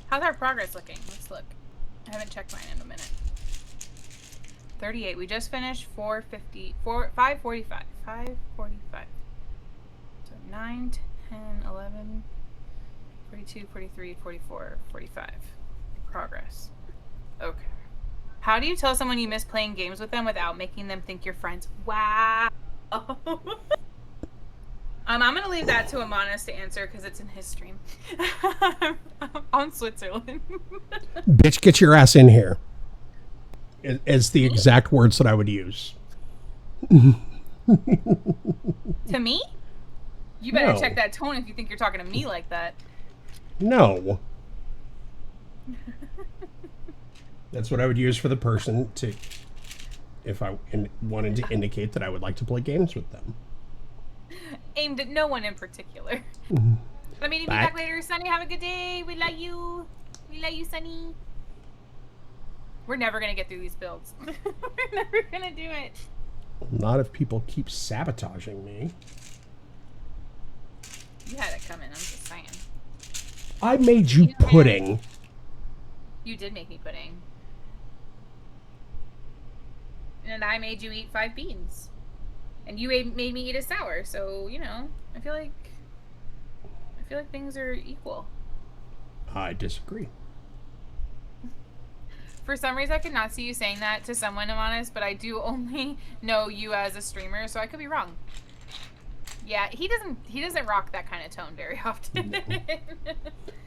How's our progress looking? Let's look. I haven't checked mine in a minute. 38. We just finished 5:45. 5:45. So 9, 10, 11, 42, 43, 44, 45. Progress. Okay. How do you tell someone you miss playing games with them without making them think you're friends? Wow. I'm going to leave that to Amanis to answer because it's in his stream. On Switzerland. Bitch, get your ass in here. Is the exact words that I would use. To me? You better No. check that tone if you think you're talking to me like that. No. That's what I would use for the person to, if I wanted to indicate that I would like to play games with them. Aimed at no one in particular. Let me be Bye. back later. Sunny, have a good day. We love you. We love you, Sunny. We're never going to get through these builds. We're never going to do it. Not if people keep sabotaging me. You had it coming, I'm just saying. I made you pudding. You did make me pudding. And I made you eat 5 beans. And you made me eat a sour, so, you know, I feel like things are equal. I disagree. For some reason, I could not see you saying that to someone, I'm honest, but I do only know you as a streamer, so I could be wrong. Yeah, he doesn't rock that kind of tone very often. No.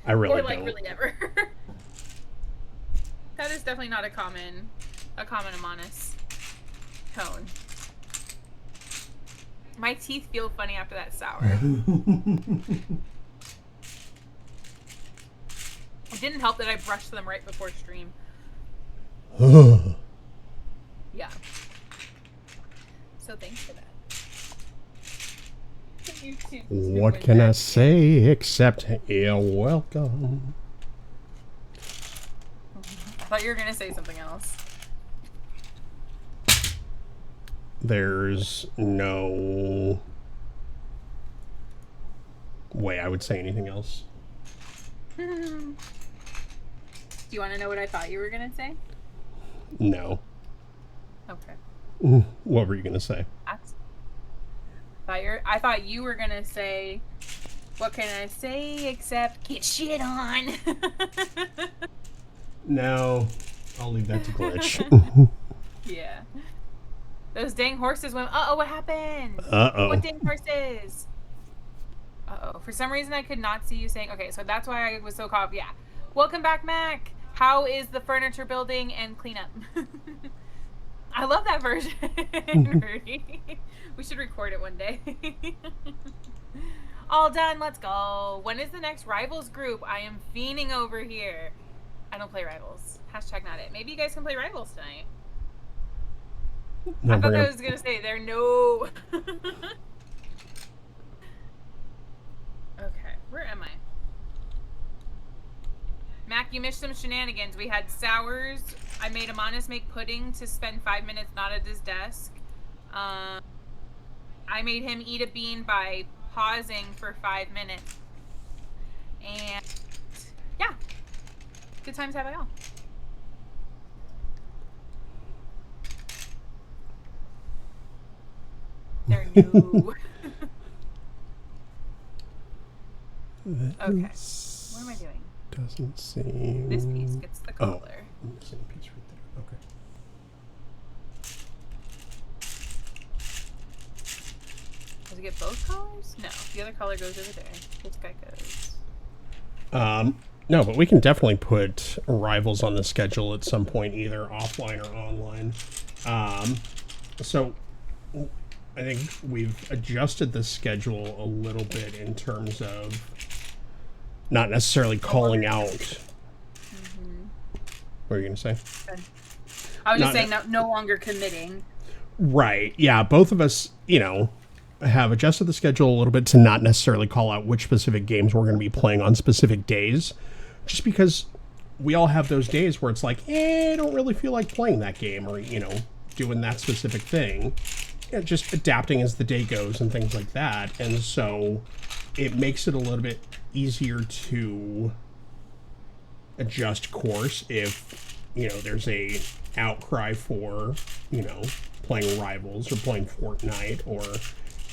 I really or like don't. really ever. That is definitely not a common Amonis tone. My teeth feel funny after that sour. It didn't help that I brushed them right before stream. Yeah. So thanks for that. What can I say except you're welcome? I thought you were gonna say something else. There's no way I would say anything else. Do you want to know what I thought you were gonna say? No. Okay. What were you going to say? I thought you were gonna say, what can I say except get shit on? No. I'll leave that to Glitch. Yeah. Those dang horses went, uh-oh, what happened? Uh-oh. What dang horses? Uh-oh. For some reason, I could not see you saying, okay, so that's why I was so caught up. Yeah. Welcome back, Mac. How is the furniture building and cleanup? I love that version. We should record it one day. All done. Let's go. When is the next Rivals group? I am fiending over here. I don't play Rivals. Hashtag not it. Maybe you guys can play Rivals tonight. No, I thought I was going to say there. No. Okay. Where am I? Mac, you missed some shenanigans. We had sours. I made Amonis make pudding to spend 5 minutes not at his desk. I made him eat a bean by pausing for 5 minutes. And yeah, good times have I all. They're new. Okay, what am I doing? Doesn't seem... This piece gets the color. Oh, same piece right there. Okay. Does it get both colors? No, the other color goes over there. This guy goes. No, but we can definitely put Rivals on the schedule at some point, either offline or online. So I think we've adjusted the schedule a little bit in terms of not necessarily calling out. Mm-hmm. What are you going to say? I was just saying no longer committing. Right. Yeah, both of us, have adjusted the schedule a little bit to not necessarily call out which specific games we're going to be playing on specific days. Just because we all have those days where it's like, I don't really feel like playing that game or, doing that specific thing. Just adapting as the day goes and things like that. And so it makes it a little bit easier to adjust course if, there's a outcry for, you know, playing Rivals or playing Fortnite, or,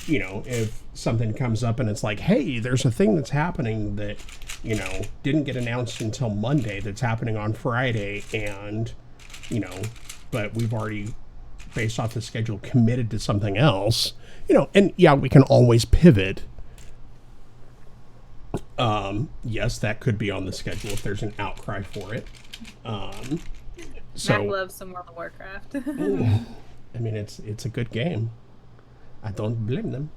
you know, if something comes up and it's like, hey, there's a thing that's happening that, you know, didn't get announced until Monday that's happening on Friday, and, you know, but we've already, based off the schedule, committed to something else, you know, and yeah, we can always pivot. Yes, that could be on the schedule if there's an outcry for it. So Mac loves some World of Warcraft. I mean, it's a good game. I don't blame them.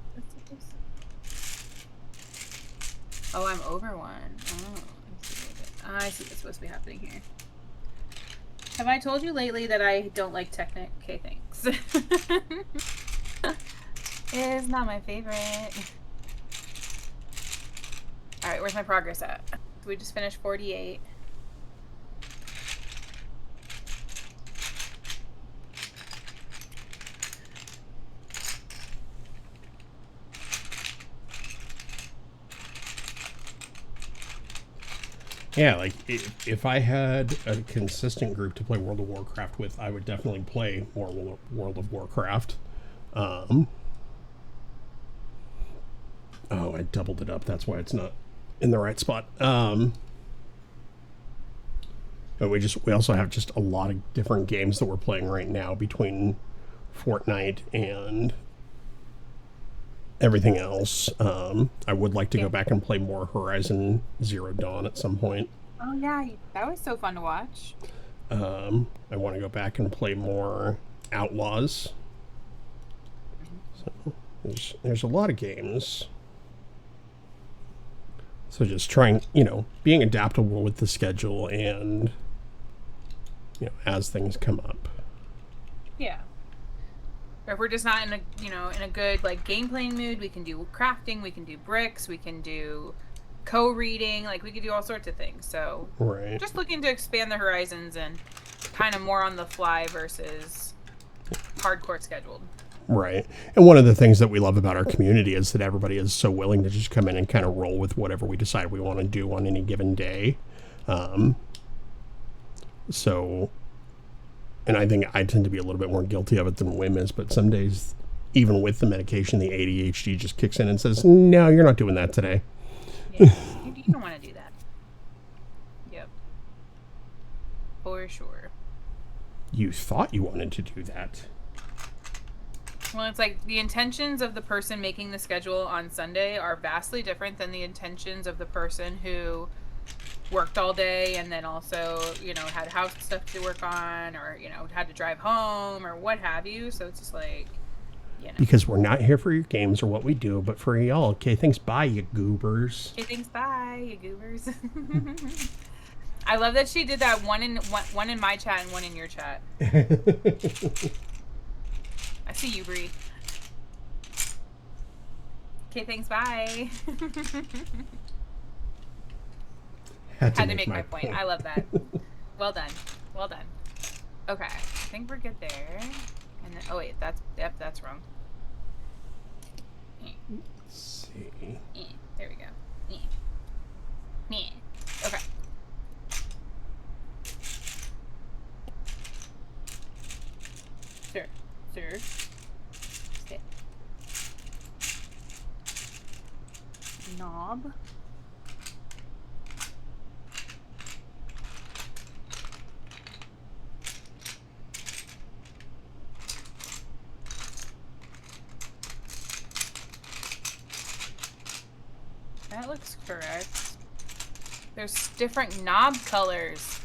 Oh, I'm over one. Oh, I see what's supposed to be happening here. Have I told you lately that I don't like Technic? Okay, thanks. It's not my favorite. Alright, where's my progress at? We just finished 48. Yeah, like, if I had a consistent group to play World of Warcraft with, I would definitely play more World of Warcraft. Oh, I doubled it up. That's why it's not in the right spot. But we also have just a lot of different games that we're playing right now between Fortnite and everything else. I would like to go back and play more Horizon Zero Dawn at some point. Oh yeah, that was so fun to watch. I want to go back and play more Outlaws. So there's a lot of games. So just trying, you know, being adaptable with the schedule and, you know, as things come up. Yeah. Or if we're just not in a, you know, in a good, like, game playing mood, we can do crafting, we can do bricks, we can do co-reading, like, we could do all sorts of things. So, right. Just looking to expand the horizons and kind of more on the fly versus hardcore scheduled. Right. And one of the things that we love about our community is that everybody is so willing to just come in and kind of roll with whatever we decide we want to do on any given day. So, and I think I tend to be a little bit more guilty of it than Wim is, but some days, even with the medication, the ADHD just kicks in and says, no, you're not doing that today. Yeah, you don't want to do that. Yep. For sure. You thought you wanted to do that. Well, it's like the intentions of the person making the schedule on Sunday are vastly different than the intentions of the person who worked all day and then also, you know, had house stuff to work on, or, you know, had to drive home or what have you. So it's just like, you know. Because we're not here for your games or what we do, but for y'all. Okay, thanks, bye, you goobers. Okay, thanks, bye, you goobers. I love that she did that one in my chat and one in your chat. I see you, Bree. Okay, thanks, bye. Had to make my point. I love that. Well done. Well done. Okay, I think we're good there. And then, oh wait, that's wrong. Let's see. There we go. Okay. Sir. Sit. Knob. That looks correct. There's different knob colors.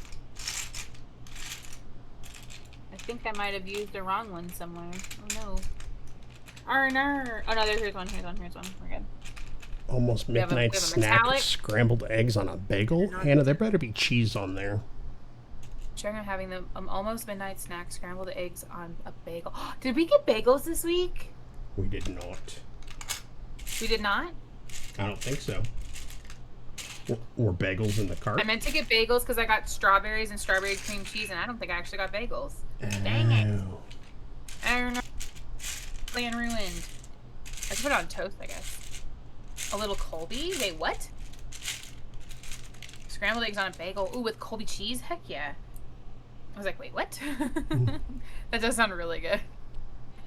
I think I might have used the wrong one somewhere. Oh no. Arner. Oh no, here's one. We're good. Almost midnight snack, scrambled eggs on a bagel. Hannah, there better be cheese on there. Sharing on having the almost midnight snack, scrambled eggs on a bagel. Did we get bagels this week? We did not. We did not? I don't think so. Were bagels in the cart? I meant to get bagels because I got strawberries and strawberry cream cheese, and I don't think I actually got bagels. Dang it. I don't know. Plan ruined. I could put it on toast, I guess. A little Colby? Wait, what? Scrambled eggs on a bagel. Ooh, with Colby cheese? Heck yeah. I was like, wait, what? That does sound really good.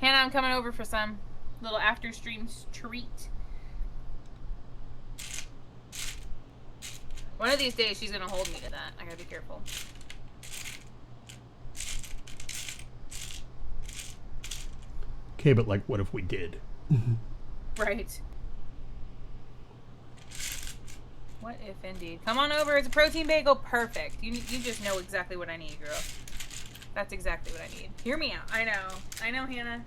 Hannah, I'm coming over for some little after stream treat. One of these days, she's gonna hold me to that. I gotta be careful. Okay, but like, what if we did? Right. What if indeed? Come on over. It's a protein bagel. Perfect. You just know exactly what I need, girl. That's exactly what I need. Hear me out. I know, Hannah.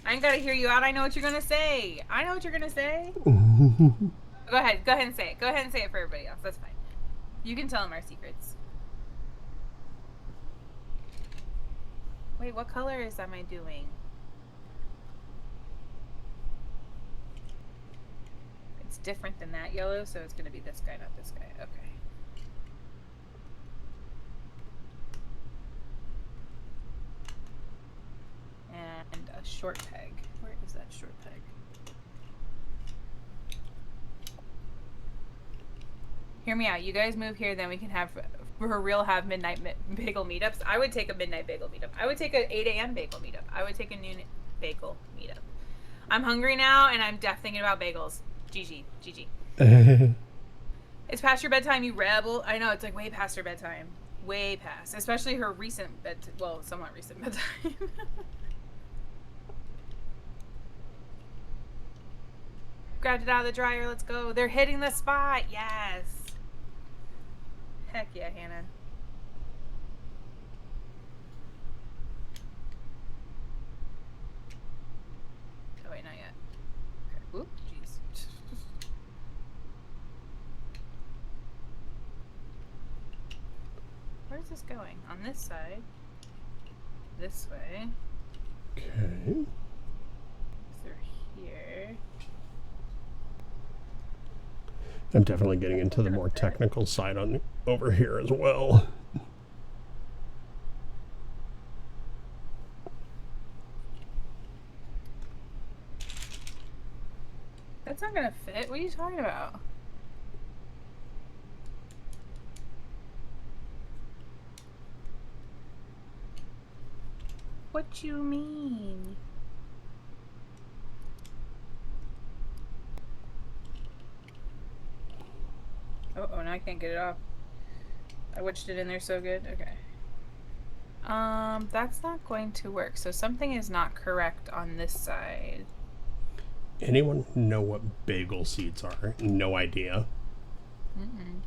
I ain't gotta hear you out. I know what you're gonna say. I know what you're gonna say. Go ahead and say it. Go ahead and say it for everybody else. That's fine. You can tell them our secrets. Wait, what color am I doing? It's different than that yellow, so it's gonna be this guy, not this guy. Okay. And a short peg. Where is that short peg? Hear me out. You guys move here, then we can have, for real, have midnight bagel meetups. I would take a midnight bagel meetup. I would take a 8 a.m. bagel meetup. I would take a noon bagel meetup. I'm hungry now, and I'm deaf thinking about bagels. GG. It's past your bedtime, you rebel. I know, it's like way past her bedtime. Way past. Especially her recent somewhat recent bedtime. Grabbed it out of the dryer. Let's go. They're hitting the spot. Yes. Heck yeah, Hannah. Oh, wait, not yet. Okay. Oop, jeez. Where's this going? On this side. This way. Okay. Through here. I'm definitely getting into the more technical side on over here as well. That's not gonna fit. What are you talking about? What you mean? Oh, now I can't get it off. I wedged it in there so good. Okay. That's not going to work. So something is not correct on this side. Anyone know what bagel seeds are? No idea. Mm-mm.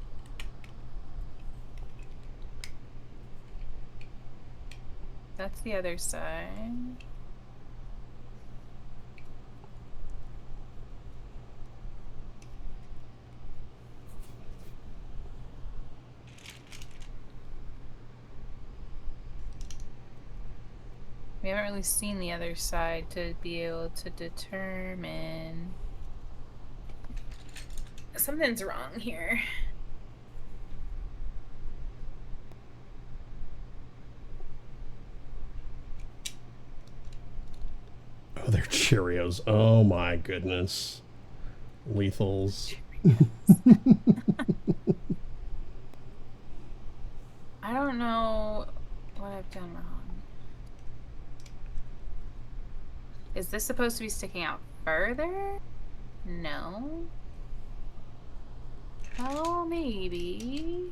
That's the other side. We haven't really seen the other side to be able to determine. Something's wrong here. Oh, they're Cheerios. Oh my goodness. Lethals. I don't know what I've done wrong. Is this supposed to be sticking out further? No. Oh, maybe.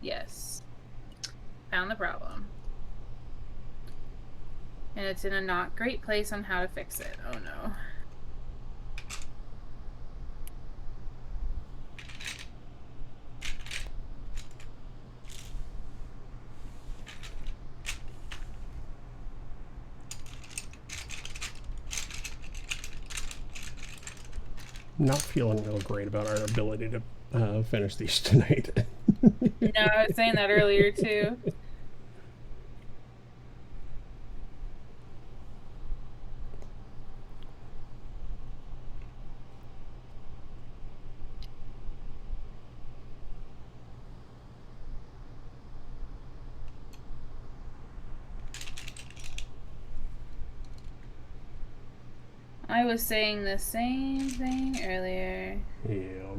Yes. Found the problem. And it's in a not great place on how to fix it. Oh no. Not feeling real great about our ability to finish these tonight. No, I was saying that earlier too. I was saying the same thing earlier. Yeah.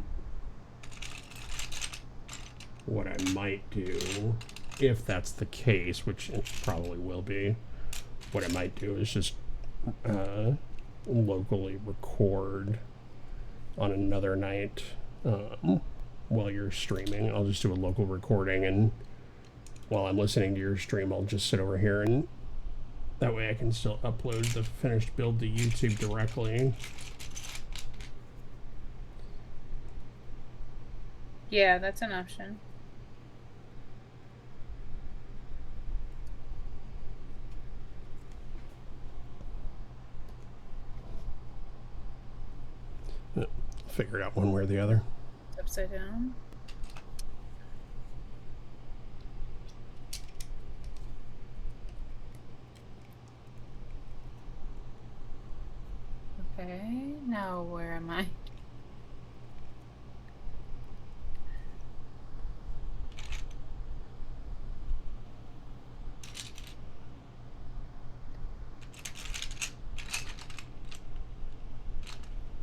what I might do, if that's the case, which it probably will be, what I might do is just locally record on another night while you're streaming. I'll just do a local recording, and while I'm listening to your stream, I'll just sit over here, and that way I can still upload the finished build to YouTube directly. Yeah, that's an option. Figure it out one way or the other. Upside down. Okay, now where am I? I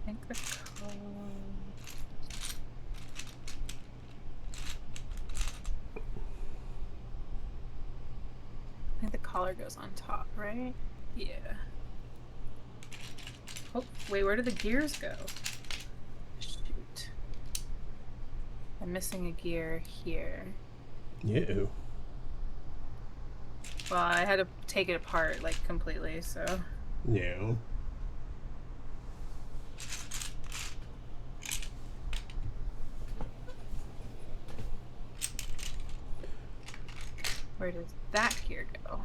think the color... I think the collar goes on top, right? Yeah. Oh, wait, where did the gears go? Shoot. I'm missing a gear here. Ew. Well, I had to take it apart, like, completely, so... Yeah. Where does that gear go?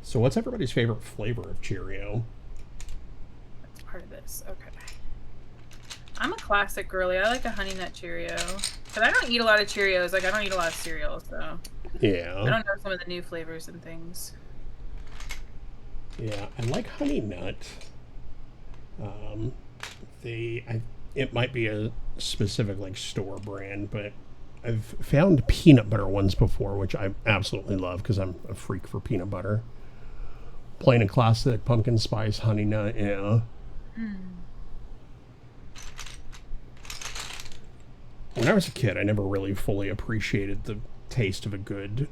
So what's everybody's favorite flavor of Cheerio? That's part of this. Okay. I'm a classic girly. I like a Honey Nut Cheerio. But I don't eat a lot of Cheerios. Like, I don't eat a lot of cereal, so... Yeah. I don't know some of the new flavors and things. Yeah, I like Honey Nut. It might be a specific, like, store brand, but I've found peanut butter ones before, which I absolutely love because I'm a freak for peanut butter. Plain and classic, pumpkin spice, Honey Nut, yeah. When I was a kid, I never really fully appreciated the taste of a good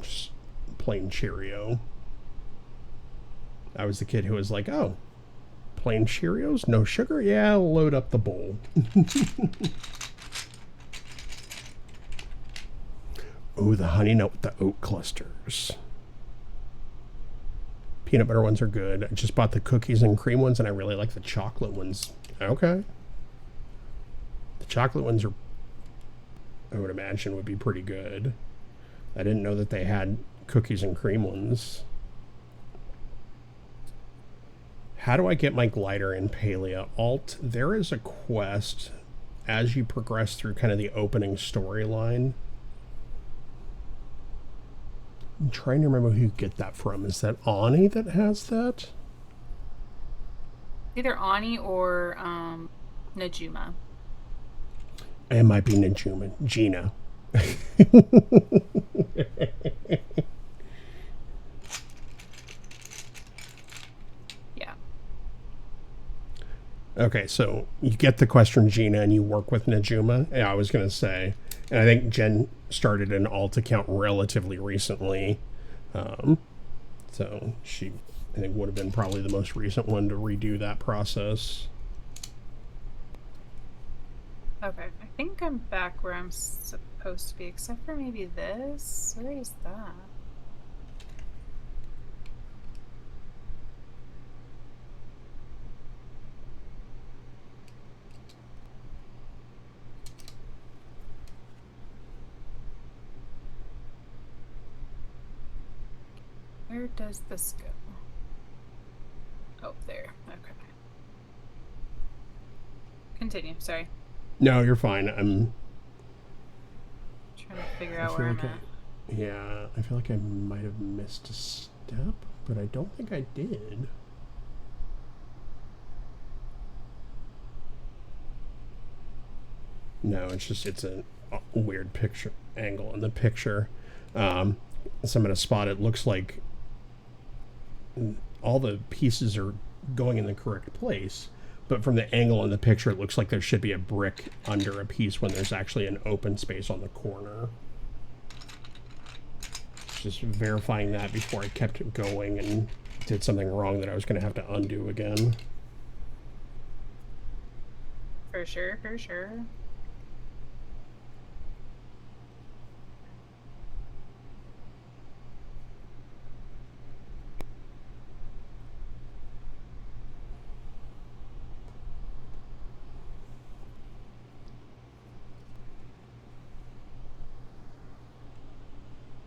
just plain Cheerio. I was the kid who was like, oh, plain Cheerios? No sugar? Yeah, load up the bowl. Oh, the Honey Nut with the oat clusters. Peanut butter ones are good. I just bought the cookies and cream ones, and I really like the chocolate ones. Okay. The chocolate ones are, I would imagine, would be pretty good. I didn't know that they had cookies and cream ones. How do I get my glider in Palia? Alt, there is a quest as you progress through kind of the opening storyline. I'm trying to remember who you get that from. Is that Ani that has that? Either Ani or Najuma. It might be Najuma. Gina. Yeah. Okay, so you get the quest from Gina and you work with Najuma. Yeah, I was going to say. And I think Jen started an alt account relatively recently. So she, I think, would have been probably the most recent one to redo that process. Okay, I think I'm back where I'm supposed to be, except for maybe this. Where is that? Where does this go? Oh, there. Okay. Continue. Sorry. No, you're fine. I'm Trying to figure out where I'm at. Yeah, I feel like I might have missed a step, but I don't think I did. No, it's a weird picture angle in the picture. So I'm going to spot it. Looks like all the pieces are going in the correct place, but from the angle in the picture, it looks like there should be a brick under a piece when there's actually an open space on the corner. Just verifying that before I kept it going and did something wrong that I was going to have to undo again. For sure, for sure.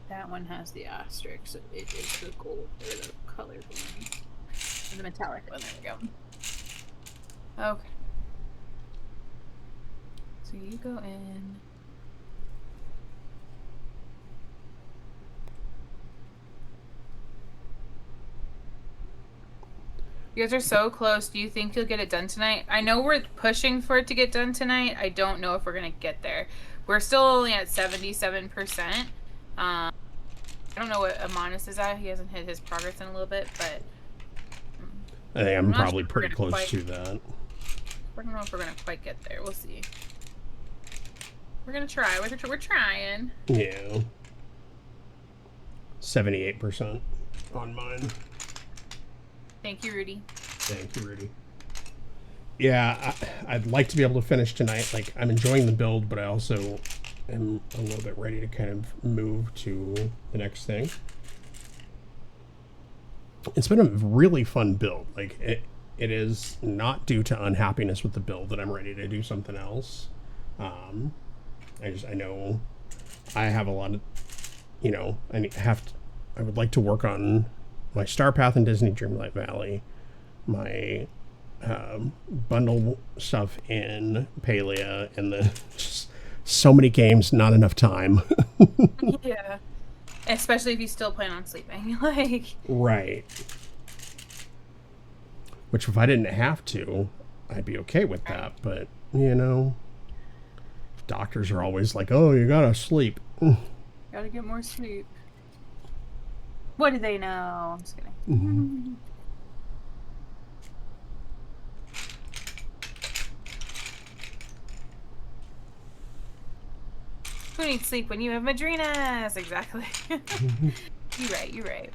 That one has the asterisk, so it is the gold or the colored one. And the metallic one, there we go. Okay. So you go in. You guys are so close. Do you think you'll get it done tonight? I know we're pushing for it to get done tonight. I don't know if we're going to get there. We're still only at 77%. I don't know what Amonis is at. He hasn't hit his progress in a little bit, but I think I'm probably pretty close to that. I don't know if we're gonna quite get there. We'll see. We're gonna try. We're trying. Yeah. 78% on mine. Thank you, Rudy. Thank you, Rudy. Yeah, I'd like to be able to finish tonight. Like, I'm enjoying the build, but I also am a little bit ready to kind of move to the next thing. It's been a really fun build. Like, it is not due to unhappiness with the build that I'm ready to do something else. I know I have a lot of, you know, I would like to work on my Star Path in Disney Dreamlight Valley, my bundle stuff in Palia, and the just so many games, not enough time. Yeah. Especially if you still plan on sleeping. Like, right. Which if I didn't have to, I'd be okay with that. But, you know, doctors are always like, oh, you gotta sleep. Gotta get more sleep. What do they know? I'm just kidding. Mm-hmm. Who needs sleep when you have Madrinas? Exactly. You're right, you're right.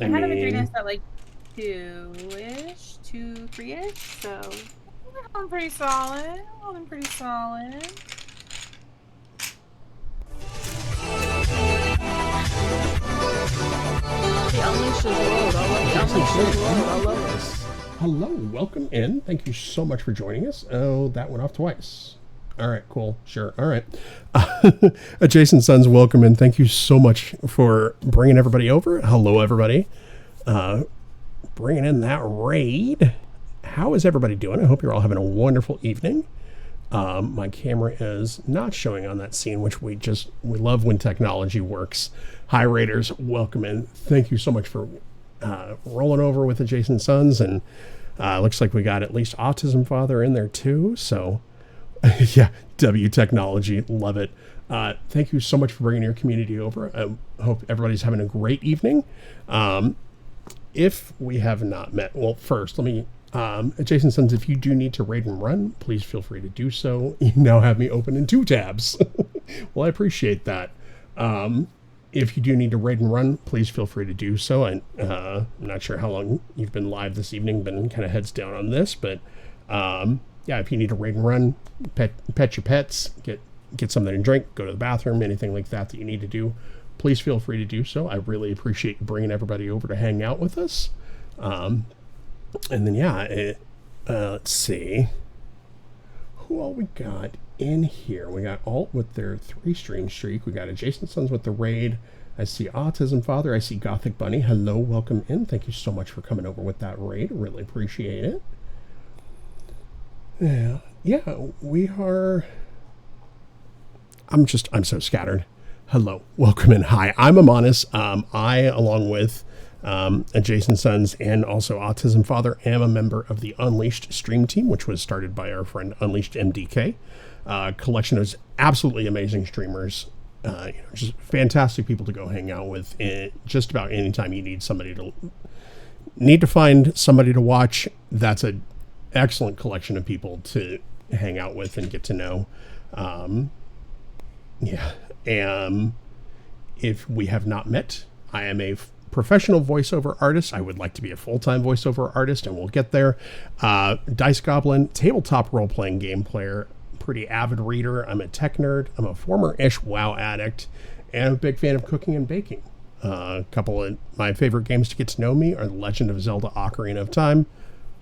I had a Madrinas at like 2-ish, 2, 3-ish, so I'm pretty solid. I'm pretty solid. The Unleashed is load. I love the Unleashed is load. I love this. Hello, welcome in. Thank you so much for joining us. Oh, that went off twice. All right, cool. Sure. All right. Adjacent Sons, welcome in. Thank you so much for bringing everybody over. Hello, everybody. Bringing in that raid. How is everybody doing? I hope you're all having a wonderful evening. My camera is not showing on that scene, which we love when technology works. Hi, Raiders. Welcome in. Thank you so much for rolling over with Adjacent Sons. And looks like we got at least Autism Father in there, too. So... yeah, W Technology, love it. Thank you so much for bringing your community over. I hope everybody's having a great evening. If we have not met, well, first, let me, Adjacent Sons, if you do need to raid and run, please feel free to do so. You now have me open in 2 tabs. Well, I appreciate that. If you do need to raid and run, please feel free to do so. I'm not sure how long you've been live this evening, been kind of heads down on this, but... yeah, if you need to raid and run, pet your pets, get something to drink, go to the bathroom, anything like that you need to do, please feel free to do so. I really appreciate you bringing everybody over to hang out with us. And then, yeah, let's see. Who all we got in here? We got Alt with their 3-stream streak. We got Adjacent Sons with the raid. I see Autism Father. I see Gothic Bunny. Hello, welcome in. Thank you so much for coming over with that raid. Really appreciate it. Yeah, we are... I'm so scattered. Hello, welcome in. Hi, I'm Amonis. I, along with Adjacent Sons and also Autism Father, am a member of the Unleashed stream team, which was started by our friend Unleashed MDK. Collection of absolutely amazing streamers. Just fantastic people to go hang out with just about any time you need somebody to need to find somebody to watch. That's an excellent collection of people to hang out with and get to know. If we have not met, I am a professional voiceover artist. I would like to be a full-time voiceover artist, and we'll get there. Dice Goblin, tabletop role-playing game player, pretty avid reader. I'm a tech nerd. I'm a former-ish WoW addict, and I'm a big fan of cooking and baking. A couple of my favorite games to get to know me are The Legend of Zelda Ocarina of Time,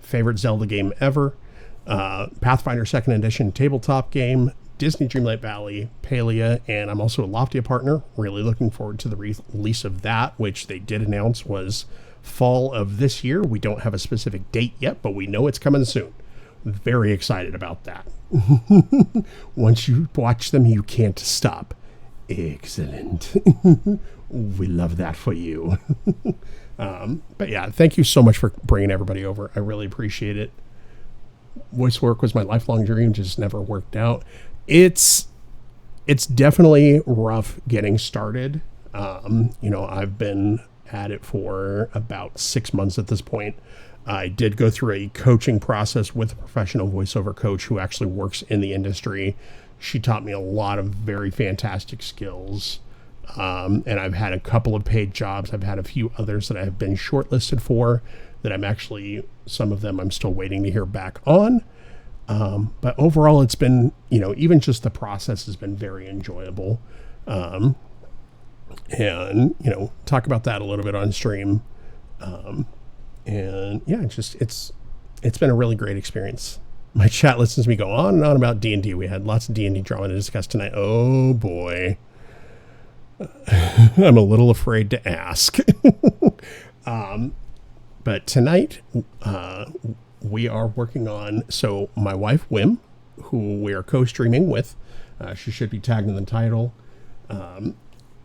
favorite Zelda game ever, Pathfinder 2nd Edition tabletop game, Disney Dreamlight Valley, Palia, and I'm also a Loftia partner. Really looking forward to the release of that, which they did announce was fall of this year. We don't have a specific date yet, but we know it's coming soon. Very excited about that. Once you watch them, you can't stop. Excellent. We love that for you. But yeah, thank you so much for bringing everybody over. I really appreciate it. Voice work was my lifelong dream, just never worked out. It's definitely rough getting started. I've been at it for about 6 months at this point. I did go through a coaching process with a professional voiceover coach who actually works in the industry. She taught me a lot of very fantastic skills. And I've had a couple of paid jobs. I've had a few others that I've been shortlisted for that some of them I'm still waiting to hear back on. But overall, it's been, even just the process has been very enjoyable. And, talk about that a little bit on stream. And yeah, it's been a really great experience. My chat listens to me go on and on about D&D. We had lots of D&D drama to discuss tonight. Oh boy. I'm a little afraid to ask. But tonight, we are working on, so my wife, Wim, who we are co-streaming with, she should be tagged in the title.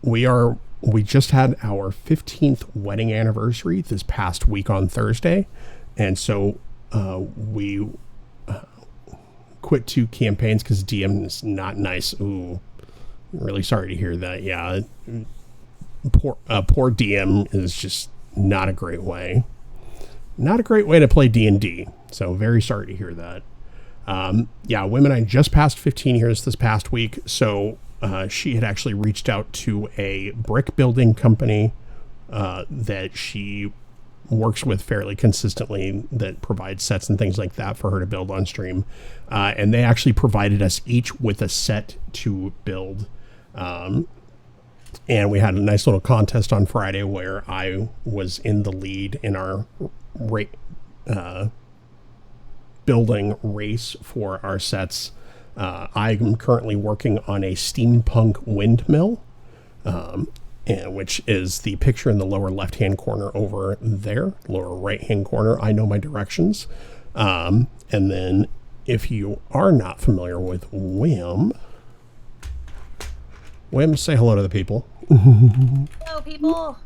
We just had our 15th wedding anniversary this past week on Thursday. And so we quit 2 campaigns because DM is not nice. Ooh, really sorry to hear that. Yeah, poor DM is just not a great way. Not a great way to play D&D. So very sorry to hear that. Wim and I just passed 15 years this past week. So she had actually reached out to a brick building company that she works with fairly consistently that provides sets and things like that for her to build on stream. And they actually provided us each with a set to build. And we had a nice little contest on Friday where I was in the lead in our building race for our sets. I'm currently working on a steampunk windmill, which is the picture in the lower left-hand corner over there, lower right-hand corner. I know my directions. And then if you are not familiar with Wim, say hello to the people. Hello, people.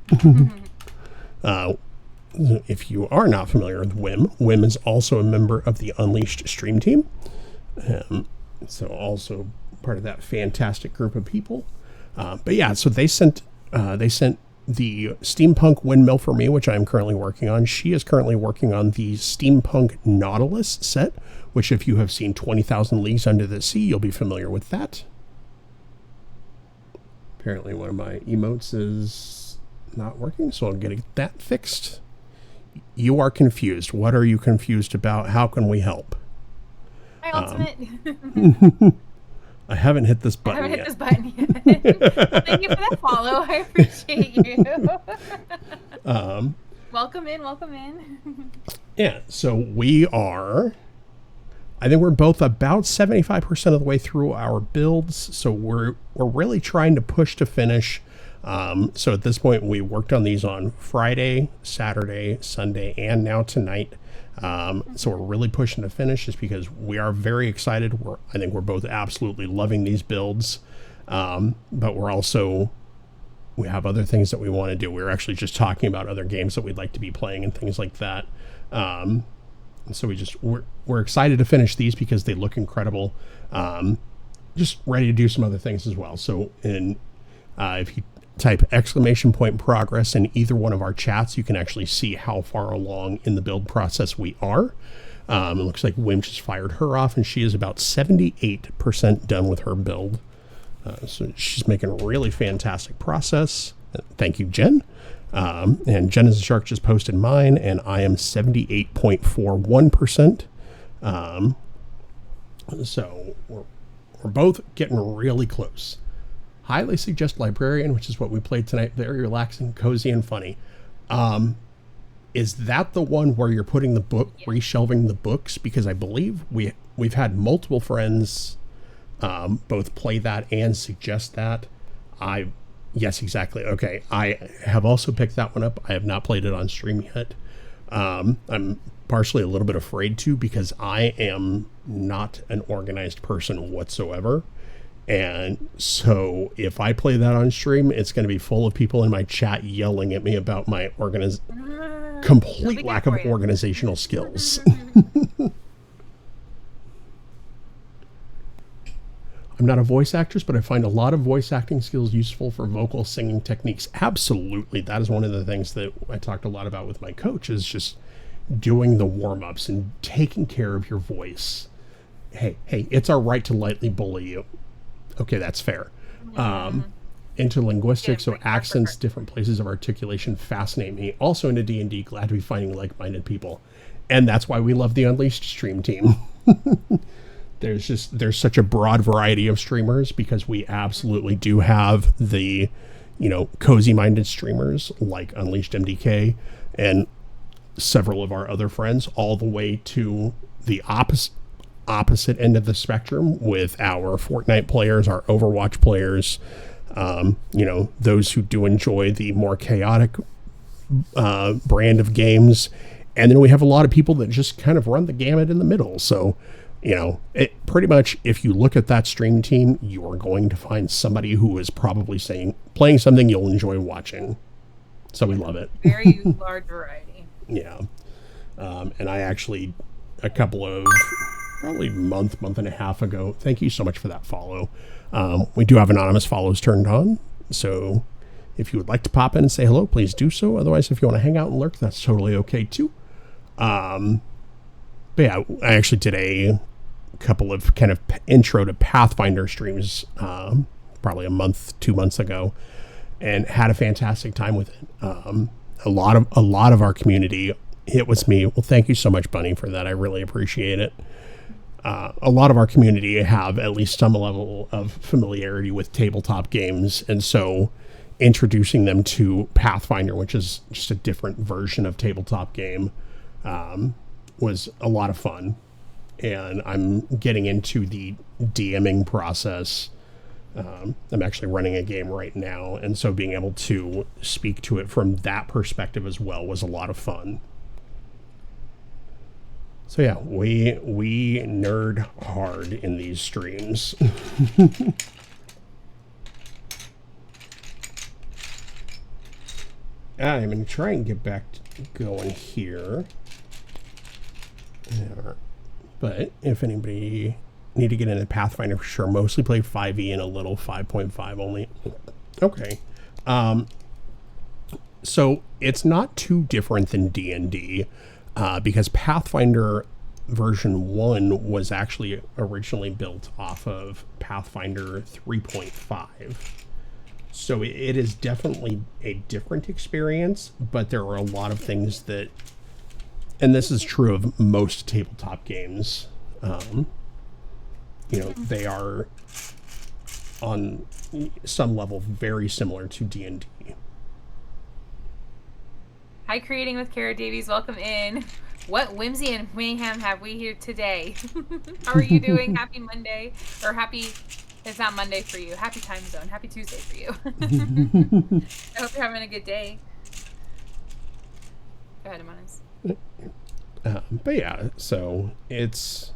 If you are not familiar with Wim is also a member of the Unleashed stream team. So also part of that fantastic group of people. But yeah, so they sent the steampunk windmill for me, which I'm currently working on. She is currently working on the steampunk Nautilus set, which if you have seen 20,000 Leagues Under the Sea, you'll be familiar with that. Apparently one of my emotes is not working, so I'll get that fixed. You are confused. What are you confused about? How can we help? Hi, Ultimate. I haven't hit this button yet. Well, thank you for that follow. I appreciate you. Welcome in. Yeah, so we are... I think we're both about 75% of the way through our builds, so we're really trying to push to finish. So at this point, we worked on these on Friday, Saturday, Sunday, and now tonight. So we're really pushing to finish just because we are very excited. I think we're both absolutely loving these builds, but we have other things that we want to do. We're actually just talking about other games that we'd like to be playing and things like that. So we're excited to finish these because they look incredible. Just ready to do some other things as well. So if you type !progress in either one of our chats, you can actually see how far along in the build process we are. It looks like Wim just fired her off, and she is about 78% done with her build. So she's making a really fantastic process. Thank you, Jen. And Jen is a Shark just posted mine, and I am 78.41%. So we're both getting really close. Highly suggest Librarian, which is what we played tonight. Very relaxing, cozy, and funny. Is that the one where you're putting the book, reshelving the books? Because I believe we've had multiple friends both play that and suggest that. Yes, exactly. Okay, I have also picked that one up. I have not played it on stream yet. I'm partially a little bit afraid to, because I am not an organized person whatsoever. And so if I play that on stream, it's going to be full of people in my chat yelling at me about my complete lack of organizational skills. I'm not a voice actress, but I find a lot of voice acting skills useful for vocal singing techniques. Absolutely. That is one of the things that I talked a lot about with my coach, is just doing the warm-ups and taking care of your voice. Hey, it's our right to lightly bully you. Okay, that's fair. Interlinguistics, so accents, different places of articulation fascinate me. Also into D&D, glad to be finding like-minded people. And that's why we love the Unleashed stream team. There's such a broad variety of streamers, because we absolutely do have the, cozy-minded streamers like Unleashed MDK and several of our other friends, all the way to the opposite end of the spectrum with our Fortnite players, our Overwatch players, those who do enjoy the more chaotic brand of games. And then we have a lot of people that just kind of run the gamut in the middle. So, it pretty much, if you look at that stream team, you are going to find somebody who is probably playing something you'll enjoy watching. So we love it. Very large variety. Yeah. And I actually, a couple of, probably month and a half ago, thank you so much for that follow. We do have anonymous follows turned on. So if you would like to pop in and say hello, please do so. Otherwise, if you want to hang out and lurk, that's totally okay too. But yeah, I actually did a couple of kind of intro to Pathfinder streams, probably 2 months ago, and had a fantastic time with it. A lot of our community, it was me. Well, thank you so much, Bunny, for that. I really appreciate it. A lot of our community have at least some level of familiarity with tabletop games, and so introducing them to Pathfinder, which is just a different version of tabletop game, was a lot of fun. And I'm getting into the DMing process. I'm actually running a game right now, and so being able to speak to it from that perspective as well was a lot of fun. So yeah, we nerd hard in these streams. I'm going to try and get back going here. Yeah. But if anybody need to get into Pathfinder, for sure, mostly play 5e and a little 5.5 only. Okay. So it's not too different than D&D, because Pathfinder version 1 was actually originally built off of Pathfinder 3.5. So it is definitely a different experience, but there are a lot of things that, and this is true of most tabletop games, they are on some level very similar to D&D. Hi, Creating with Kara Davies. Welcome in. What whimsy and mayhem have we here today? How are you doing? Happy Monday. Or happy... It's not Monday for you. Happy time zone. Happy Tuesday for you. I hope you're having a good day. Go ahead, Amanis. But yeah, so it's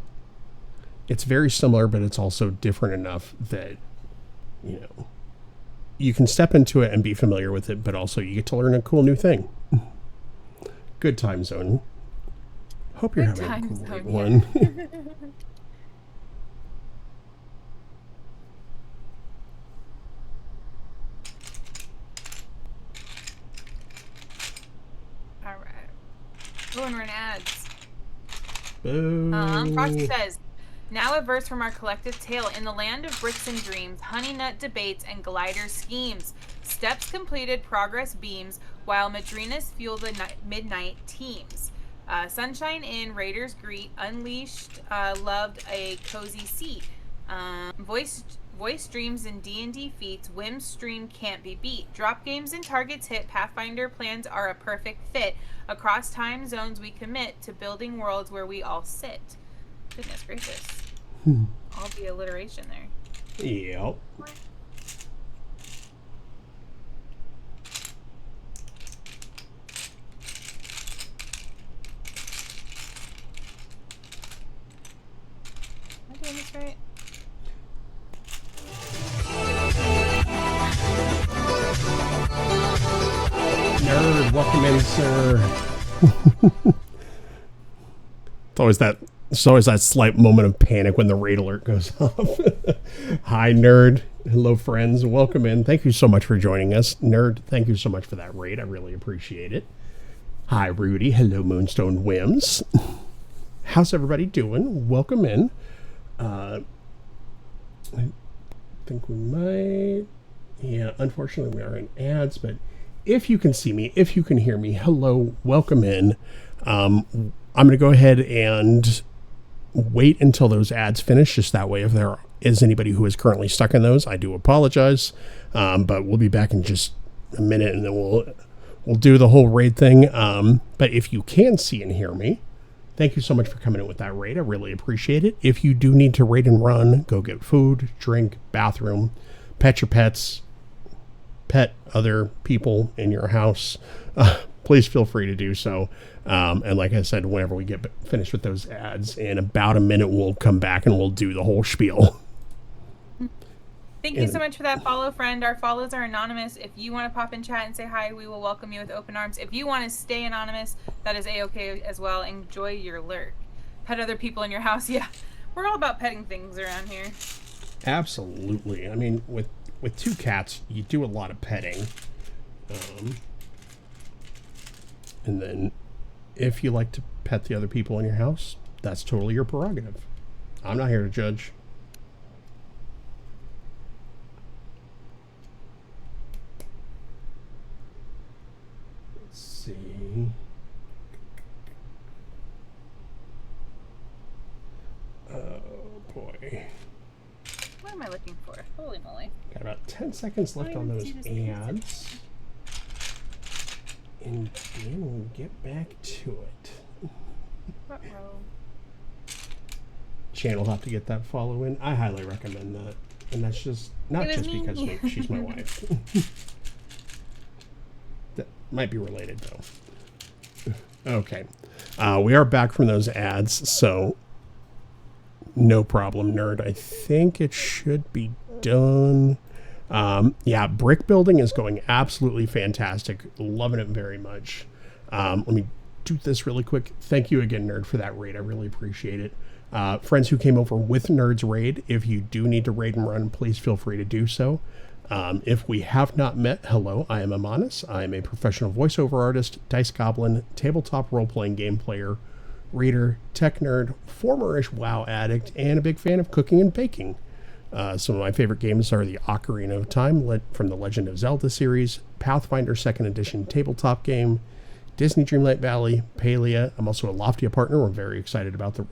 very similar, but it's also different enough that, you can step into it and be familiar with it, but also you get to learn a cool new thing. Good time zone. Hope you're having a great one. Oh, and we're in ads. Boo. Frosty says, now a verse from our collective tale. In the land of bricks and dreams, honey nut debates and glider schemes. Steps completed, progress beams, while Madrinas fuel the midnight teams. Sunshine in, Raiders greet, Unleashed loved a cozy seat. Voice dreams and D&D feats, Whim stream can't be beat. Drop games and targets hit, Pathfinder plans are a perfect fit. Across time zones we commit to building worlds where we all sit. Goodness gracious. All the alliteration there. Yep. Am I doing this right? Nerd, welcome in, sir. It's always that slight moment of panic when the raid alert goes off. Hi, Nerd. Hello, friends. Welcome in. Thank you so much for joining us. Nerd, thank you so much for that raid. I really appreciate it. Hi, Rudy. Hello, Moonstone Whims. How's everybody doing? Welcome in. I think we might... Yeah, unfortunately, we are in ads, but if you can see me, if you can hear me, hello, welcome in. I'm going to go ahead and wait until those ads finish, just that way if there is anybody who is currently stuck in those, I do apologize, but we'll be back in just a minute, and then we'll do the whole raid thing. But if you can see and hear me, thank you so much for coming in with that raid. I really appreciate it. If you do need to raid and run, go get food, drink, bathroom, pet your pets, pet other people in your house, please feel free to do so. And like I said, whenever we get finished with those ads, in about a minute, we'll come back and we'll do the whole spiel. Thank you so much for that follow, friend. Our follows are anonymous. If you want to pop in chat and say hi, we will welcome you with open arms. If you want to stay anonymous, that is A-okay as well. Enjoy your lurk. Pet other people in your house. Yeah, we're all about petting things around here. Absolutely. I mean, with 2 cats, you do a lot of petting. And then if you like to pet the other people in your house, that's totally your prerogative. I'm not here to judge. Let's see. Oh boy. What am I looking for? Holy moly. Got about 10 seconds left on those ads. And then we'll get back to it. Uh-oh. Chan will have to get that follow in. I highly recommend that. And that's just not just because she's my wife. That might be related though. Okay. We are back from those ads, so no problem, Nerd. I think it should be done. Yeah, brick building is going absolutely fantastic. Loving it very much. Let me do this really quick. Thank you again, Nerd, for that raid. I really appreciate it. Friends who came over with Nerd's raid, if you do need to raid and run, please feel free to do so. If we have not met, hello, I am Amanis. I am a professional voiceover artist, dice goblin, tabletop role-playing game player, reader, tech nerd, former-ish WoW addict, and a big fan of cooking and baking. Some of my favorite games are the Ocarina of Time from the Legend of Zelda series, Pathfinder 2nd Edition tabletop game, Disney Dreamlight Valley, Palia. I'm also a Loftia partner. We're very excited about the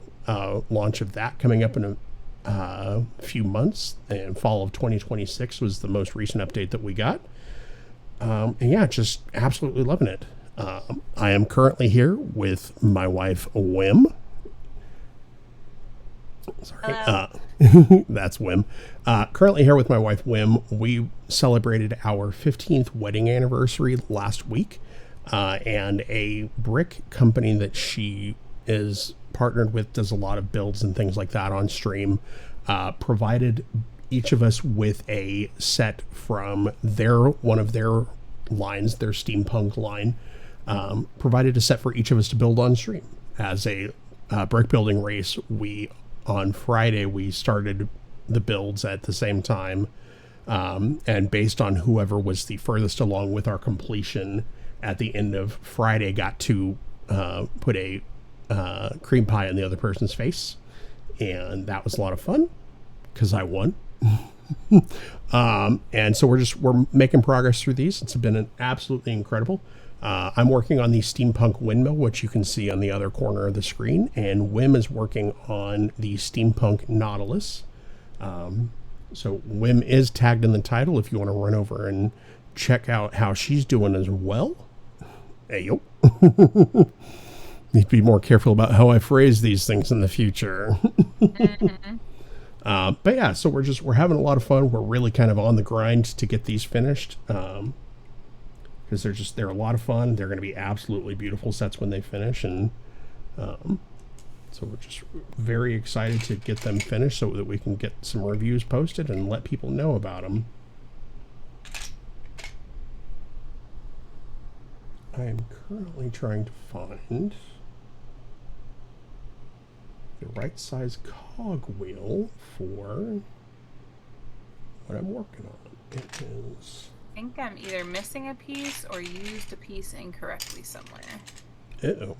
launch of that coming up in a few months. And fall of 2026 was the most recent update that we got. And yeah, just absolutely loving it. I am currently here with my wife, Whim. Sorry. That's Whim. Currently here with my wife, Whim. We celebrated our 15th wedding anniversary last week. And a brick company that she is partnered with does a lot of builds and things like that on stream. Provided each of us with a set from one of their lines, their steampunk line. Provided a set for each of us to build on stream. As a brick building race, on Friday, we started the builds at the same time. And based on whoever was the furthest along with our completion at the end of Friday got to put a cream pie in the other person's face, and that was a lot of fun because I won. And so we're making progress through these. It's been absolutely incredible. I'm working on the Steampunk Windmill, which you can see on the other corner of the screen, and Wim is working on the Steampunk Nautilus. So Wim is tagged in the title if you want to run over and check out how she's doing as well. Hey, yo. Need to be more careful about how I phrase these things in the future. But yeah, so we're having a lot of fun. We're really kind of on the grind to get these finished. Because they're a lot of fun. They're going to be absolutely beautiful sets when they finish. And so we're just very excited to get them finished so that we can get some reviews posted and let people know about them. I am currently trying to find the right size cogwheel for what I'm working on. It is... I think I'm either missing a piece or used a piece incorrectly somewhere. Uh-oh.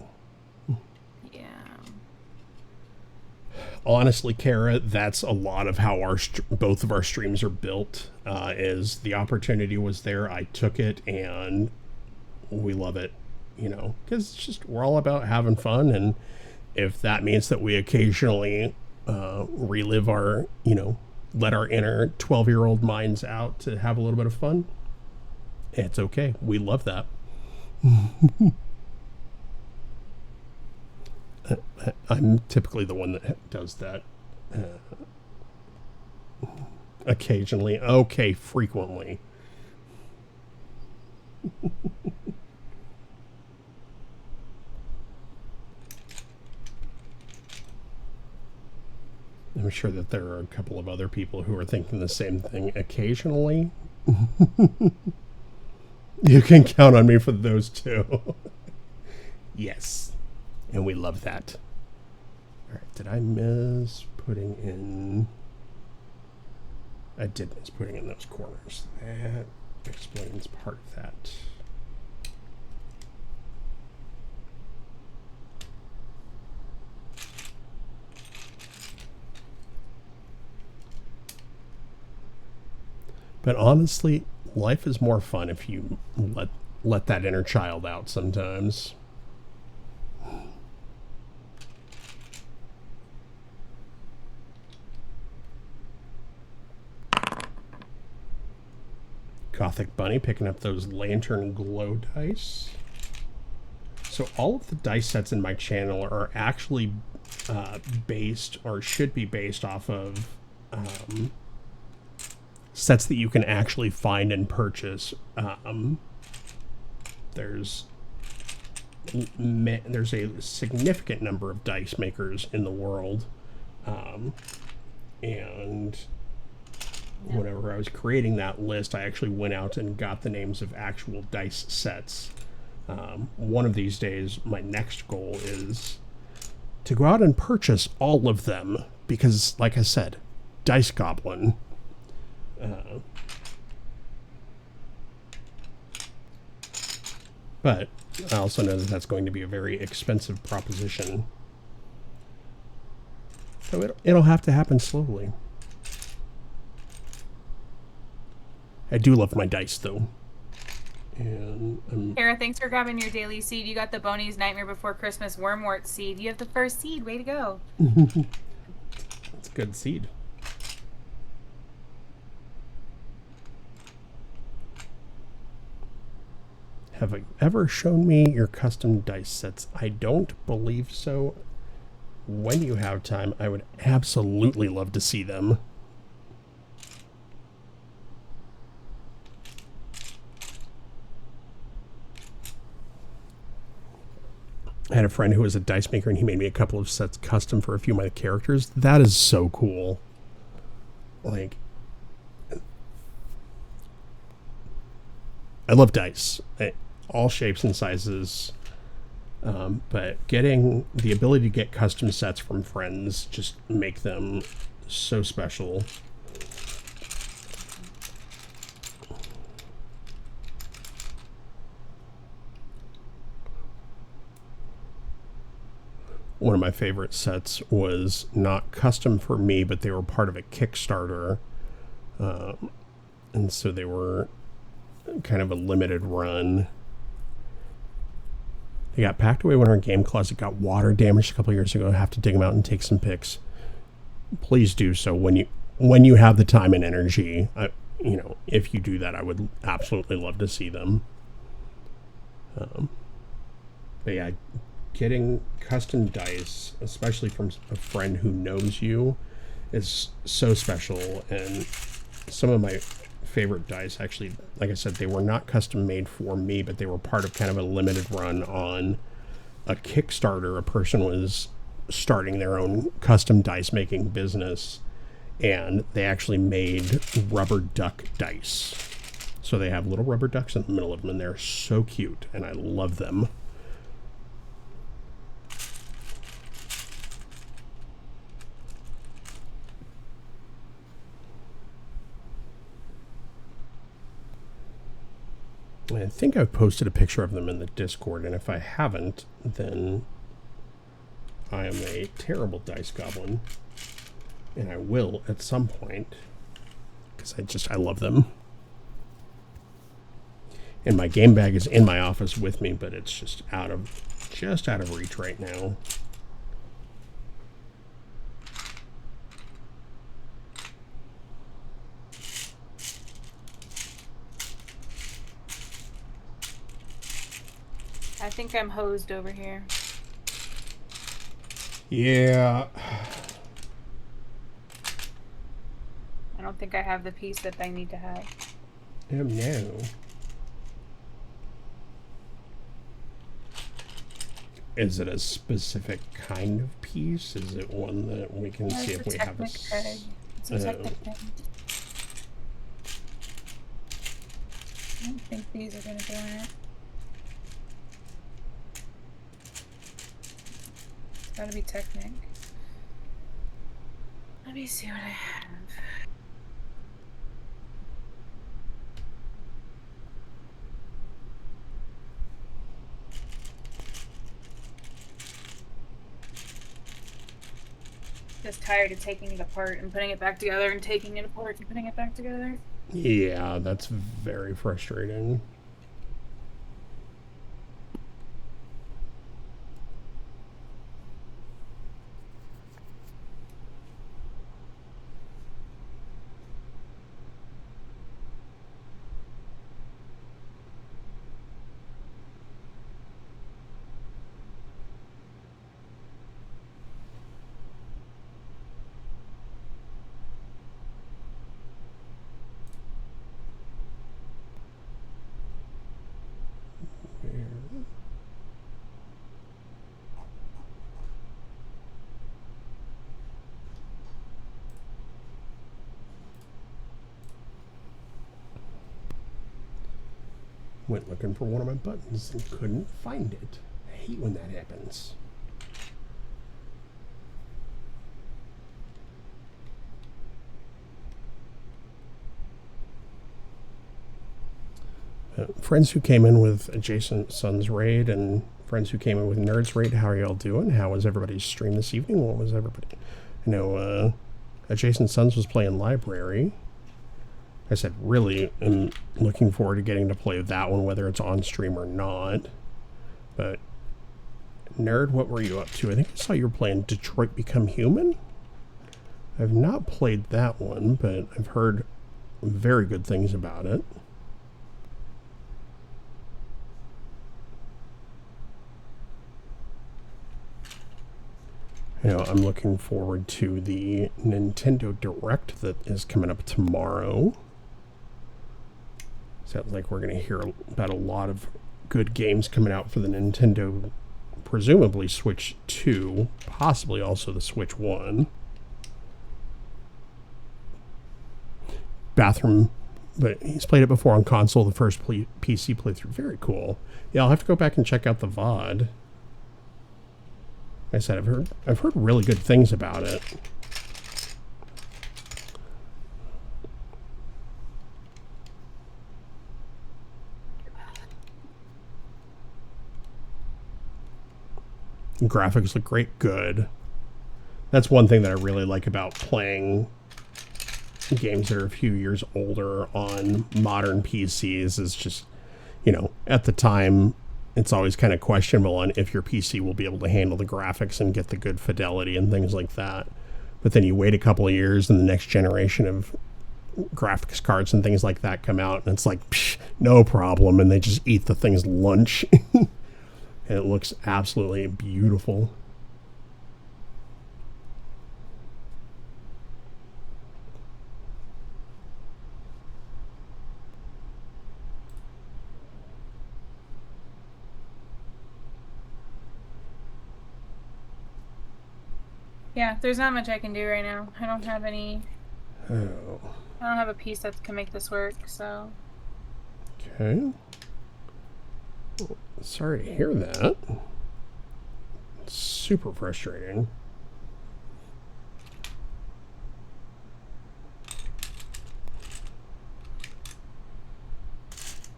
Yeah. Honestly, Kara, that's a lot of how both of our streams are built. Is the opportunity was there, I took it, and we love it, you know, because it's just, we're all about having fun, and if that means that we occasionally relive our, you know, let our inner 12-year-old minds out to have a little bit of fun, it's okay. We love that. I'm typically the one that does that occasionally. Okay, frequently. I'm sure that there are a couple of other people who are thinking the same thing occasionally. You can count on me for those too. Yes. And we love that. All right, did I miss putting in... I did miss putting in those corners. That explains part of that. But honestly, life is more fun if you let that inner child out sometimes. Gothic Bunny picking up those lantern glow dice. So all of the dice sets in my channel are actually based, or should be based off of sets that you can actually find and purchase. There's a significant number of dice makers in the world, and whenever I was creating that list, I actually went out and got the names of actual dice sets. One of these days, my next goal is to go out and purchase all of them, because, like I said, Dice Goblin. But I also know that that's going to be a very expensive proposition. So it'll have to happen slowly. I do love my dice, though. And Kara, thanks for grabbing your daily seed. You got the Boney's Nightmare Before Christmas Wormwort seed. You have the first seed. Way to go. That's a good seed. Have you ever shown me your custom dice sets? I don't believe so. When you have time, I would absolutely love to see them. I had a friend who was a dice maker, and he made me a couple of sets custom for a few of my characters. That is so cool. Like, I love dice. All shapes and sizes. But getting the ability to get custom sets from friends just make them so special. one of my favorite sets was not custom for me, but they were part of a Kickstarter. And so they were kind of a limited run. They got packed away when our game closet got water damaged a couple years ago. I have to dig them out and take some pics. Please do so when you have the time and energy. You know, if you do that, I would absolutely love to see them. But yeah, getting custom dice, especially from a friend who knows you, is so special. And some of my favorite dice, actually, like I said, they were not custom made for me, but they were part of kind of a limited run on a Kickstarter. A person was starting their own custom dice making business, and they actually made rubber duck dice. So they have little rubber ducks in the middle of them, and they're so cute, and I love them. I think I've posted a picture of them in the Discord, and if I haven't, then I am a terrible dice goblin, and I will at some point, because I love them. And my game bag is in my office with me, but it's just out of reach right now. I think I'm hosed over here. Yeah. I don't think I have the piece that I need to have. Oh no. Is it a specific kind of piece? Is it one that we can see if we have a... It's a Technic thing. I don't think these are going to go in it. It's got to be Technic. Let me see what I have. Just tired of taking it apart and putting it back together and taking it apart and putting it back together. Yeah, that's very frustrating. Went looking for one of my buttons and couldn't find it. I hate when that happens. Friends who came in with Adjacent Sons Raid and friends who came in with Nerds Raid, how are y'all doing? How was everybody's stream this evening? What was everybody? I know Adjacent Sons was playing Library. I said, really am looking forward to getting to play that one, whether it's on stream or not. But, Nerd, what were you up to? I think I saw you were playing Detroit Become Human. I've not played that one, but I've heard very good things about it. You know, I'm looking forward to the Nintendo Direct that is coming up tomorrow. Sounds like we're going to hear about a lot of good games coming out for the Nintendo, presumably Switch 2, possibly also the Switch 1. Bathroom, but he's played it before on console, the first PC playthrough. Very cool. Yeah, I'll have to go back and check out the VOD. Like I said, I've heard really good things about it. graphics look great. Good. That's one thing that I really like about playing games that are a few years older on modern PCs is just, you know, at the time, it's always kind of questionable on if your PC will be able to handle the graphics and get the good fidelity and things like that. But then you wait a couple of years and the next generation of graphics cards and things like that come out and it's like, psh, no problem. And they just eat the thing's lunch. And it looks absolutely beautiful. Yeah, there's not much I can do right now. I don't have any... Oh. I don't have a piece that can make this work, so... Okay. Sorry to hear that. It's super frustrating.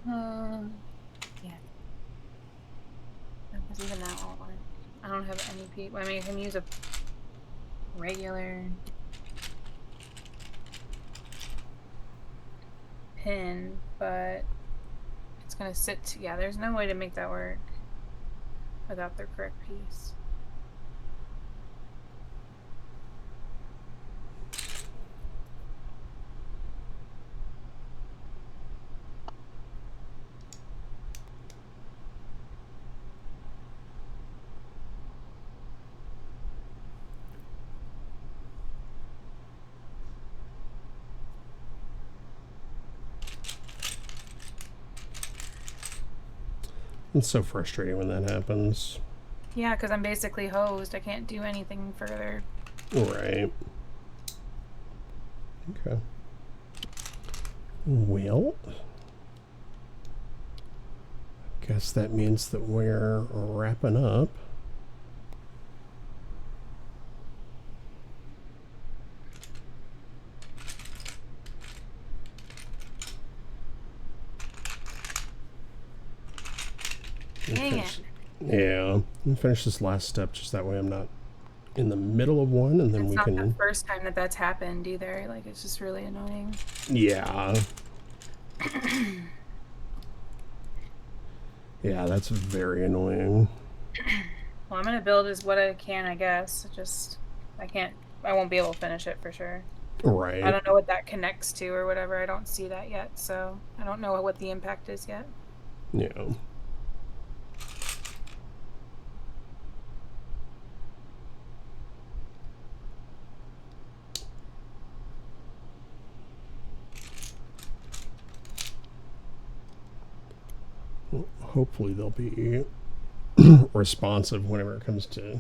Yeah. Because even that won't work. I don't have any piece. I mean, I can use a regular pin, but it's gonna sit. Yeah, there's no way to make that work without the correct piece. It's so frustrating when that happens. Yeah, because I'm basically hosed. I can't do anything further. Right. Okay. Well, I guess that means that we're wrapping up. Dang it. Yeah, I'll finish this last step just that way I'm not in the middle of one, and then It's we not can. the first time that that's happened either. Like, it's just really annoying. Yeah. Yeah, that's very annoying. Well, I'm gonna build as what I can, I guess. I won't be able to finish it for sure. Right. I don't know what that connects to or whatever. I don't see that yet, so I don't know what the impact is yet. Yeah. Hopefully they'll be responsive whenever it comes to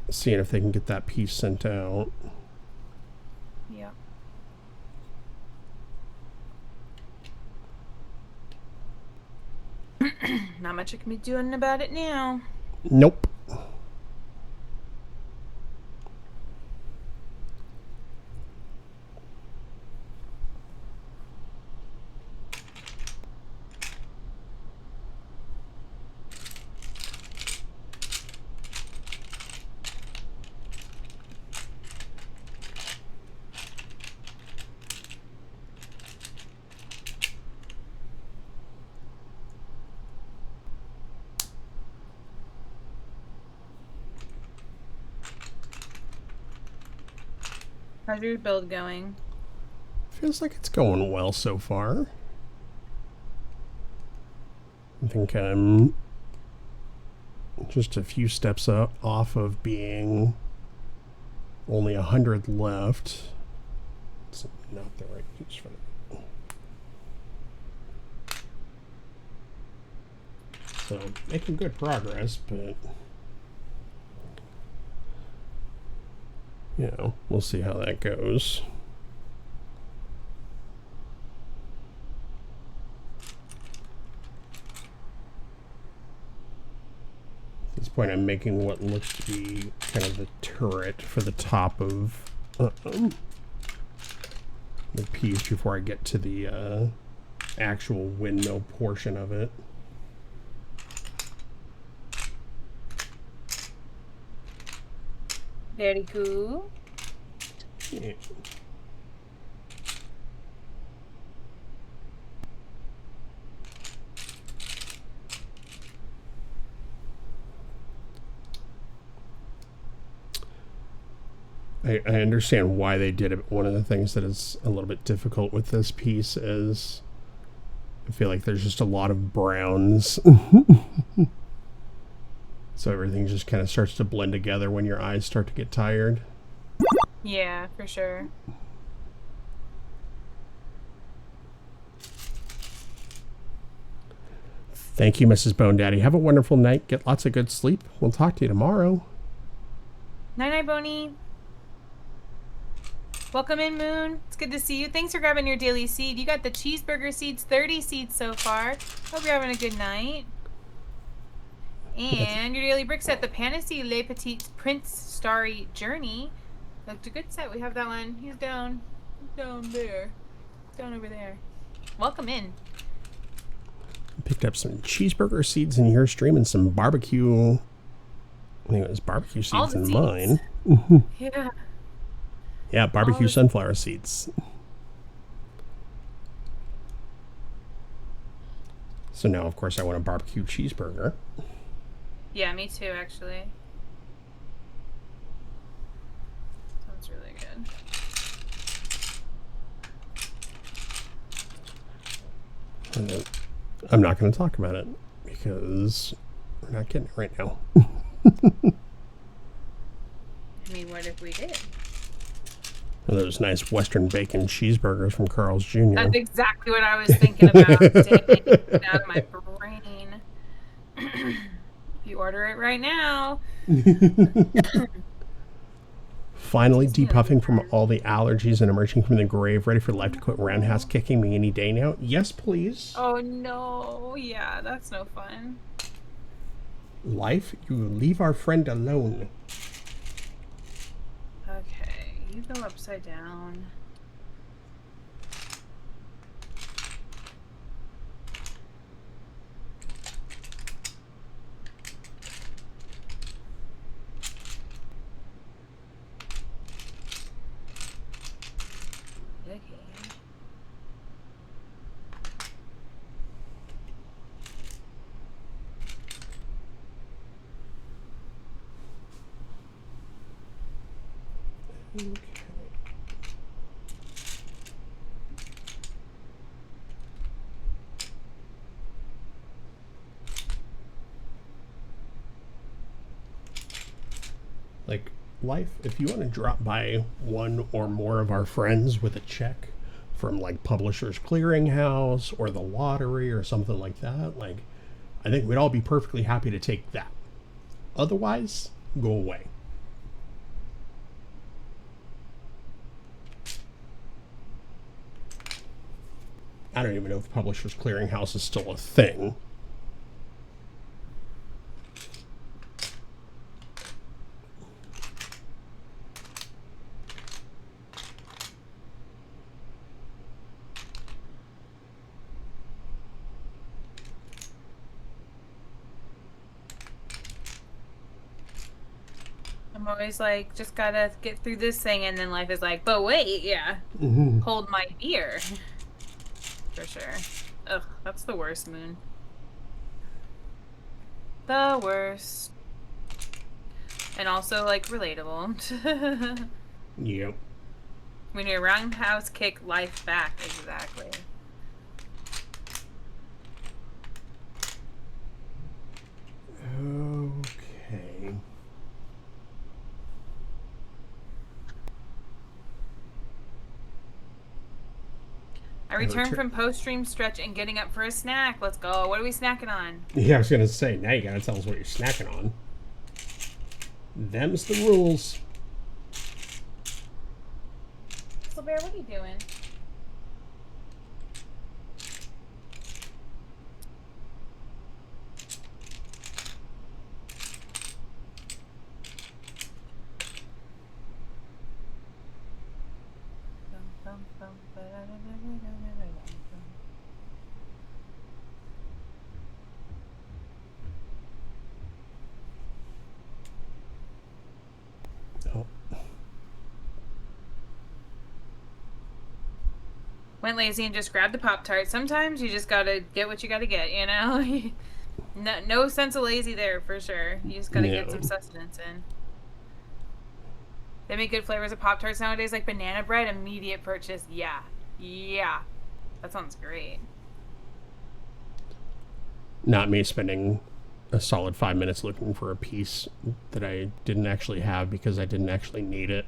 seeing if they can get that piece sent out. Yeah. Not much I can be doing about it now. Nope. How's your build going? Feels like it's going well so far. I think I'm just a few steps off of being only 100 left. It's not the right piece for it. So making good progress, but you know, we'll see how that goes. At this point, I'm making what looks to be kind of the turret for the top of the piece before I get to the actual windmill portion of it. Very cool. Yeah. I understand why they did it. One of the things that is a little bit difficult with this piece is I feel like there's just a lot of browns. So everything just kind of starts to blend together when your eyes start to get tired. Yeah, for sure. Thank you, Mrs. Bone Daddy. Have a wonderful night. Get lots of good sleep. We'll talk to you tomorrow. Night-night, Boney. Welcome in, Moon. It's good to see you. Thanks for grabbing your daily seed. You got the cheeseburger seeds, 30 seeds so far. Hope you're having a good night. And your daily brick set, the Pantasy Le Petit Prince Starry Journey. Looked a good set. We have that one. He's down there. Down over there. Welcome in. Picked up some cheeseburger seeds in your stream and some barbecue. I think it was barbecue seeds in mine. Yeah. Yeah, barbecue sunflower seeds. So now, of course, I want a barbecue cheeseburger. Yeah, me too, actually. Sounds really good. I'm not going to talk about it because we're not getting it right now. I mean, what if we did? Those nice Western bacon cheeseburgers from Carl's Jr. That's exactly what I was thinking about. Dang, get out of my brain. If you order it right now. Finally depuffing from all the allergies and emerging from the grave, ready for life to quit roundhouse kicking me any day now. Yes, please. Oh no, yeah, that's no fun. Life, you leave our friend alone. Okay, you go upside down. Okay. Like, life, if you want to drop by one or more of our friends with a check from like Publishers Clearinghouse or the lottery or something like that, like, I think we'd all be perfectly happy to take that. Otherwise, go away. I don't even know if Publishers Clearinghouse is still a thing. I'm always like, just gotta get through this thing, and then life is like, but wait, yeah. Hold my beer. For sure. Ugh, that's the worst, Moon. The worst. And also, like, relatable. Yep. When you roundhouse kick life back, exactly. Okay. I returned from post-stream stretch and getting up for a snack. Let's go. What are we snacking on? Yeah, I was going to say, now you got to tell us what you're snacking on. Them's the rules. So, Bear, what are you doing? Oh. Went lazy and just grabbed the Pop-Tart. Sometimes you just gotta get what you gotta get, you know? No sense of lazy there, for sure. You just gotta get some sustenance in. They make good flavors of Pop-Tarts nowadays, like banana bread, immediate purchase. Yeah. That sounds great. Not me spending a solid 5 minutes looking for a piece that I didn't actually have because I didn't actually need it.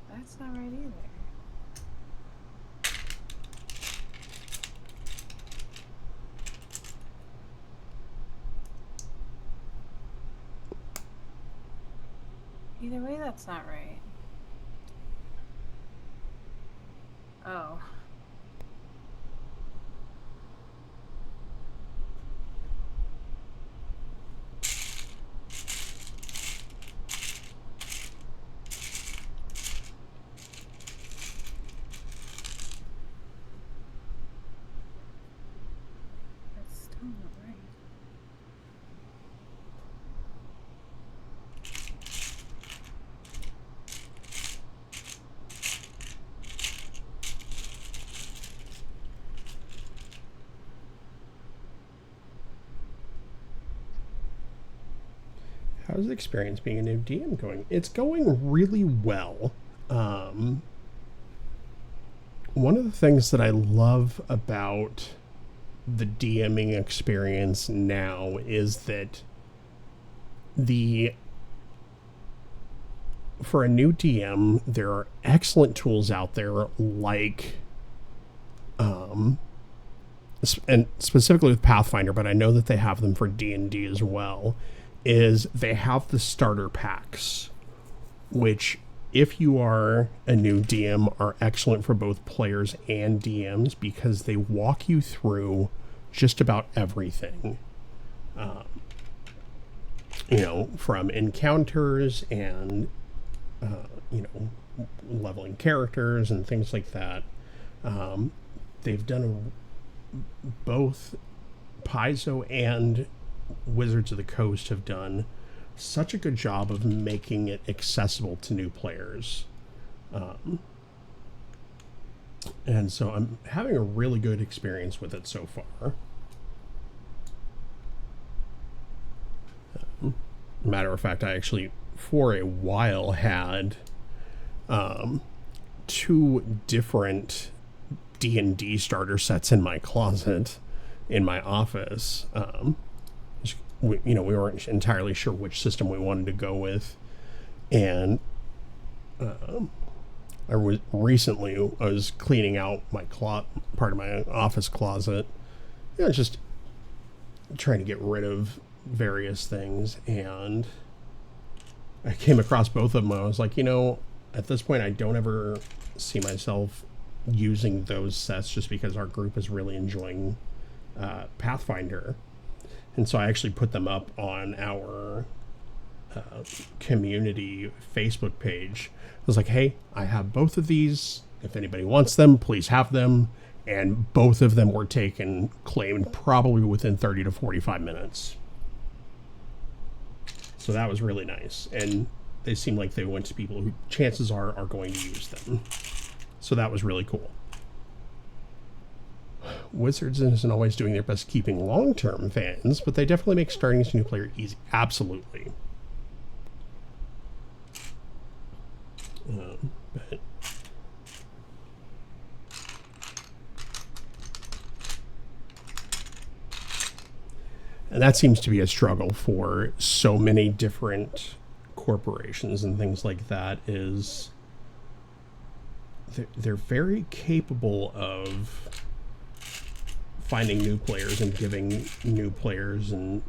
That's not right either. Either way, that's not right. Oh. That's still not right. How's the experience being a new DM going? It's going really well. One of the things that I love about the DMing experience now is that for a new DM, there are excellent tools out there like and specifically with Pathfinder, but I know that they have them for D&D as well, is they have the starter packs, which if you are a new DM are excellent for both players and DMs because they walk you through just about everything. From encounters and, leveling characters and things like that. They've done both Paizo and Wizards of the Coast have done such a good job of making it accessible to new players. And so I'm having a really good experience with it so far. Matter of fact, I actually, for a while, had 2 different D&D starter sets in my closet in my office. We weren't entirely sure which system we wanted to go with, and I was cleaning out my part of my office closet, just trying to get rid of various things, and I came across both of them. I was like, at this point I don't ever see myself using those sets just because our group is really enjoying Pathfinder. And so I actually put them up on our community Facebook page. I was like, hey, I have both of these. If anybody wants them, please have them. And both of them were claimed probably within 30 to 45 minutes. So that was really nice. And they seem like they went to people who chances are going to use them. So that was really cool. Wizards isn't always doing their best keeping long-term fans, but they definitely make starting as a new player easy. Absolutely. And that seems to be a struggle for so many different corporations and things like that, is they're very capable of finding new players and giving new players and,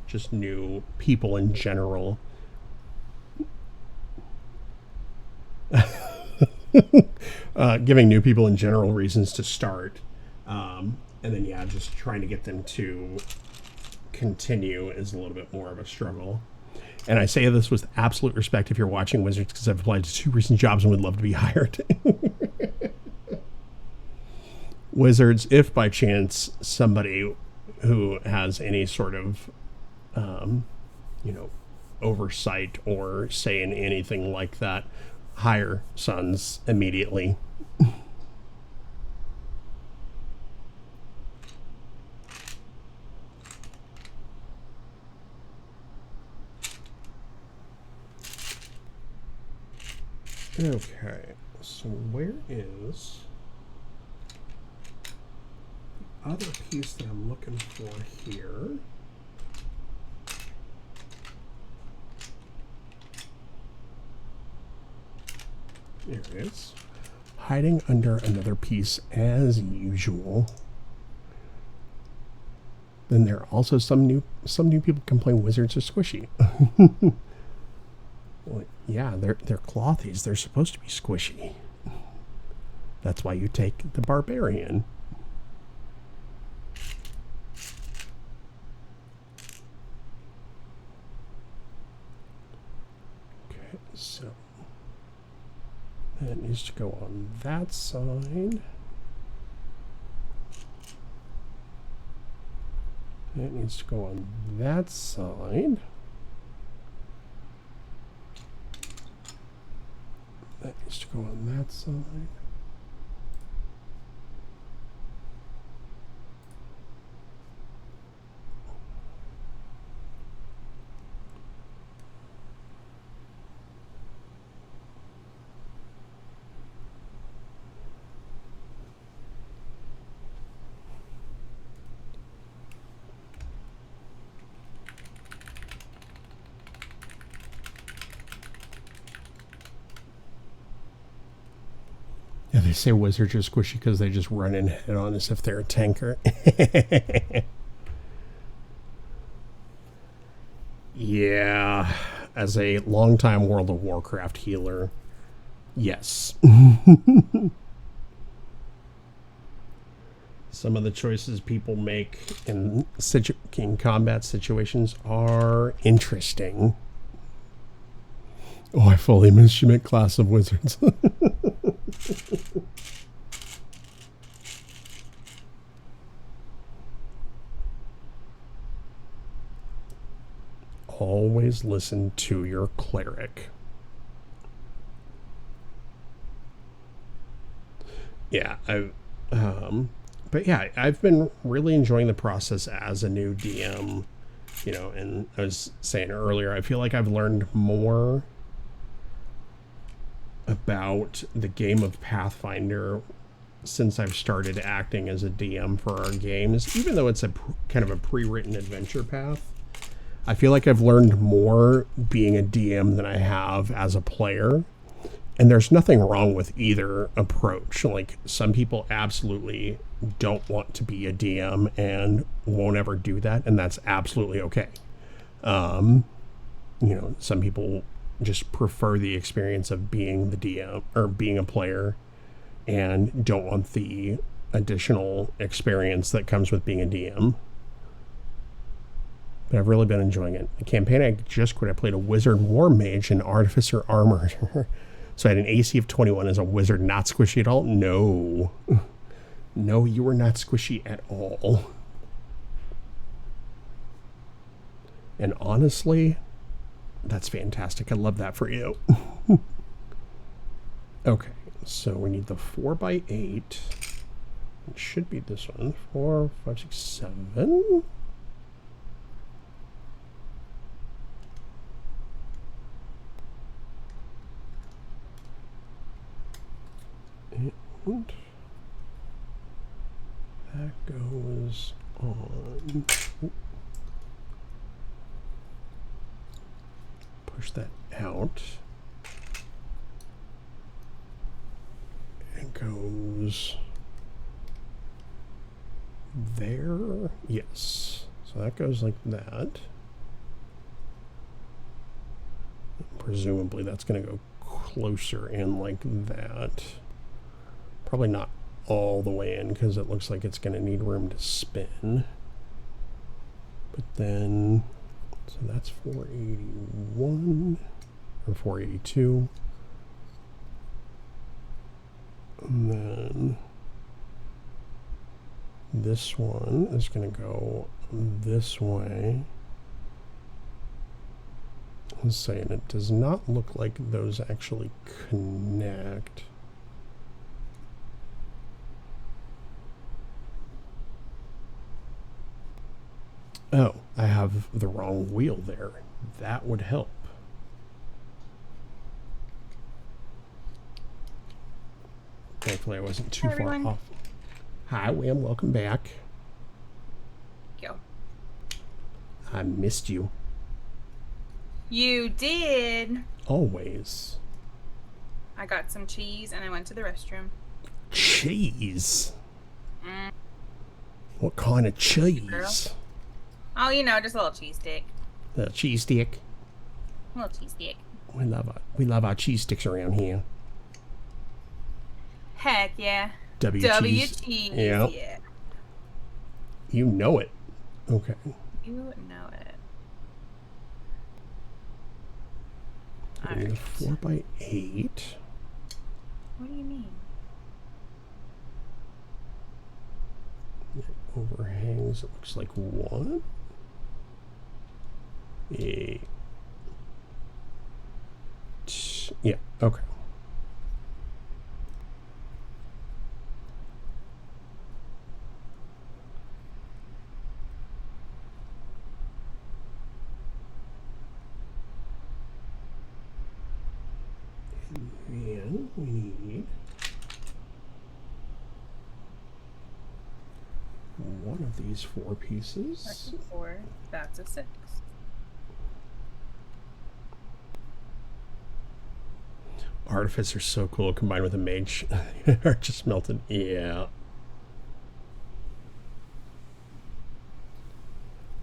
just new people in general giving new people in general reasons to start. And then, just trying to get them to continue is a little bit more of a struggle. And I say this with absolute respect if you're watching Wizards, because I've applied to 2 recent jobs and would love to be hired. Wizards, if by chance somebody who has any sort of, oversight or say in anything like that, hire Sons immediately. Okay, so where is the other piece that I'm looking for here? There it is. Hiding under another piece as usual. Then there are also some new people complain Wizards are squishy. Well, yeah, they're clothies. They're supposed to be squishy. That's why you take the barbarian. Okay, so that needs to go on that side. That needs to go on that side. That needs to go on that side. Yeah, they say Wizards are squishy because they just run in head on as if they're a tanker. Yeah, as a longtime World of Warcraft healer, yes. Some of the choices people make in combat situations are interesting. Oh, I fully missed Schmidt class of Wizards. Always listen to your cleric. Yeah, but yeah, I've been really enjoying the process as a new DM, and I was saying earlier, I feel like I've learned more about the game of Pathfinder since I've started acting as a DM for our games, even though it's a kind of a pre-written adventure path. I feel like I've learned more being a DM than I have as a player, and there's nothing wrong with either approach. Like, some people absolutely don't want to be a DM and won't ever do that, and that's absolutely okay. Some people just prefer the experience of being the DM or being a player and don't want the additional experience that comes with being a DM. But I've really been enjoying it. The campaign I just quit, I played a wizard war mage and artificer armor. So I had an AC of 21 as a wizard. Not squishy at all? No. No, you were not squishy at all. And honestly, that's fantastic. I love that for you. Okay, so we need the 4x8. It should be this one. 4, 5, 6, 7. And that goes on. Push that out. It goes there. Yes. So that goes like that. Presumably that's going to go closer in like that. Probably not all the way in because it looks like it's going to need room to spin. But then, so that's 481 or 482. And then this one is going to go this way. I'm saying it does not look like those actually connect. Oh, I have the wrong wheel there. That would help. Thankfully, I wasn't too far off. Hi, Wham. Welcome back. Yo. I missed you. You did. Always. I got some cheese and I went to the restroom. Cheese? What kind of cheese? Girl. Oh, you know, just a little cheese stick. A cheese stick. A little cheese stick. We love our cheese sticks around here. Heck yeah. W cheese. Yeah. Yeah. You know it. Okay. You know it. I need a 4x8. What do you mean? It overhangs, it looks like one. Yeah, okay. And we need one of these 4 pieces. That's a 4. That's a 6. Artificer is so cool combined with a mage. Heart just melted. Yeah.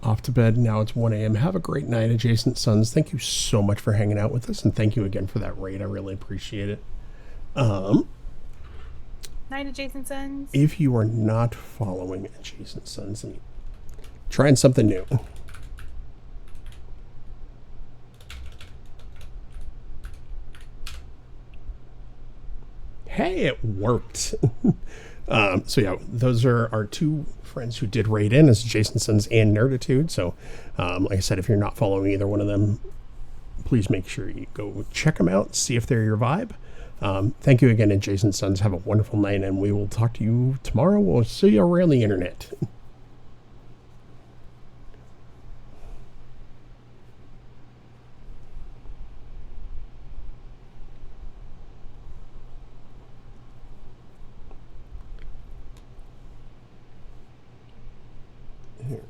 Off to bed. Now it's 1 a.m. Have a great night, Adjacent Sons. Thank you so much for hanging out with us, and thank you again for that raid. I really appreciate it. Night, Adjacent Sons. If you are not following Adjacent Sons, trying something new. Hey, it worked. So yeah, those are our 2 friends who did raid in as Adjacent Sons and Nerditude. So like I said, if you're not following either one of them, please make sure you go check them out, see if they're your vibe. Thank you again, Adjacent Sons. Have a wonderful night, and we will talk to you tomorrow. We'll see you around the internet.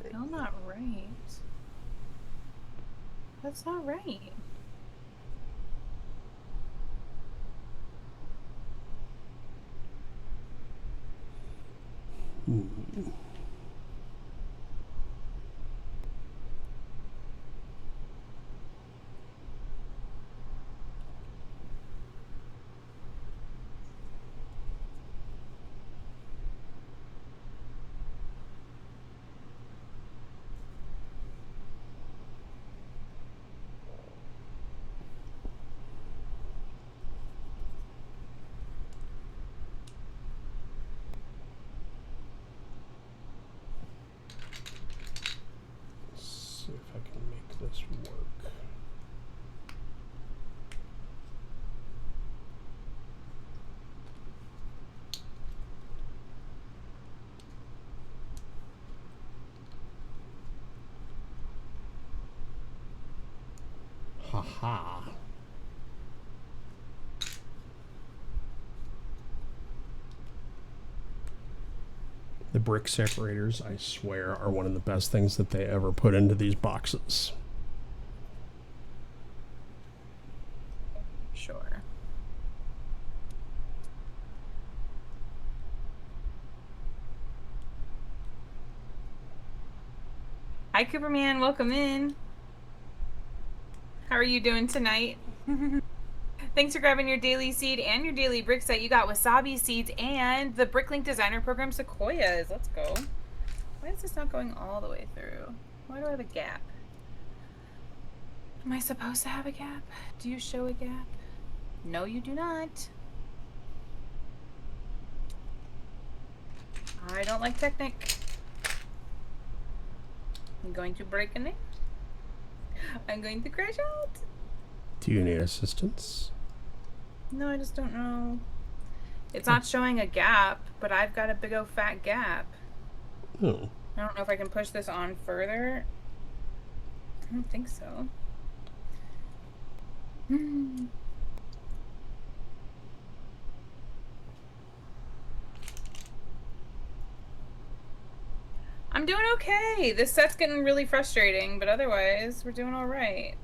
Still not right. That's not right. See if I can make this work. Haha. The brick separators, I swear, are one of the best things that they ever put into these boxes. Sure. Hi, Cooperman. Welcome in. How are you doing tonight? Thanks for grabbing your daily seed and your daily brick set. You got wasabi seeds and the Bricklink Designer Program Sequoias. Let's go. Why is this not going all the way through? Why do I have a gap? Am I supposed to have a gap? Do you show a gap? No, you do not. I don't like Technic. I'm going to break a name. I'm going to crash out. Do you need assistance? No, I just don't know. It's not showing a gap, but I've got a big old fat gap. Oh. I don't know if I can push this on further. I don't think so. I'm doing okay. This set's getting really frustrating, but otherwise, we're doing all right.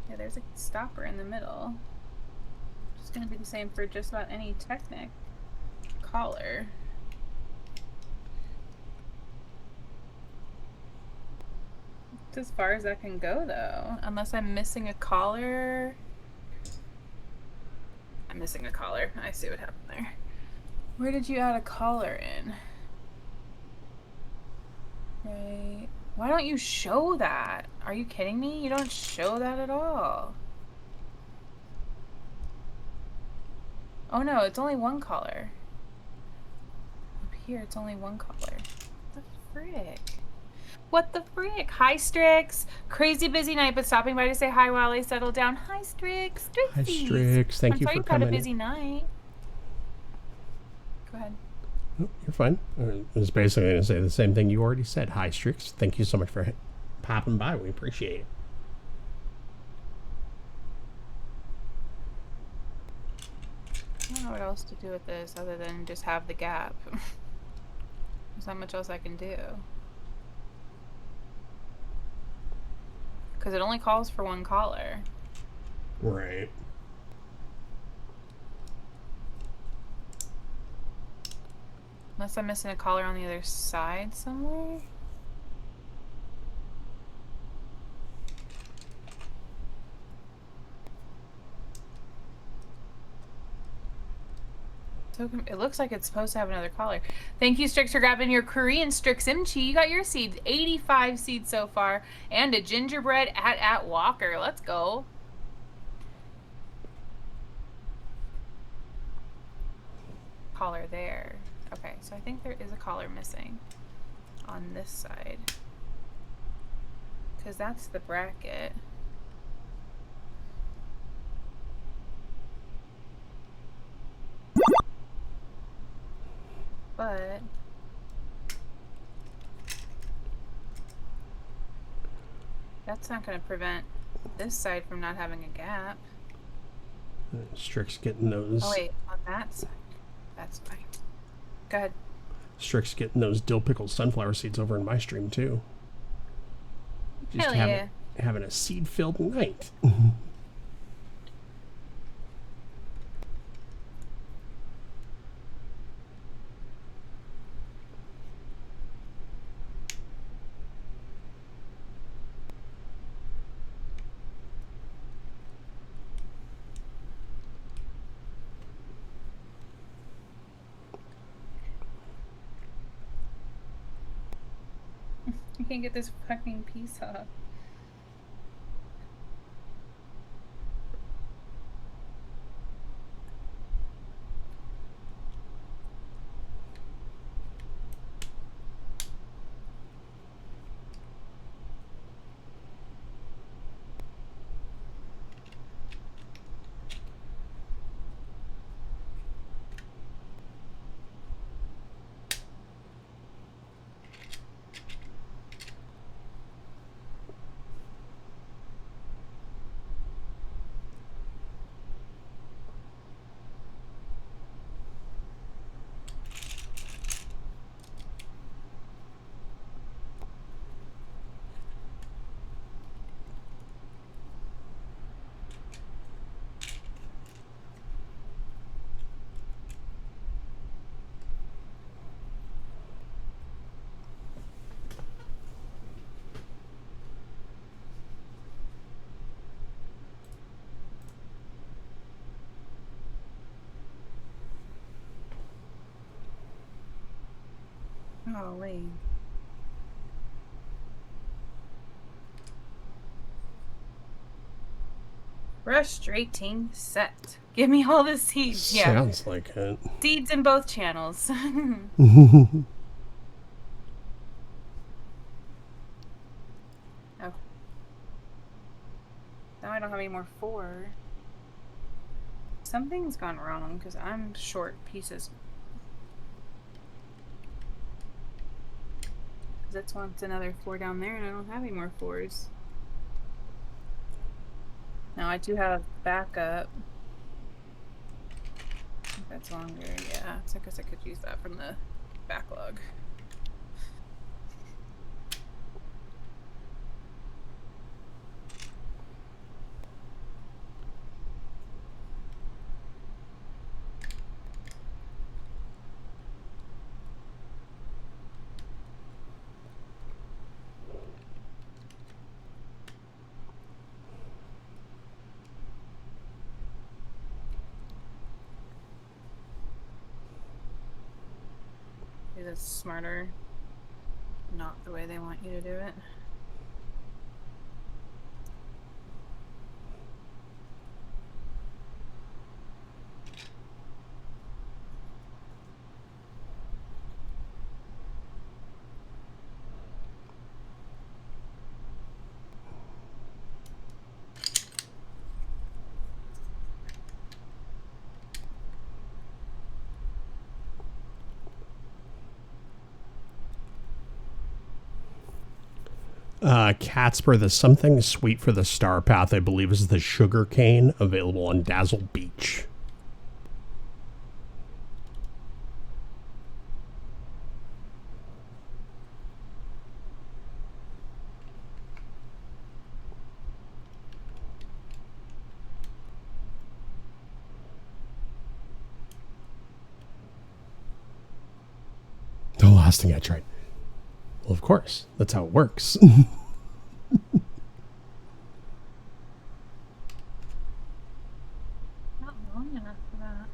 Yeah, there's a stopper in the middle. It's gonna be the same for just about any Technic collar. It's as far as that can go, though. Unless I'm missing a collar. I'm missing a collar. I see what happened there. Where did you add a collar in? Right. Why don't you show that? Are you kidding me? You don't show that at all. Oh no, it's only one collar. Up here, it's only one collar. What the frick? What the frick? Hi, Strix. Crazy busy night, but stopping by to say hi while I settle down. Hi, Strix. Hi, Strix. Thank you for coming. I'm sorry you've had a busy night. Go ahead. Oh, you're fine. I was basically going to say the same thing you already said. Hi, Strix. Thank you so much for popping by. We appreciate it. I don't know what else to do with this other than just have the gap. There's not much else I can do. Because it only calls for one collar. Right. Unless I'm missing a collar on the other side somewhere. So it looks like it's supposed to have another collar. Thank you, Strix, for grabbing your Korean Strix Imchi. You got your seeds. 85 seeds so far. And a gingerbread at Walker. Let's go. Collar there. Okay, so I think there is a collar missing on this side. Because that's the bracket. But that's not going to prevent this side from not having a gap. Strix getting those. Oh wait, on that side. That's fine. Go ahead. Strix getting those dill pickle sunflower seeds over in my stream too. Just Hell yeah. Having a seed-filled night. I can't get this fucking piece off. Golly. Frustrating set. Give me all the seeds. Yeah. Sounds like it. Seeds in both channels. Oh. Now I don't have any more 4. Something's gone wrong because I'm short pieces. This wants another 4 down there and I don't have any more 4s. Now I do have backup. I think that's longer, yeah. So I guess I could use that from the backlog. That's smarter, not the way they want you to do it. Catspur, the something sweet for the star path, I believe, is the sugar cane available on Dazzle Beach. The last thing I tried. Well, of course, that's how it works. Not long enough for that.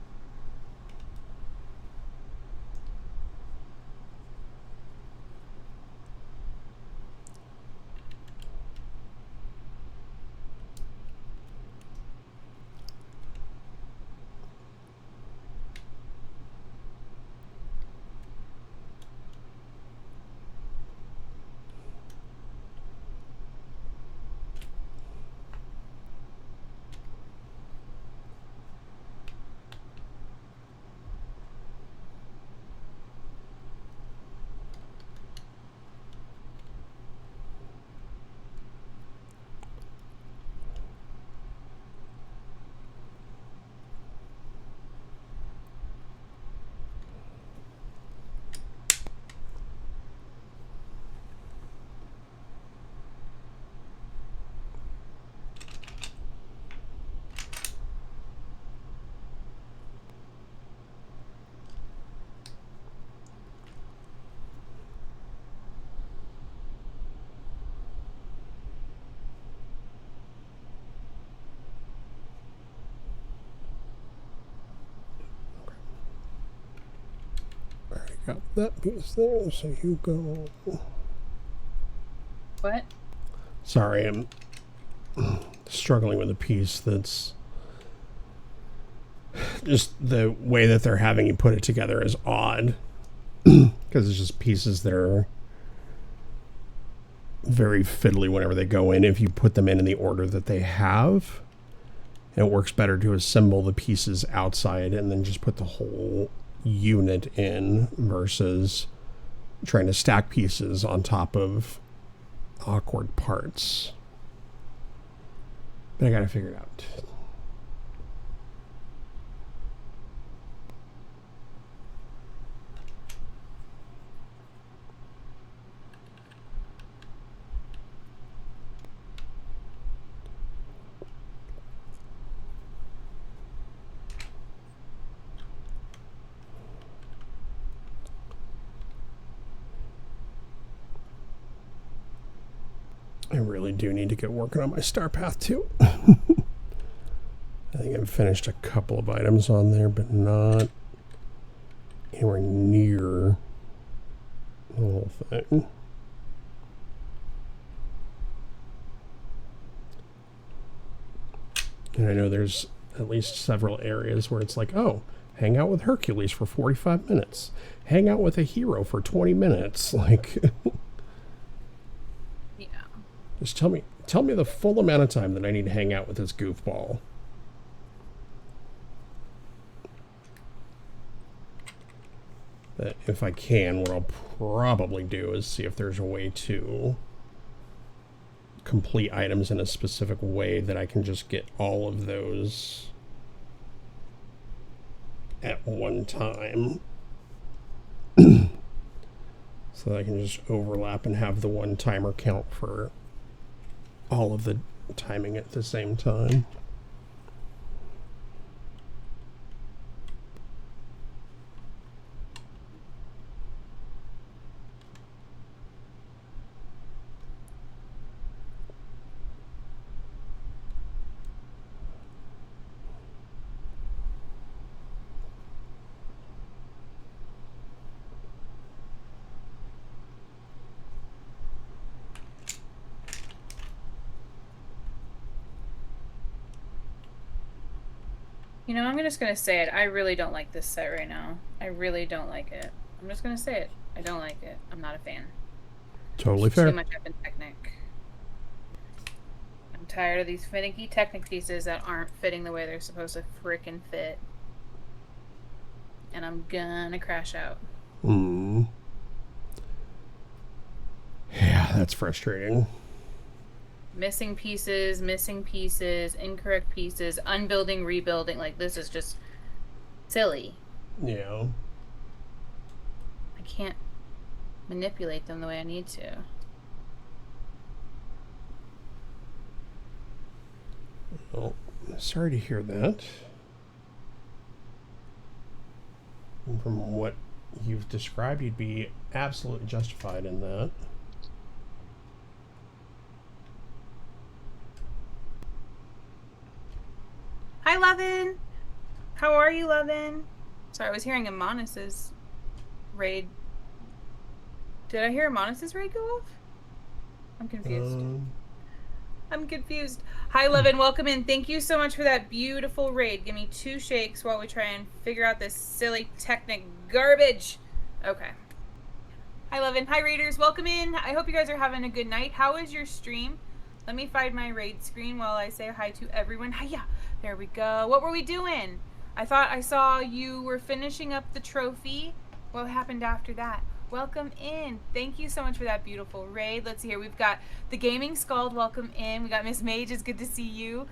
Got that piece there, so you go. What? Sorry, I'm struggling with a piece that's just the way that they're having you put it together is odd because it's just pieces that are very fiddly whenever they go in. If you put them in the order that they have, it works better to assemble the pieces outside and then just put the whole unit in versus trying to stack pieces on top of awkward parts. But I gotta figure it out. I really do need to get working on my star path too. I think I've finished a couple of items on there, but not anywhere near the whole thing. And I know there's at least several areas where it's like, oh, hang out with Hercules for 45 minutes. Hang out with a hero for 20 minutes. Like, Yeah. just tell me the full amount of time that I need to hang out with this goofball. But if I can, what I'll probably do is see if there's a way to complete items in a specific way that I can just get all of those at one time. So that I can just overlap and have the one timer count for all of the timing at the same time. You know, I'm just gonna say it. I really don't like this set right now. I really don't like it. I'm just gonna say it. I don't like it. I'm not a fan. Totally It's fair. too much up in Technic. I'm tired of these finicky Technic pieces that aren't fitting the way they're supposed to frickin' fit. And I'm gonna crash out. Yeah, that's frustrating. Missing pieces, incorrect pieces, unbuilding, rebuilding. Like, this is just silly. Yeah. I can't manipulate them the way I need to. Well, sorry to hear that. And from what you've described, you'd be absolutely justified in that. Hi, Lovin! How are you, Lovin? Sorry, I was hearing Amonis's raid. Did I hear Amonis's raid go off? I'm confused. I'm confused. Hi, Lovin. Welcome in. Thank you so much for that beautiful raid. Give me 2 shakes while we try and figure out this silly Technic garbage. Okay. Hi, Lovin. Hi, raiders. Welcome in. I hope you guys are having a good night. How is your stream? Let me find my raid screen while I say hi to everyone. Hiya. There we go. What were we doing? I thought I saw you were finishing up the trophy. What happened after that? Welcome in. Thank you so much for that beautiful raid. Let's see here. We've got the Gaming Scald. Welcome in. We got Miss Mage. It's good to see you.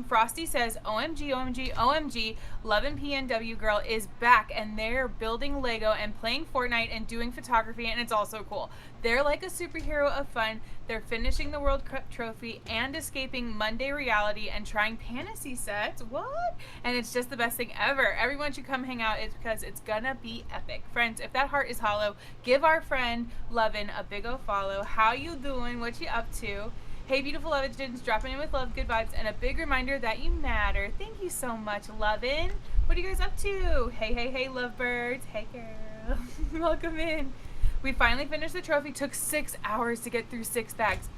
Frosty says, OMG, OMG, OMG, Lovin' PNW Girl is back, and they're building Lego and playing Fortnite and doing photography, and it's all so cool. They're like a superhero of fun. They're finishing the World Cup trophy and escaping Monday reality and trying Pantasy sets. What? And it's just the best thing ever. Everyone should come hang out. It's because it's gonna be epic. Friends, if that heart is hollow, give our friend Lovin' a big ol' follow. How you doing? What you up to? Hey, beautiful Lovagins, dropping in with love, good vibes, and a big reminder that you matter. Thank you so much, Lovin'. What are you guys up to? Hey, hey, hey, lovebirds. Hey, girl. Welcome in. We finally finished the trophy. Took 6 hours to get through 6 bags.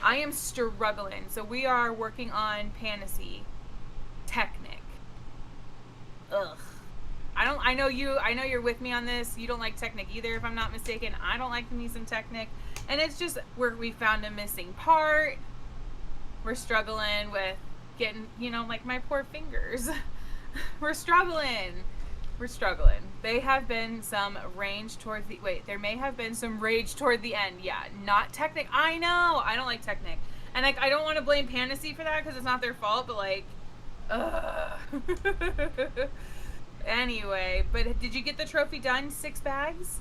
I am struggling. So we are working on Pantasy. Technic. Ugh. I know you're with me on this. You don't like Technic either, if I'm not mistaken. I don't like me some Technic. And it's just where we found a missing part. We're struggling with getting, like my poor fingers. We're struggling. They have been some range toward the, there may have been some rage toward the end. Yeah, not Technic. I know. I don't like Technic. And I don't want to blame Pantasy for that because it's not their fault, but Anyway, but did you get the trophy done? 6 bags?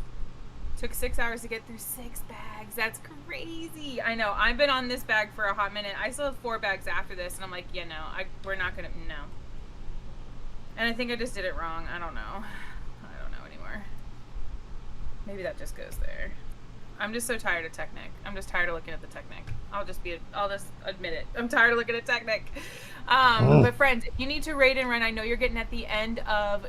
Took 6 hours to get through 6 bags. That's crazy. I know. I've been on this bag for a hot minute. I still have 4 bags after this, and I'm like, yeah, no, we're not gonna, no. And I think I just did it wrong. I don't know. I don't know anymore. Maybe that just goes there. I'm just so tired of Technic. I'm just tired of looking at the Technic. I'll just admit it. I'm tired of looking at Technic. But friends, if you need to raid and run, I know you're getting at the end of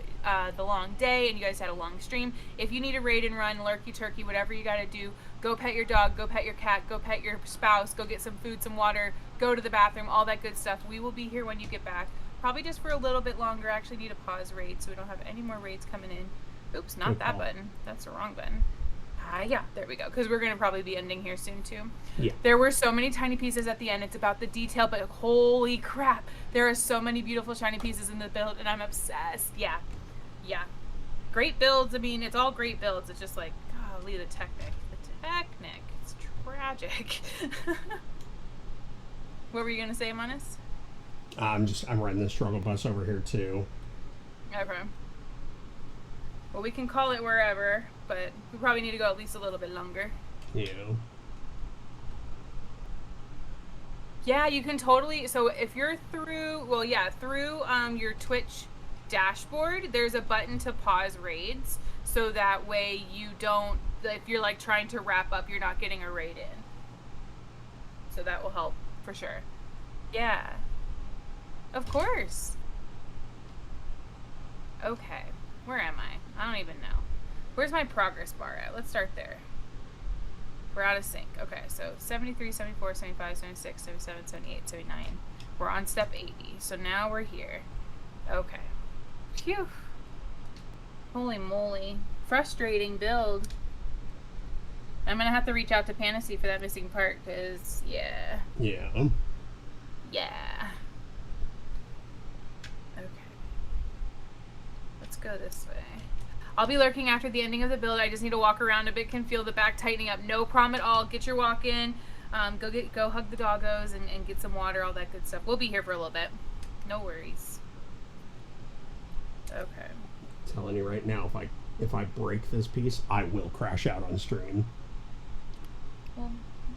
the long day and you guys had a long stream. If you need to raid and run, lurky turkey, whatever you got to do, go pet your dog, go pet your cat, go pet your spouse, go get some food, some water, go to the bathroom, all that good stuff. We will be here when you get back. Probably just for a little bit longer. I actually need to pause raid so we don't have any more raids coming in. Oops, not that button. That's the wrong button. Yeah, there we go. Because we're going to probably be ending here soon, too. Yeah. There were so many tiny pieces at the end. It's about the detail, but holy crap. There are so many beautiful shiny pieces in the build, and I'm obsessed. Yeah. Yeah. Great builds. I mean, it's all great builds. It's just like, golly, the Technic. The Technic. It's tragic. What were you going to say, Manus? I'm riding the struggle bus over here, too. Okay. Well, we can call it wherever, but we probably need to go at least a little bit longer. Yeah. Yeah, you can totally. So if you're through, through your Twitch dashboard, there's a button to pause raids, so that way you don't. If you're like trying to wrap up, you're not getting a raid in. So that will help for sure. Yeah. Of course. Okay. Where am I? I don't even know. Where's my progress bar at? Let's start there. We're out of sync. Okay, so 73, 74, 75, 76, 77, 78, 79. We're on step 80. So now we're here. Okay. Phew. Holy moly. Frustrating build. I'm gonna have to reach out to Pantasy for that missing part, because, yeah. Yeah. Yeah. Okay. Let's go this way. I'll be lurking after the ending of the build. I just need to walk around a bit, can feel the back tightening up. No problem at all. Get your walk in. Go hug the doggos and get some water, all that good stuff. We'll be here for a little bit. No worries. Okay. I'm telling you right now, if I break this piece, I will crash out on stream. Well,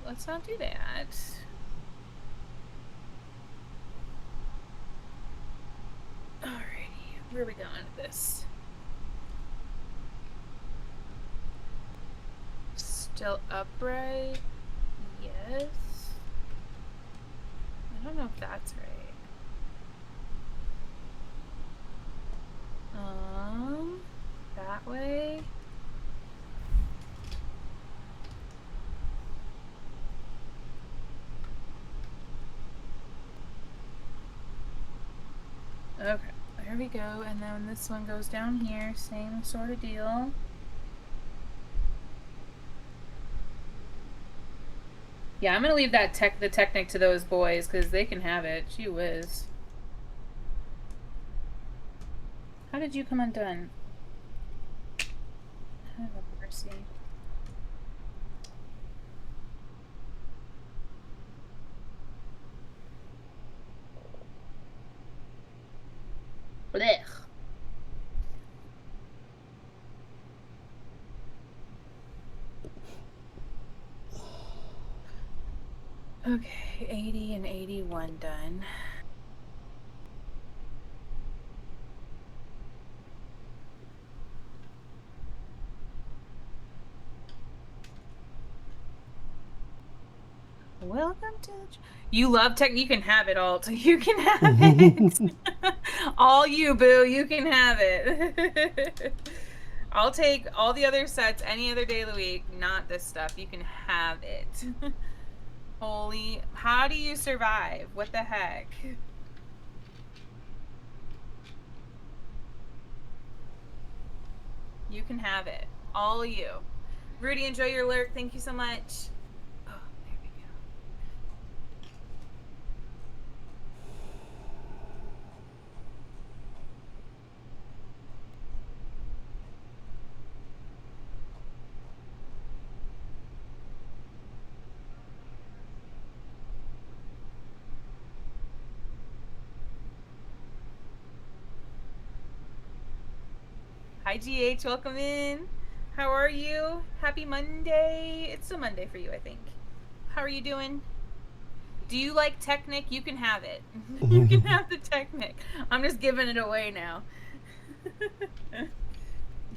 let's not do that. Alrighty, where are we going with this? Still upright? Yes. I don't know if that's right. That way? Okay, there we go, and then this one goes down here, same sort of deal. Yeah, I'm gonna leave that the Technic to those boys, because they can have it. Gee whiz. How did you come undone? Have mercy. Blech. Okay, 80 and 81 done. Welcome to you love tech. You can have it all. You can have it. All you, boo. You can have it. I'll take all the other sets any other day of the week. Not this stuff. You can have it. Holy. How do you survive? What the heck? You can have it. All you. Rudy, enjoy your lurk. Thank you so much. Hi GH, welcome in. How are you? Happy Monday. It's a Monday for you, I think. How are you doing? Do you like Technic? You can have it. You can have the Technic. I'm just giving it away now.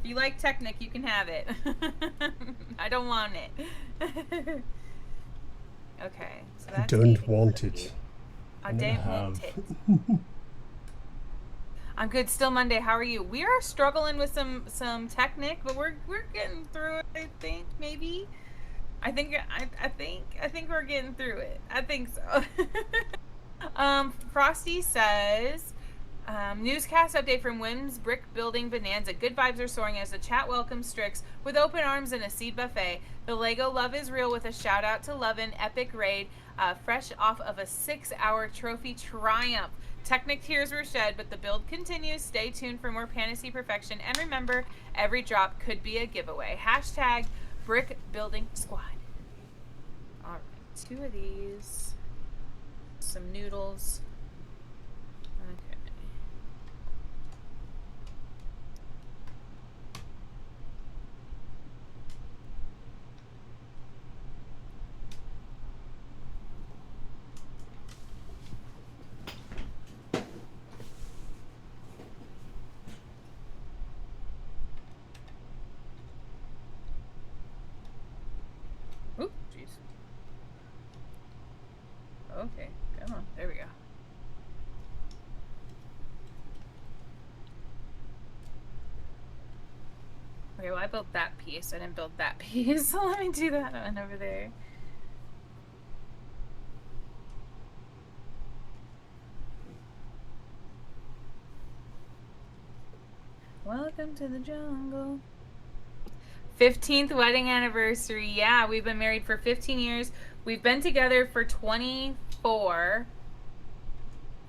If you like Technic, you can have it. I don't want it. Okay, so that's Don't want it. I don't want it. I'm good. Still Monday. How are you? We are struggling with some Technic, but we're getting through it. I think maybe. I think we're getting through it. I think so. Frosty says, newscast update from Wim's Brick Building Bonanza. Good vibes are soaring as the chat welcomes Strix with open arms and a seed buffet. The Lego love is real with a shout out to Lovin' epic raid, fresh off of a 6-hour trophy triumph. Technic tears were shed, but the build continues. Stay tuned for more Pantasy perfection, and remember, every drop could be a giveaway. Hashtag Brick Building Squad. All right, 2 of these. Some noodles. Okay. Oop, jeez. Okay, come on. There we go. Okay, well, I built that piece. I didn't build that piece, so let me do that one over there. Welcome to the jungle. 15th wedding anniversary. Yeah, we've been married for 15 years. We've been together for 24,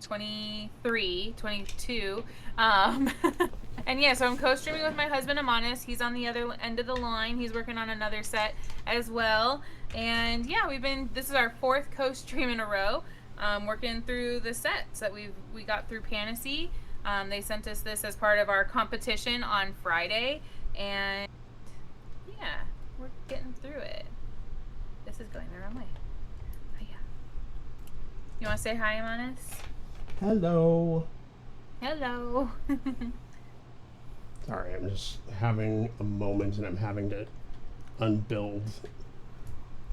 23, 22. And yeah, so I'm co-streaming with my husband, Amanis. He's on the other end of the line. He's working on another set as well. And yeah, this is our 4th co-stream in a row, working through the sets that we got through Pantasy. They sent us this as part of our competition on Friday. And yeah, we're getting through it. This is going the wrong way. Oh, yeah. You want to say hi, Amanis? Hello. Hello. Sorry, I'm just having a moment and I'm having to unbuild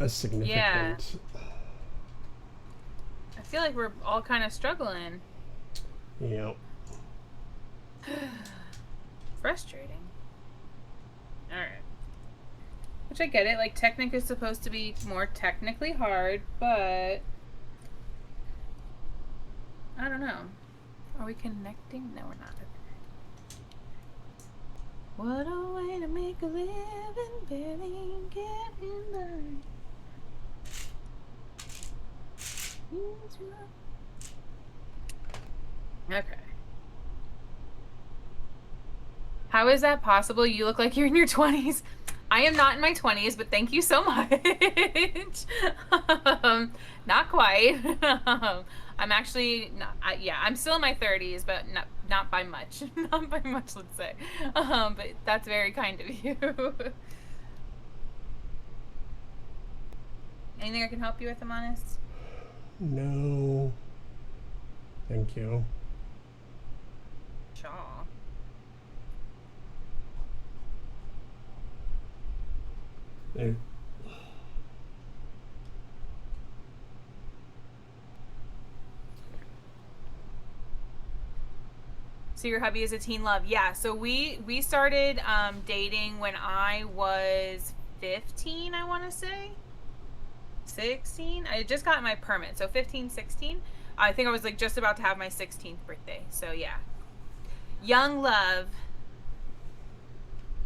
a significant... Yeah. I feel like we're all kind of struggling. Yep. Frustrating. Alright. Which I get it, like Technic is supposed to be more technically hard, but I don't know. Are we connecting? No, we're not. What a way to make a living, barely getting by. Okay. How is that possible? You look like you're in your 20s. I am not in my 20s, but thank you so much. Not quite. I'm actually not. Yeah, I'm still in my 30s, but not by much. Not by much, let's say. But that's very kind of you. Anything I can help you with, Amanis? No. Thank you. Sure. Hey. So your hubby is a teen love. Yeah, so we started dating when I was 15, I want to say. 16? I just got my permit, so 15, 16. I think I was like just about to have my 16th birthday. So yeah. Young love.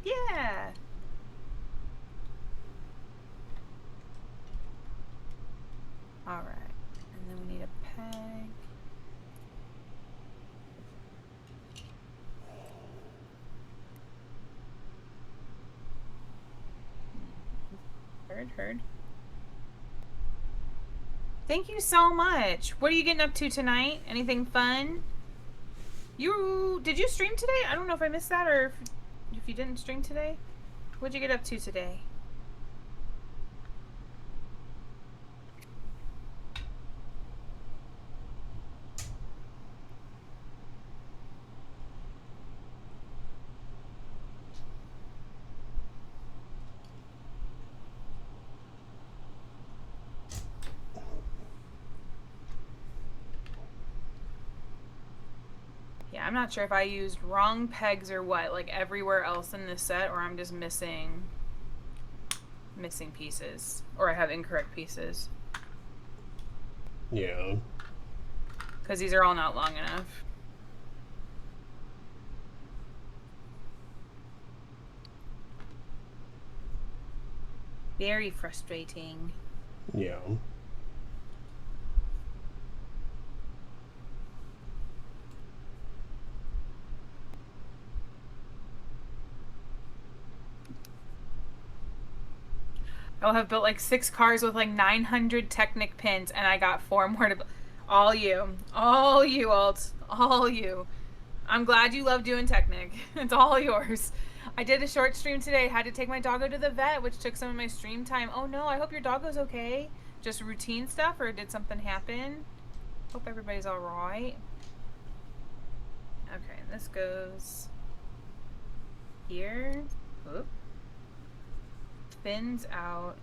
Yeah. All right. And then we need a peg. Heard. Thank you so much. What are you getting up to tonight? Anything fun? Did you stream today? I don't know if I missed that or if you didn't stream today. What'd you get up to today? I'm not sure if I used wrong pegs or what, like everywhere else in this set, or I'm just missing pieces, or I have incorrect pieces. Yeah. Because these are all not long enough. Very frustrating. Yeah. I'll have built like 6 cars with like 900 Technic pins, and I got 4 more to build. All you, Alt, all you. I'm glad you love doing Technic. It's all yours. I did a short stream today. Had to take my doggo to the vet, which took some of my stream time. Oh no, I hope your doggo's okay. Just routine stuff, or did something happen? Hope everybody's all right. Okay, this goes here. Oop. Spins out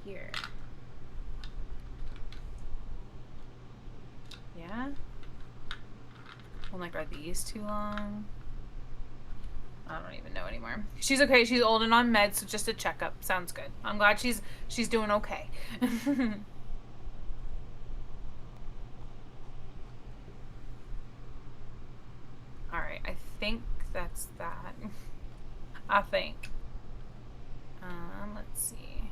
here. Yeah? I'm like, are these too long? I don't even know anymore. She's okay. She's old and on meds, so just a checkup. Sounds good. I'm glad she's doing okay. Alright, I think that's that. I think. Let's see.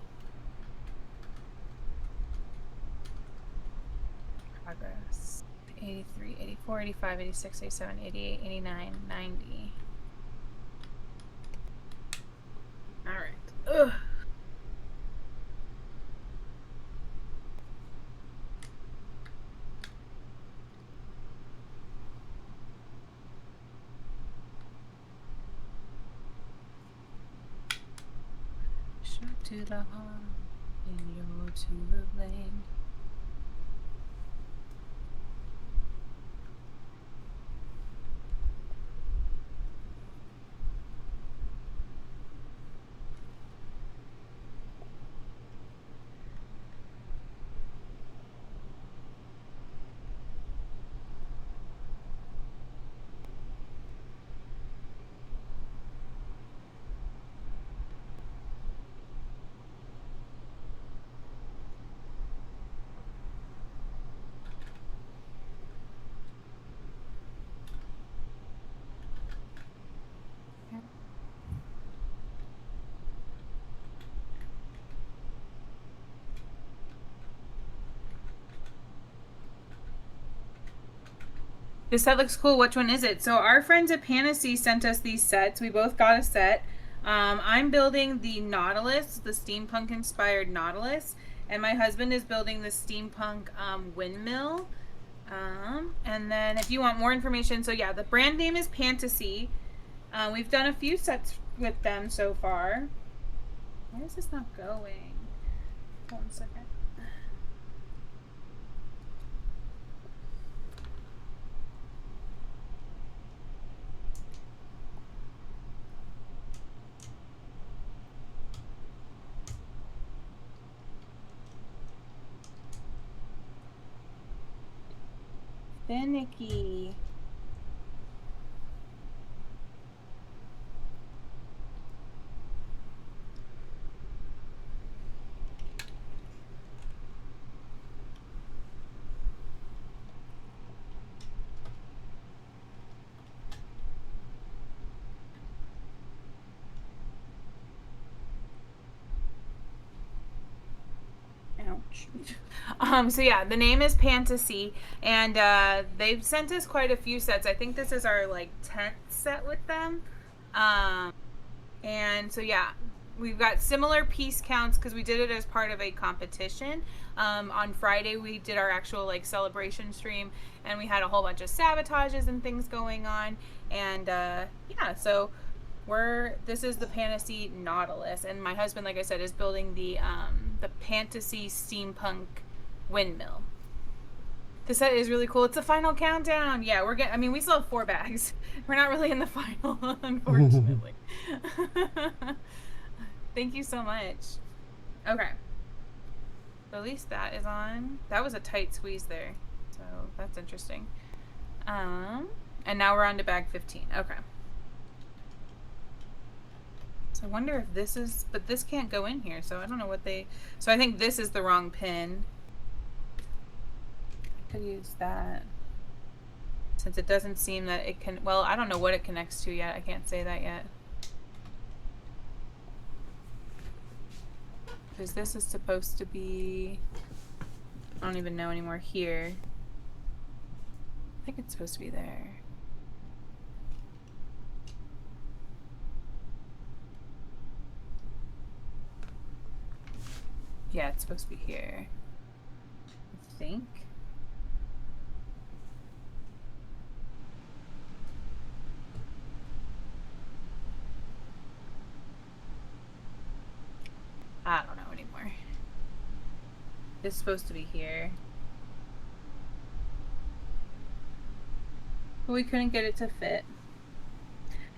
Progress. 83, 84, 85, 86, 87, 88, 89, 90. Alright. Ugh. Shot to the heart, and you're to the blame. This set looks cool. Which one is it? So our friends at Pantasy sent us these sets. We both got a set. I'm building the Nautilus, the steampunk-inspired Nautilus, and my husband is building the steampunk windmill. And then if you want more information, so yeah, the brand name is Pantasy. We've done a few sets with them so far. Why is this not going? 1 second. Finicky. Ouch. So yeah, the name is Pantasy, and they've sent us quite a few sets. I think this is our like 10th set with them. And so yeah, we've got similar piece counts because we did it as part of a competition. On Friday we did our actual like celebration stream, and we had a whole bunch of sabotages and things going on. And yeah, so this is the Pantasy Nautilus, and my husband, like I said, is building the Pantasy steampunk windmill. This set is really cool. It's the final countdown. Yeah, I mean, we still have 4 bags. We're not really in the final, unfortunately. Thank you so much. Okay. So at least that is on. That was a tight squeeze there. So that's interesting. And now we're on to bag 15. Okay. So I wonder if this is, but this can't go in here, so I don't know what they, so I think this is the wrong pin. I could use that. Since it doesn't seem that it can, well, I don't know what it connects to yet. I can't say that yet. Because this is supposed to be, I don't even know anymore here. I think it's supposed to be there. Yeah, it's supposed to be here. I think. I don't know anymore. It's supposed to be here. But we couldn't get it to fit.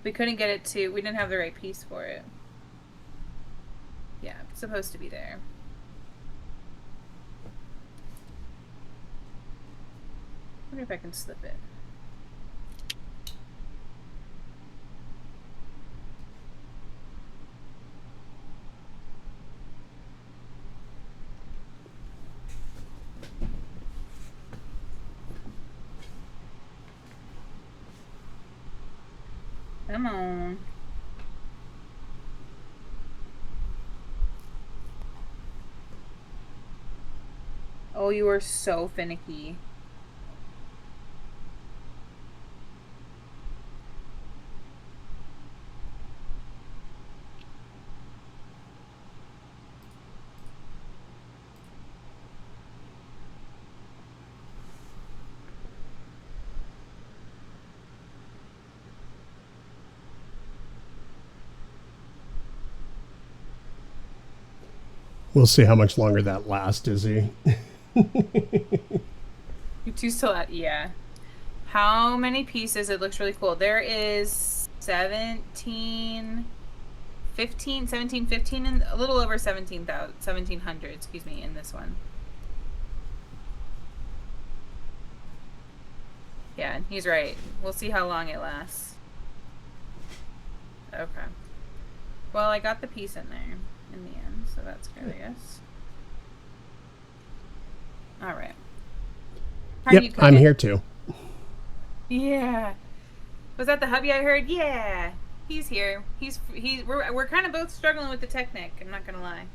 We couldn't get it to, we didn't have the right piece for it. Yeah, it's supposed to be there. I wonder if I can slip it. Come on. Oh, you are so finicky. We'll see how much longer that lasts, Izzy. You two still at, yeah. How many pieces? It looks really cool. There is 17, 15, and a little over 1700, excuse me, in this one. Yeah, he's right. We'll see how long it lasts. Okay. Well, I got the piece in there in the end, so that's good, I guess. All right. Yep, I'm here too. Yeah. Was that the hubby I heard? Yeah. He's here. We're kind of both struggling with the Technic, I'm not gonna lie.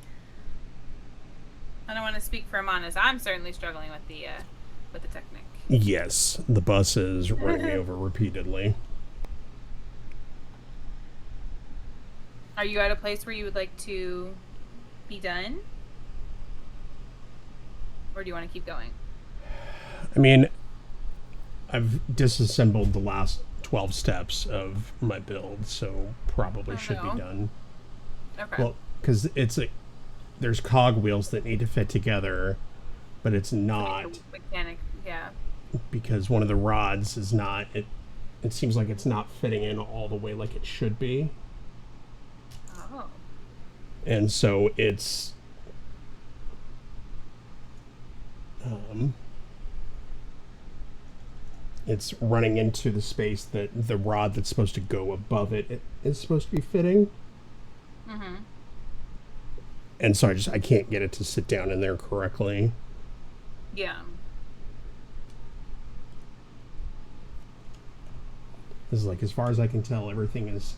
I don't want to speak for Amanas. I'm certainly struggling with the Technic. Yes, the bus is running me over repeatedly. Are you at a place where you would like to be done? Or do you want to keep going? I mean, I've disassembled the last 12 steps of my build, so probably should be done. Okay. Well, because there's cog wheels that need to fit together, but it's not. Like mechanic, yeah. Because one of the rods is not, it seems like it's not fitting in all the way like it should be. Oh. And so it's running into the space that the rod that's supposed to go above it is supposed to be fitting. Mm-hmm. And so I can't get it to sit down in there correctly. Yeah. This is like, as far as I can tell, everything is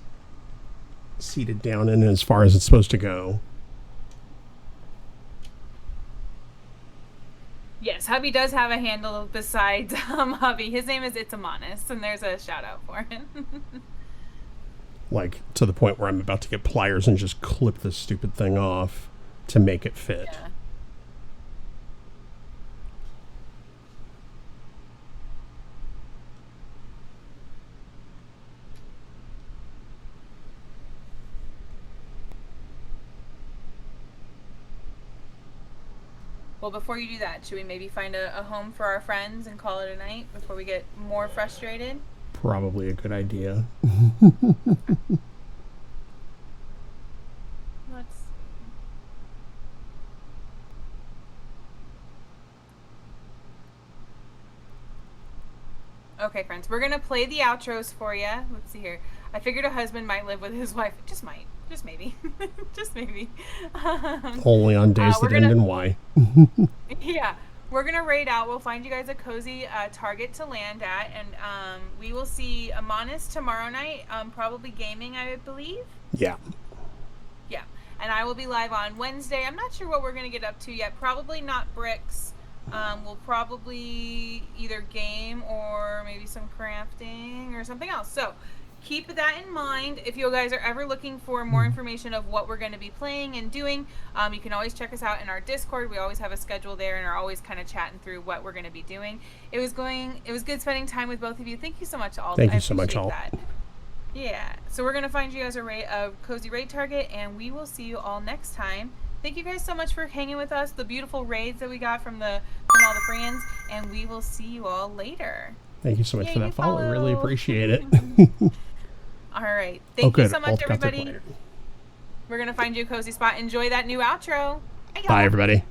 seated down and as far as it's supposed to go. Yes, hubby does have a handle besides hubby. His name is Amanas, and there's a shout out for him. Like, to the point where I'm about to get pliers and just clip this stupid thing off to make it fit. Yeah. Well, before you do that, should we maybe find a home for our friends and call it a night before we get more frustrated? Probably a good idea. Let's see. Okay, friends, we're gonna play the outros for you. Let's see here. I figured a husband might live with his wife. Just might. Just maybe. Just maybe. Only on days that end in Y. Yeah. We're going to raid out. We'll find you guys a cozy target to land at. And we will see Amonis tomorrow night. Probably gaming, I believe. Yeah. Yeah. And I will be live on Wednesday. I'm not sure what we're going to get up to yet. Probably not bricks. We'll probably either game or maybe some crafting or something else. So keep that in mind. If you guys are ever looking for more information of what we're going to be playing and doing, you can always check us out in our Discord. We always have a schedule there and are always kind of chatting through what we're going to be doing. It was good spending time with both of you. Thank you so much, Alt. Thank you so much, Alt. Yeah. So we're going to find you guys a cozy raid target, and we will see you all next time. Thank you guys so much for hanging with us, the beautiful raids that we got from all the friends, and we will see you all later. Thank you so much for that follow. Really appreciate it. All right. Thank you so much, everybody. We're going to find you a cozy spot. Enjoy that new outro. Bye, everybody.